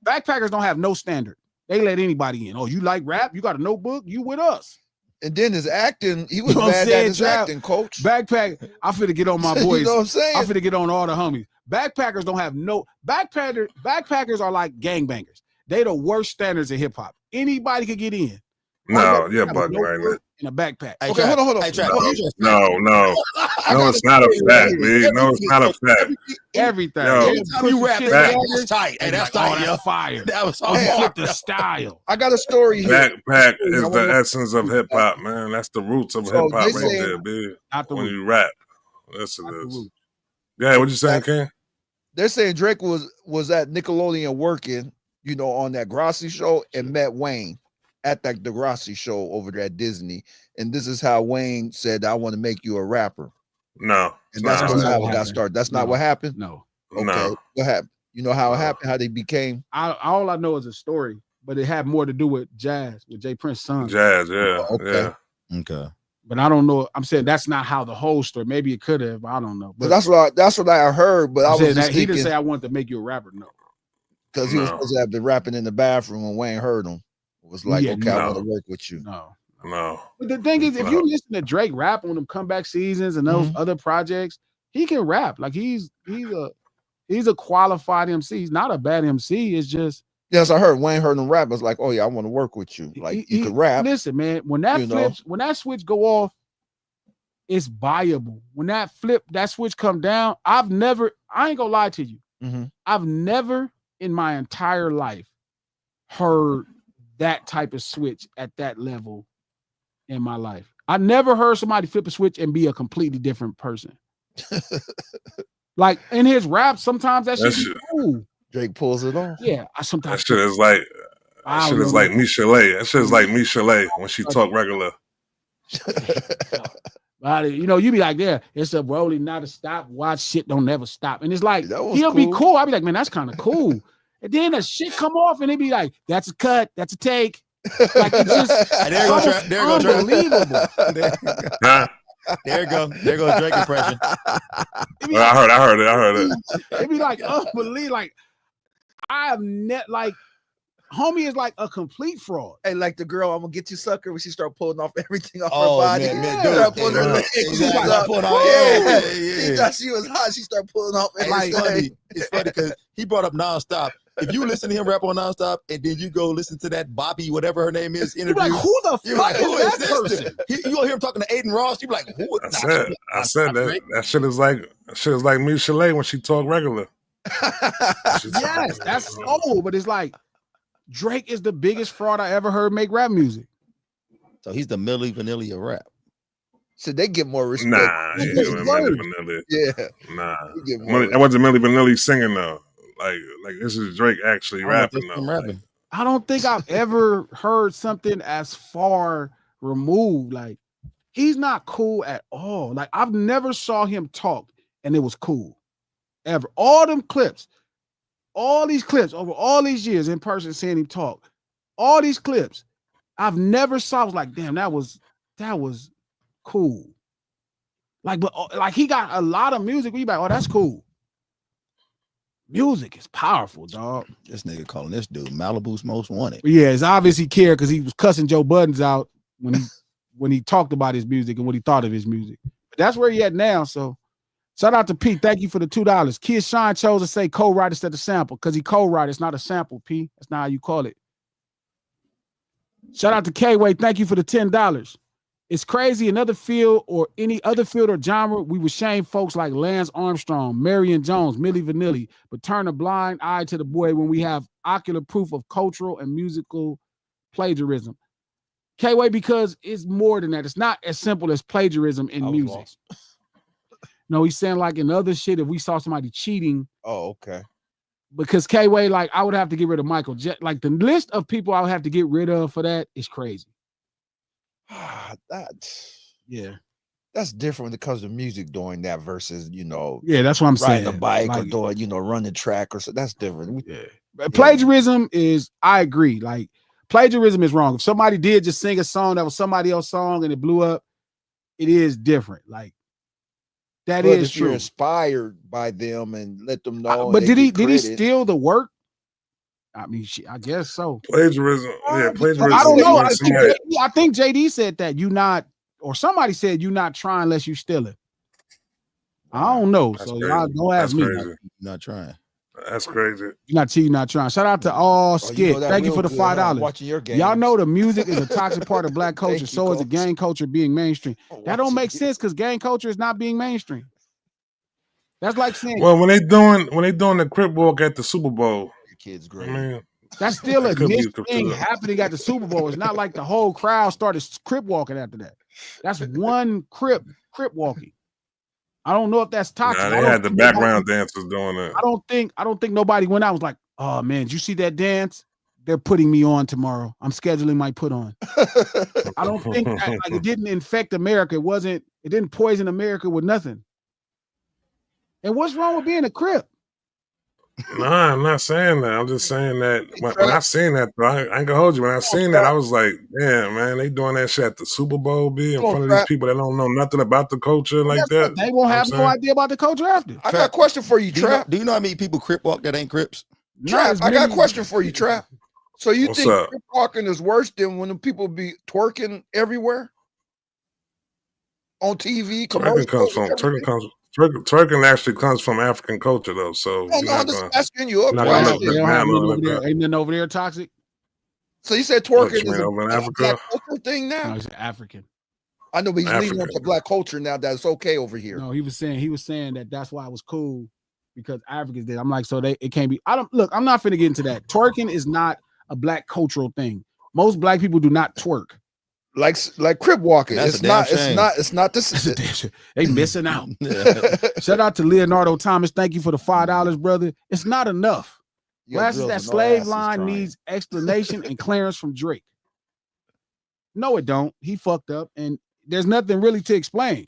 backpackers don't have no standard. They let anybody in. Oh, you like rap? You got a notebook? You with us? And then his acting, he was bad at his acting, coach. Backpack. I finna get on my boys. You know what I'm saying? I finna get on all the homies. Backpackers don't have no backpackers. Backpackers are like gangbangers. They the worst standards in hip hop. Anybody could get in. No, you're bugging right now. In a backpack. Hey, okay, hold on. Hey, no, it's not a fact, man. No, it's not a fact. Everything. You rap that's tight. Hey, that's tight. That's fire. That was the style. I got a story here. Backpack is the essence of hip hop, man. That's the roots of hip hop right there, dude. When you rap, yes, it is. Yeah, what you saying, Ken? They're saying Drake was at Nickelodeon working, on that Grassy show and met Wayne at the Degrassi show over there at Disney. And this is how Wayne said, I want to make you a rapper. No. And that's how it got started. That's not what happened? No. Okay. No. What happened? You know how it happened, how they became? All I know is a story, but it had more to do with Jazz, with Jay Prince's son. Jazz, yeah. Okay. But I don't know. I'm saying that's not how the whole story. Maybe it could have. I don't know. But that's what I heard. But I was just thinking, he didn't say I wanted to make you a rapper. No. Because he was supposed to have been rapping in the bathroom when Wayne heard him. It was like, okay, I want to work with you. No. No. But the thing is, if you listen to Drake rap on them comeback seasons and those other projects, he can rap. Like he's a qualified MC. He's not a bad MC. It's just yes, I heard Wayne heard him rap. It's like, oh yeah, I want to work with you. Like you could rap. Listen, man, when that switch go off, it's viable. When that switch come down, I ain't gonna lie to you. I've never in my entire life heard that type of switch at that level in my life. I never heard somebody flip a switch and be a completely different person. Like in his rap, sometimes that shit cool. Drake pulls it off. Yeah, I sometimes that shit is like Michelet. That shit is like Michelet when she talk regular. You know, you be like, yeah, it's a rolling, not a stop. Watch shit don't never stop. And it's like, he'll cool. be cool. I'll be like, man, that's kind of cool. And then the shit come off and it be like, that's a cut, that's a take. Like it's just unbelievable. There goes Drake impression. I heard it. It'd be like unbelievable. Like I have homie is like a complete fraud. Hey, like the girl, I'm gonna get you, sucker, when she start pulling off everything off Oh, her body. man, Start pulling her legs. Exactly. She thought she was hot. She started pulling off everything. It's funny because he brought up nonstop. If you listen to him rap on nonstop and then you go listen to that Bobby, whatever her name is, interview, like, who the fuck is that person? You gonna hear him talking to Aiden Ross. You be like, who? I said that shit is like Michelet when she talk regular. Yes, that's so. But it's like Drake is the biggest fraud I ever heard make rap music. So he's the Milli Vanilli of rap. So they get more respect. Nah, Milli Vanilli. Yeah. Nah. That wasn't Milli Vanilli singing though. Like this is Drake actually rapping though. I don't think I've ever heard something as far removed. Like he's not cool at all. Like I've never saw him talk and it was cool. Ever. All these clips over all these years in person seeing him talk, all these clips, I've never saw. I was like, damn, that was cool. Like, but like he got a lot of music where you like, oh, that's cool. Music is powerful, dog. This nigga calling this dude Malibu's most wanted. Yeah, it's obvious he cared because he was cussing Joe Buttons out when he talked about his music and what he thought of his music. But that's where he at now. So shout out to Pete. Thank you for the $2. Kid Shine chose to say co-write instead of sample because he co-write. It's not a sample, P. That's not how you call it. Shout out to K-Way. Thank you for the $10. It's crazy. Another field or any other field or genre, we would shame folks like Lance Armstrong, Marion Jones, Milli Vanilli, but turn a blind eye to the boy when we have ocular proof of cultural and musical plagiarism. K-Way, because it's more than that. It's not as simple as plagiarism in music. No, he's saying like in other shit, if we saw somebody cheating. Oh, okay. Because K-Way, like I would have to get rid of Michael. Like the list of people I would have to get rid of for that is crazy. That's different when it comes to music doing that versus, that's what I'm saying. Riding a bike or doing, running track or so. That's different. Plagiarism is, I agree. Like plagiarism is wrong. If somebody did just sing a song that was somebody else's song and it blew up, it is different. Like that is true. You're inspired by them and let them know. But did he steal the work? I mean, I guess so. Plagiarism. Yeah, plagiarism. I don't know. I think JD said that or somebody said you not trying unless you steal it. I don't know. That's so crazy. y'all don't ask me. Crazy. Not trying. That's crazy. You're not cheating, not trying. Shout out to all Skit. Thank you for the $5. Watching your game. Y'all know the music is a toxic part of black culture. So is the gang culture being mainstream. That don't make sense because gang culture is not being mainstream. That's like saying, well, when they doing the Crip walk at the Super Bowl, your kid's great. I mean, that's still a niche thing happening at the Super Bowl. It's not like the whole crowd started Crip walking after that. That's one Crip walking. I don't know if that's toxic. Nah, they had the background dancers doing that. I don't think nobody went out and was like, oh man, did you see that dance? They're putting me on tomorrow. I'm scheduling my put on. I don't think that, it didn't infect America. It didn't poison America with nothing. And what's wrong with being a Crip? Nah, I'm not saying that. I'm just saying that when I seen that, bro, I ain't gonna hold you. When I seen that, I was like, damn, man, they doing that shit at the Super Bowl, in front of these people that don't know nothing about the culture like that. They won't have no idea about the culture after. I got a question for you, Trap. Do you know how many people Crip walk that ain't Crips? Trap, I got a question for you, Trap. So you What's think up? crip walking is worse than when the people be twerking everywhere on TV? Twerking comes from twerking actually comes from African culture though. So No, I'm just asking you a not gonna question. look down on it. Ain't nothing over there toxic? So you said twerking is over in a Africa? black culture thing now? No, he's African. I know, but he's leading up African. to black culture now. That's okay over here. No, he was saying that that's why it was cool because Africans did. I'm like, so it can't be. I'm not finna get into that. Twerking is not a black cultural thing. Most black people do not twerk. Like crip walking. That's It's not this. They missing out. Shout out to Leonardo Thomas. Thank you for the $5, brother. It's not enough. Glasses that slave line needs explanation and clearance from Drake. No, it don't. He fucked up, and there's nothing really to explain.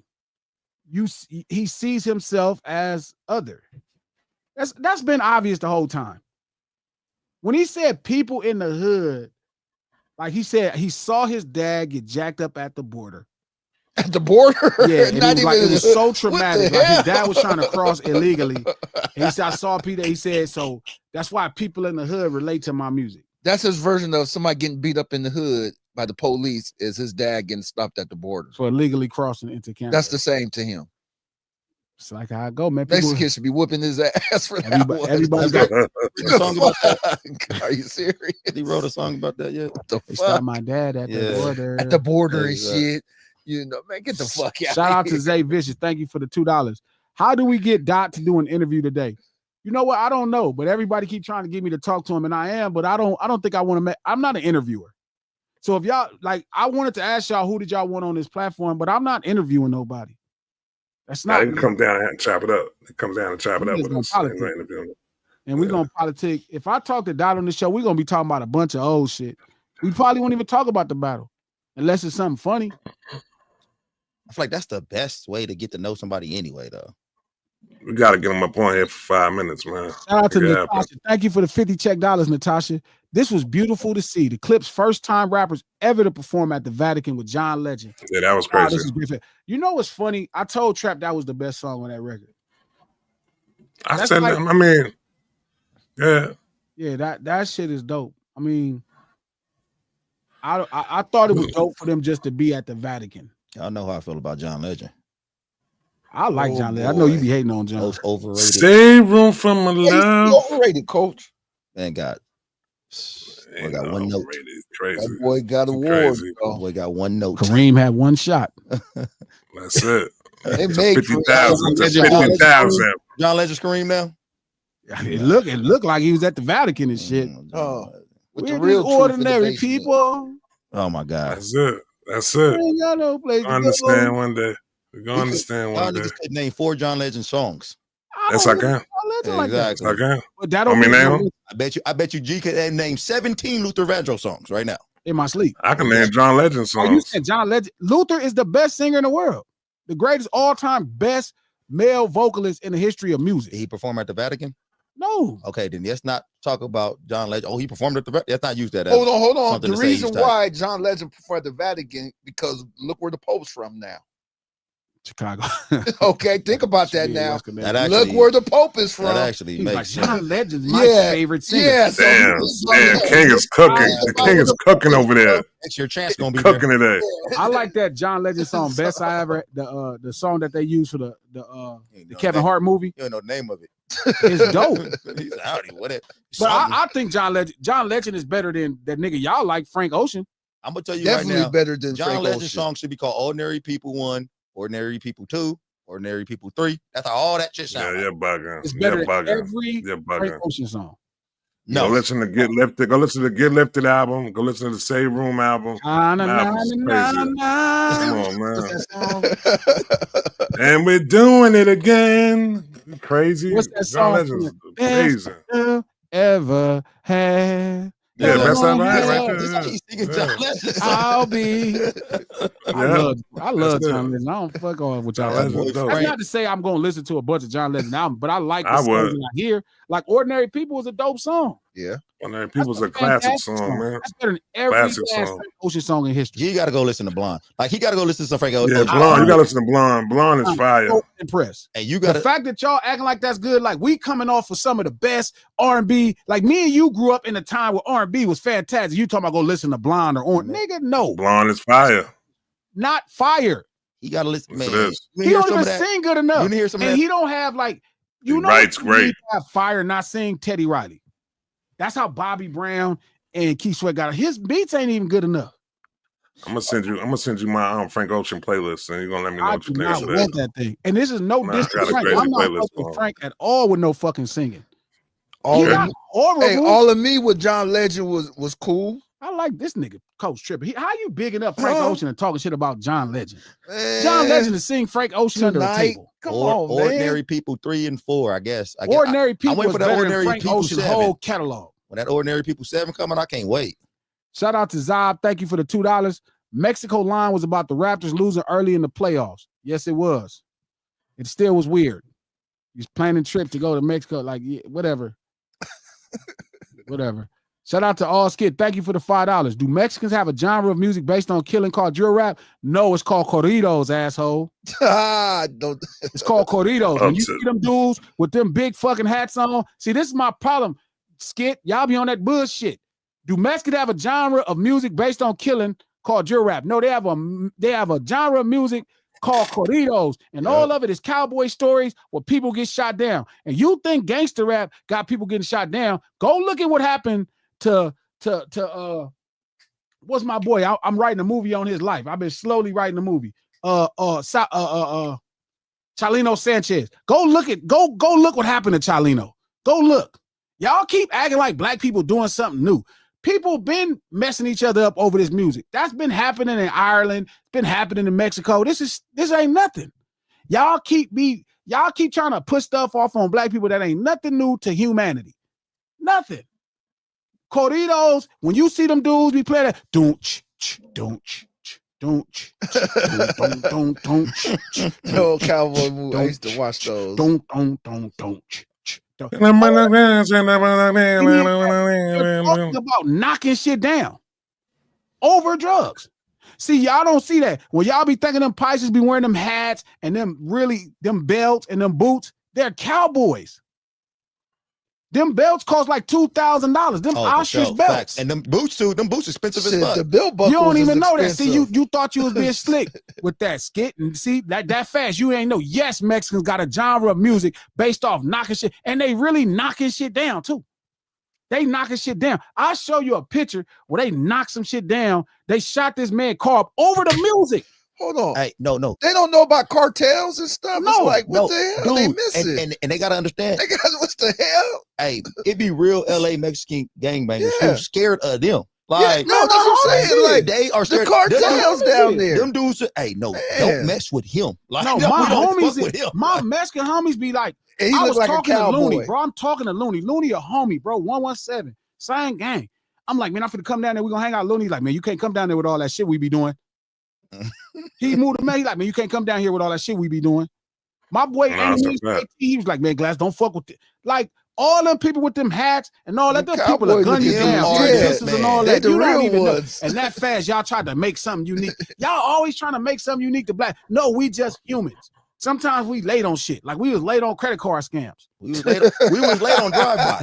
He sees himself as other. That's been obvious the whole time. When he said people in the hood, like he said, he saw his dad get jacked up at the border. At the border? Yeah, and it was so traumatic. Like his dad was trying to cross illegally. And he said, I saw Peter. He said, so that's why people in the hood relate to my music. That's his version of somebody getting beat up in the hood by the police is his dad getting stopped at the border. For illegally crossing into Canada. That's the same to him. It's like how I go, man. Mexicans should be whooping his ass for that one. Everybody got a song about that. Are you serious? He wrote a song about that yet? What the they fuck? stopped my dad at the border. At the border and Exactly. shit. You know, man, get the fuck out. Shout out to Zay Vicious. Thank you for the $2. How do we get Dot to do an interview today? You know what? I don't know, but everybody keep trying to get me to talk to him, and I am, but I don't think I want to I'm not an interviewer. So if y'all I wanted to ask y'all who did y'all want on this platform, but I'm not interviewing nobody. That's not. They can come down and chop it up. It comes down and chop it up with us. And we're gonna politic. If I talk to Dot on the show, we're gonna be talking about a bunch of old shit. We probably won't even talk about the battle unless it's something funny. I feel like that's the best way to get to know somebody anyway, though. We got to get them up on here for 5 minutes, man. Shout out to Natasha. Thank you for the $50 check, Natasha. This was beautiful to see. The Clip's first time rappers ever to perform at the Vatican with John Legend. Yeah, that was crazy. This is great. You know what's funny? I told Trap that was the best song on that record. Yeah, that shit is dope. I mean, I thought it was dope for them just to be at the Vatican. Y'all know how I feel about John Legend. I like John Legend. I know you be hating on John. Most overrated. Save room for my love. Overrated, coach. Man, got one note. Crazy. That boy got awards. Boy got one note. Kareem had one shot. That's it. They made 50,000. 50,000. John Legend Kareem now. It looked like he was at the Vatican and shit. With the real ordinary people. Oh my God. That's it. Ain't got no place to Understand go. one day. We're gonna understand one day. Niggas could name 4 John Legend songs. Yes, I can. Exactly. I can. But that I don't mean, mean I bet you G could name 17 Luther Vandross songs right now. in my sleep. I can name John Legend Oh, songs. you said John Legend. Luther is the best singer in the world. The greatest all-time best male vocalist in the history of music. Did he perform at the Vatican? No. Okay, then let's not talk about John Legend. Oh, he performed at the Vatican. Let's not use that. Hold on. something The to say reason he's tight. why John Legend performed at the Vatican, because look where the Pope's from now. Chicago. Okay, think about that now. That actually, look where the Pope is from. That actually makes like, sense. John Legend's my Yeah, favorite singer. Yeah, so Damn, King is cooking. The King is cooking over there. Next year, Chance gonna be Cooking there. today. I like that John Legend song, Best I Ever. The song that they use for the Kevin Hart movie. You don't know the name of it. It's dope. He's howdy with it. But I think John Legend is better than that nigga y'all like, Frank Ocean. I'm gonna tell you definitely right now, better than John Frank Legend Ocean. song should be called Ordinary People 1, Ordinary People 2, Ordinary People 3. That's how all that shit sounds. Yeah, bugging. It's better than bugging. every Frank Ocean song. No, go listen to Get Lifted. Go listen to Get Lifted album. Go listen to the Save Room album. Come on, man. And we're doing it again. Crazy. What's that John song? Legend's crazy. Ever had. Yeah, best I ever had right He's singing John Legend. I'll be I love John Legend. I don't fuck off with y'all. That's not to say I'm gonna listen to a bunch of John Legend albums, but I like the songs that I hear. Like Ordinary People is a dope song. Yeah. Ordinary People's a classic song, man. That's better than every Frank Ocean song in history. You gotta go listen to Blonde. Like he gotta go listen to some Frank Ocean. Yeah, Blonde. You gotta listen to Blonde. Blonde is fire. So impressed. And you got the fact that y'all acting like that's good. Like we coming off of some of the best R&B. Like me and you grew up in a time where R&B was fantastic. You talking about go listen to Blonde or Orange? Nigga, no. Blonde is fire. Not fire. You gotta listen, man. He don't even sing good enough. You hear some and he don't have like you know. Writes great. Have fire, not sing Teddy Riley. That's how Bobby Brown and Keith Sweat got it. His beats ain't even good enough. I'm gonna send you my Frank Ocean playlist, and you're gonna let me know what you think of want that thing. And this is no disrespect. I'm not fucking Frank at all with no fucking singing. All of me with John Legend was cool. I like this nigga, Coach Trippin. How you bigging up Frank Ocean and talking shit about John Legend? Man. John Legend to sing Frank Ocean under the table. Come on, Ordinary People 3 and 4, I guess. Ordinary People was better than Frank Ocean's whole catalog. When that Ordinary People 7 coming, I can't wait. Shout out to Zob. Thank you for the $2. Mexico line was about the Raptors losing early in the playoffs. Yes, it was. It still was weird. He's planning trip to go to Mexico. Like, yeah, whatever. Whatever. Shout out to All Skid. Thank you for the $5. Do Mexicans have a genre of music based on killing called drill rap? No, it's called corridos, asshole. It's called corridos. When you see them dudes with them big fucking hats on, see, this is my problem, Skid. Y'all be on that bullshit. Do Mexicans have a genre of music based on killing called drill rap? No, they have a genre of music called corridos, and all of it is cowboy stories where people get shot down. And you think gangster rap got people getting shot down? Go look at what happened to what's my boy? I'm writing a movie on his life. I've been slowly writing a movie. Chalino Sanchez. Go look what happened to Chalino. Go look. Y'all keep acting like black people doing something new. People been messing each other up over this music. That's been happening in Ireland. It's been happening in Mexico. This ain't nothing. Y'all keep trying to put stuff off on black people that ain't nothing new to humanity. Nothing. Corridos, when you see them dudes be playing that, don't. No cowboy movie. I used to watch those. Don't. Talking about knocking shit down over drugs. See, y'all don't see that. When y'all be thinking them Pisces be wearing them hats and them belts and them boots, they're cowboys. Them belts cost like $2,000. Them ostrich belts. Facts. And them boots too. Them boots expensive as fuck. The belt buckles. You don't even know that. See, you thought you was being slick with that skit, and see that fast. You ain't know. Yes, Mexicans got a genre of music based off knocking shit, and they really knocking shit down too. They knocking shit down. I'll show you a picture where they knock some shit down. They shot this man car up over the music. Hold on. Hey, no. They don't know about cartels and stuff. No, it's like, what the hell? Dude, they missing. And they gotta understand. What the hell? Hey, it be real LA Mexican gangbangers who's scared of them. Like, no, that's what I'm saying. Like, they are scared. The cartels down there. Them dudes are, don't mess with him. Like, no, my homies, my Mexican homies be like, I was like talking to Looney, bro. I'm talking to Looney. Looney a homie, bro. 117. Same gang. I'm like, man, I'm finna come down there. We're gonna hang out. Looney's like, man, you can't come down there with all that shit we be doing. He moved to me. He's like, man, you can't come down here with all that shit we be doing. My boy, he was like, man, Glass, don't fuck with it. Like, all them people with them hats and all that, them people are gun you down, and all that. You don't even know. And that fast, y'all tried to make something unique. Y'all always trying to make something unique to black. No, we just humans. Sometimes we late on shit. Like we was late on credit card scams. We was late on drive-bys.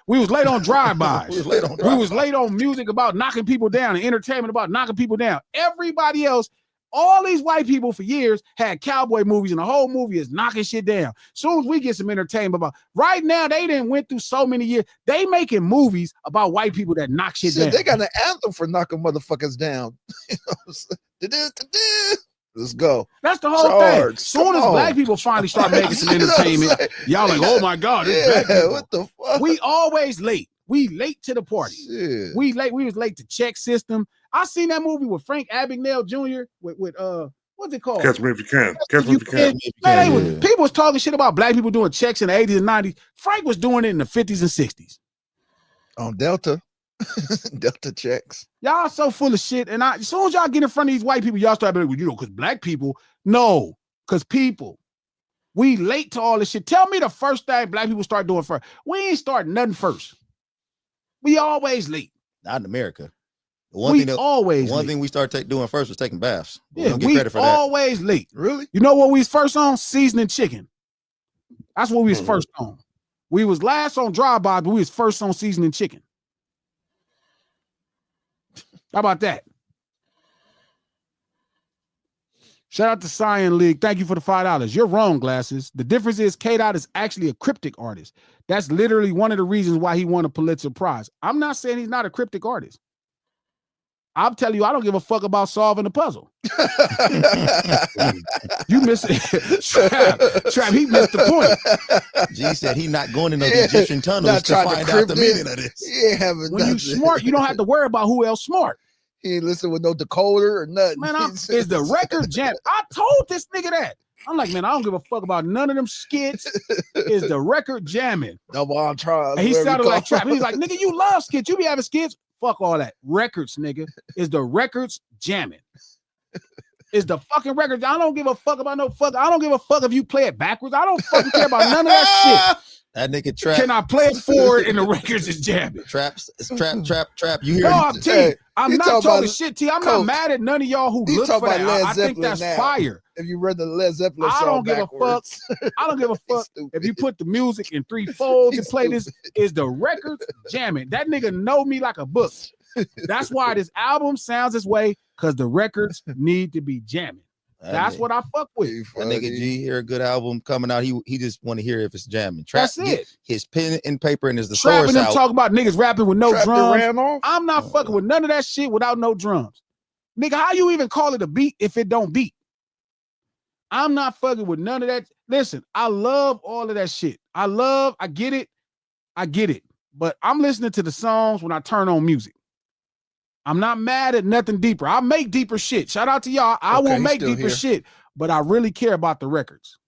We was late on drive-bys. We was late on music about knocking people down and entertainment about knocking people down. Everybody else, all these white people for years had cowboy movies, and the whole movie is knocking shit down. Soon as we get some entertainment about right now, they didn't went through so many years. They making movies about white people that knock shit down. They got an anthem for knocking motherfuckers down. Let's go. That's the whole thing. Soon as black people finally start making some entertainment, y'all like, oh my God, what the fuck? We always late. We late to the party. Shit. We was late to check system. I seen that movie with Frank Abagnale Jr. with what's it called? Catch Me If You Can. Catch Me If You Can. Man, people was talking shit about black people doing checks in the 80s and 90s. Frank was doing it in the 50s and 60s. On Delta. Delta checks. Y'all so full of shit. And as soon as y'all get in front of these white people, y'all start being like, because black people. No, because people. We late to all this shit. Tell me the first thing black people start doing first. We ain't start nothing first. We always late. Not in America. The one thing we started doing first was taking baths. Yeah, we don't get credit for that. Always late. Really? You know what we was first on? Seasoning chicken. That's what we was first on. We was last on drive-by, but we was first on seasoning chicken. How about that? Shout out to Cyan League. Thank you for the $5. You're wrong, Glasses. The difference is K-Dot is actually a cryptic artist. That's literally one of the reasons why he won a Pulitzer Prize. I'm not saying he's not a cryptic artist. I'll tell you, I don't give a fuck about solving the puzzle. You missed it. Trap, he missed the point. G said he's not going in those Egyptian tunnels to find out the meaning of this. When you smart, you don't have to worry about who else smart. He ain't listen with no decoder or nothing. Man, is the record jam? I told this nigga that. I'm like, man, I don't give a fuck about none of them skits. Is the record jamming? Double on trial. He sounded like Trap. He's like, nigga, you love skits. You be having skits. Fuck all that. Records, nigga. Is the records jamming? Is the fucking records? I don't give a fuck about no fuck. I don't give a fuck if you play it backwards. I don't fucking care about none of that shit. That nigga Trap. Can I play it forward and the records is jamming? Trap. You hear? No, I'm T. I'm not talking shit, T. I'm Coach, not mad at none of y'all who look for that. I think that's fire. If you read the Led Zeppelin song I don't give backwards. a fuck. I don't give a fuck if you put the music in 3 folds and play this. Is the records jamming? That nigga know me like a book. That's why this album sounds this way, because the records need to be jamming. That's what I fuck with. That nigga G hear a good album coming out. He just want to hear if it's jamming. Trap, that's it. His pen and paper and his the Trap source and them out. talking about niggas rapping with no Trap drums. I'm not fucking with none of that shit without no drums. Nigga, how you even call it a beat if it don't beat? I'm not fucking with none of that. Listen, I love all of that shit. I get it. But I'm listening to the songs when I turn on music. I'm not mad at nothing deeper. I make deeper shit. Shout out to y'all. I won't make deeper shit, but I really care about the records.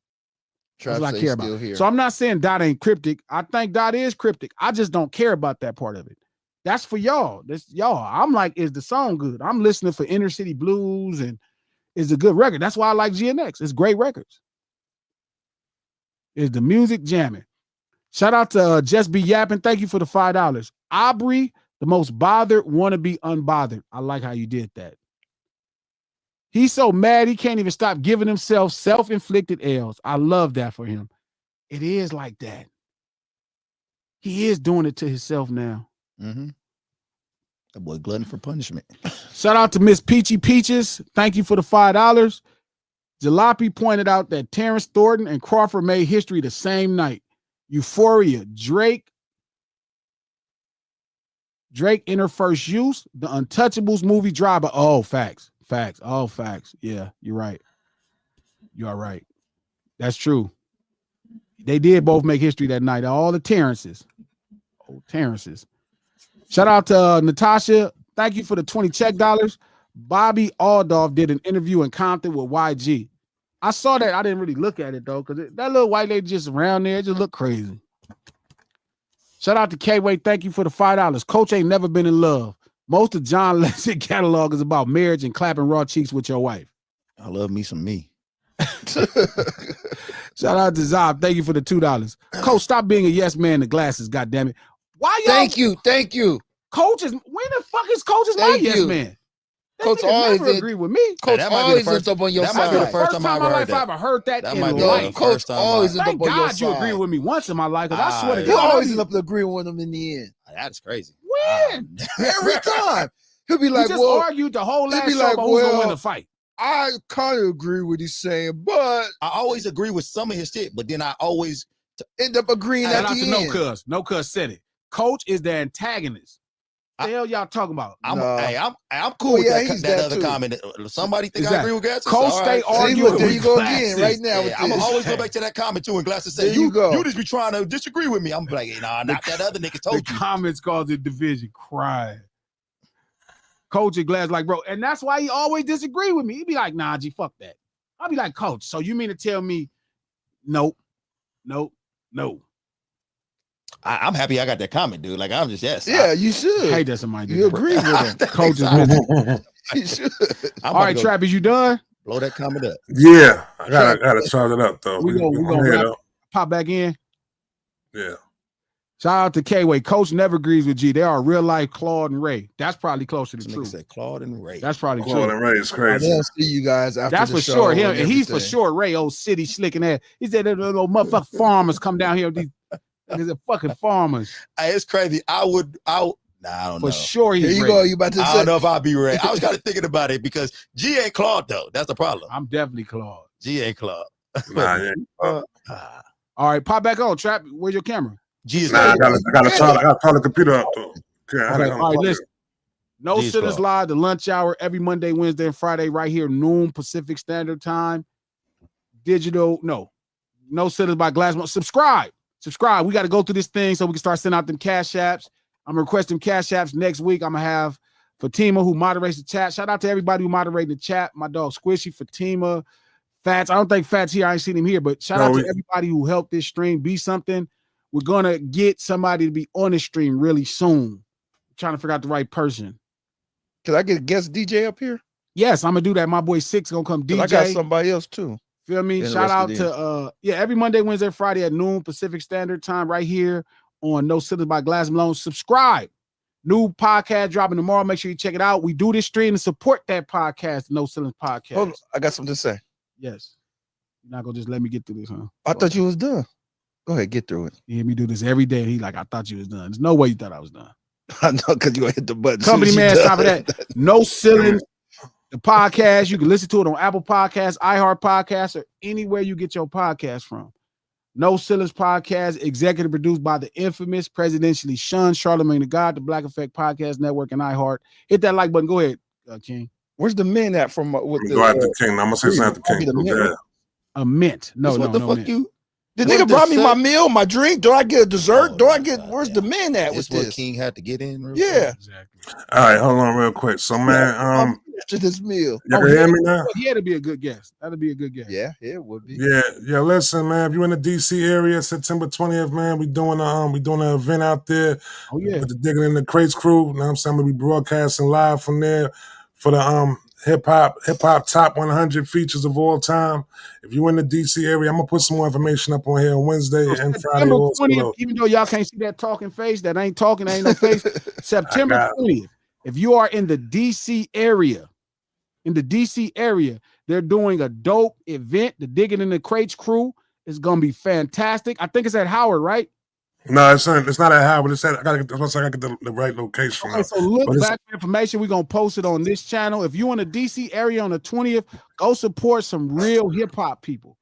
That's what I care about. So I'm not saying Dot ain't cryptic. I think Dot is cryptic. I just don't care about that part of it. That's for y'all. That's y'all. I'm like, is the song good? I'm listening for Inner City Blues and is a good record. That's why I like GNX. It's great records. Is the music jamming? Shout out to Just Be Yapping. Thank you for the $5. Aubrey, the most bothered, want to be unbothered. I like how you did that. He's so mad he can't even stop giving himself self-inflicted L's. I love that for him. It is like that. He is doing it to himself now. Mm-hmm. That boy glutton for punishment. Shout out to Miss Peachy Peaches. Thank you for the $5. Jalopy pointed out that Terrence Thornton and Crawford made history the same night. Euphoria, Drake in her first use, the Untouchables movie driver. Oh, facts. Oh, facts. Yeah, you're right. You are right. That's true. They did both make history that night. All the Terrences. Oh, Terrences. Shout out to Natasha. Thank you for the 20 check dollars. Bobby Aldorf did an interview in Compton with YG. I saw that. I didn't really look at it, though, because that little white lady just around there, it just looked crazy. Shout out to K-Way. Thank you for the $5. Coach ain't never been in love. Most of John Legend catalog is about marriage and clapping raw cheeks with your wife. I love me some me. Shout out to Zob. Thank you for the $2. Coach, stop being a yes man to Glasses, goddammit. Why y'all? Thank you. Coach is, when the fuck is Coach is my yes man? Coach always agree with me. Coach always ends up on your side. That might be the first time in my life I ever heard that in life. Coach always ends up on your side. Thank God you agree with me once in my life, because I swear to You God, always end up agreeing with him in the end. That's crazy. When? Every time. He'll be like, we just argued the whole last show about who's gonna win the fight. I kind of agree with what he's saying, but I always agree with some of his shit, but then I always end up agreeing at the end. No cuz said it. Coach is the antagonist. What the hell y'all talking about? I'm cool with that other comment. Somebody think I agree with Glasses? Coach stay arguing. There you go again, right now. I'm gonna always go back to that comment too, and Glasses say, you just be trying to disagree with me. I'm like, nah, not that other nigga told you. The comments cause it division. Crying. Coach and Glass like, bro, and that's why he always disagree with me. He be like, nah, G, fuck that. I'll be like, Coach, so you mean to tell me, nope. I'm happy I got that comment, dude. Like I'm just you should. I hate that somebody You agree with him. Coach is busy. You should. All right, Trappy, you done? Blow that comment up. Yeah, I gotta charge it up though. We gonna pop back in. Yeah. Shout out to K-Way. Coach never agrees with G. They are real life Claude and Ray. That's probably closer to truth. Said Claude and Ray. That's probably Claude true. and Ray is crazy. They'll see you guys after That's the for show sure. Him, and he's for sure Ray, old city slicking ass. He said that little motherfucking farmers come down here. These fucking farmers. Hey, it's crazy. I don't know. For sure he's Here you Ray. go. You about to I don't know if I'll be Ray. I was kind of thinking about it because G ain't Claude though. That's the problem. I'm definitely Claude. G ain't Claude. Nah, yeah. All right, pop back on. Trap, where's your camera? G is Nah, I gotta turn the computer up though. Okay, all right, listen. No Sitters Live, the lunch hour, every Monday, Wednesday, and Friday, right here, noon Pacific Standard Time. Digital, no Sitters by Glassman. Subscribe. We got to go through this thing so we can start sending out them cash apps. I'm requesting cash apps next week. I'm gonna have Fatima who moderates the chat. Shout out to everybody who moderated the chat. My dog Squishy, Fatima, Fats. I don't think Fats here. I ain't seen him here, but shout out to everybody who helped this stream be something. We're gonna get somebody to be on the stream really soon. I'm trying to figure out the right person. Can I get a guest DJ up here? Yes, I'm gonna do that. My boy Six gonna come DJ. I got somebody else too. Feel me? Shout out to every Monday, Wednesday, Friday at noon Pacific Standard Time, right here on No Sitters by Glass Malone. Subscribe. New podcast dropping tomorrow. Make sure you check it out. We do this stream to support that podcast, No Sitters Podcast. Hold on. I got something to say. Yes. You're not gonna just let me get through this, huh? I thought you was done. Go ahead, get through it. You hear me do this every day. He like, I thought you was done. There's no way you thought I was done. I know, because you're gonna hit the button. Company man, stop that. No Ceiling, the podcast. You can listen to it on Apple Podcasts, iHeart Podcasts, or anywhere you get your podcast from. No Ceilings Podcast, executive produced by the infamous, presidentially shunned Charlamagne the God, the Black Effect Podcast Network, and iHeart. Hit that like button. Go ahead, King. Where's the men at from? With Go after King. I'm gonna say something after King. A mint. No, what the fuck mint. you? The nigga brought me my meal, my drink. Do I get a dessert? Do I get? Where's the men at with what this? King had to get in. Yeah, exactly. All right, hold on real quick. So man, to this meal. You can hear me now? He had to be a good guest. That'd be a good guest. Yeah, it would be. Yeah. Listen, man. If you're in the DC area, September 20th, man, we doing an event out there. Oh yeah, with the Digging in the Crates crew. You know what I'm saying? We'll be broadcasting live from there for the hip hop top 100 features of all time. If you're in the DC area, I'm gonna put some more information up on here on Wednesday and Friday. 20th, even though y'all can't see that talking face, that ain't talking, that ain't no face. September 20th. If you are in the DC area, they're doing a dope event. The Digging in the Crates crew is gonna be fantastic. I think it's at Howard, right? No, it's not at Howard. It's at I gotta get the right location. Okay, so look back for information. We're gonna post it on this channel. If you're in the DC area on the 20th, go support some real hip-hop people.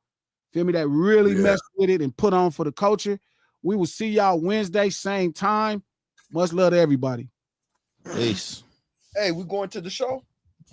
Feel me? That really mess with it and put on for the culture. We will see y'all Wednesday, same time. Much love to everybody. Peace. Hey, we going to the show?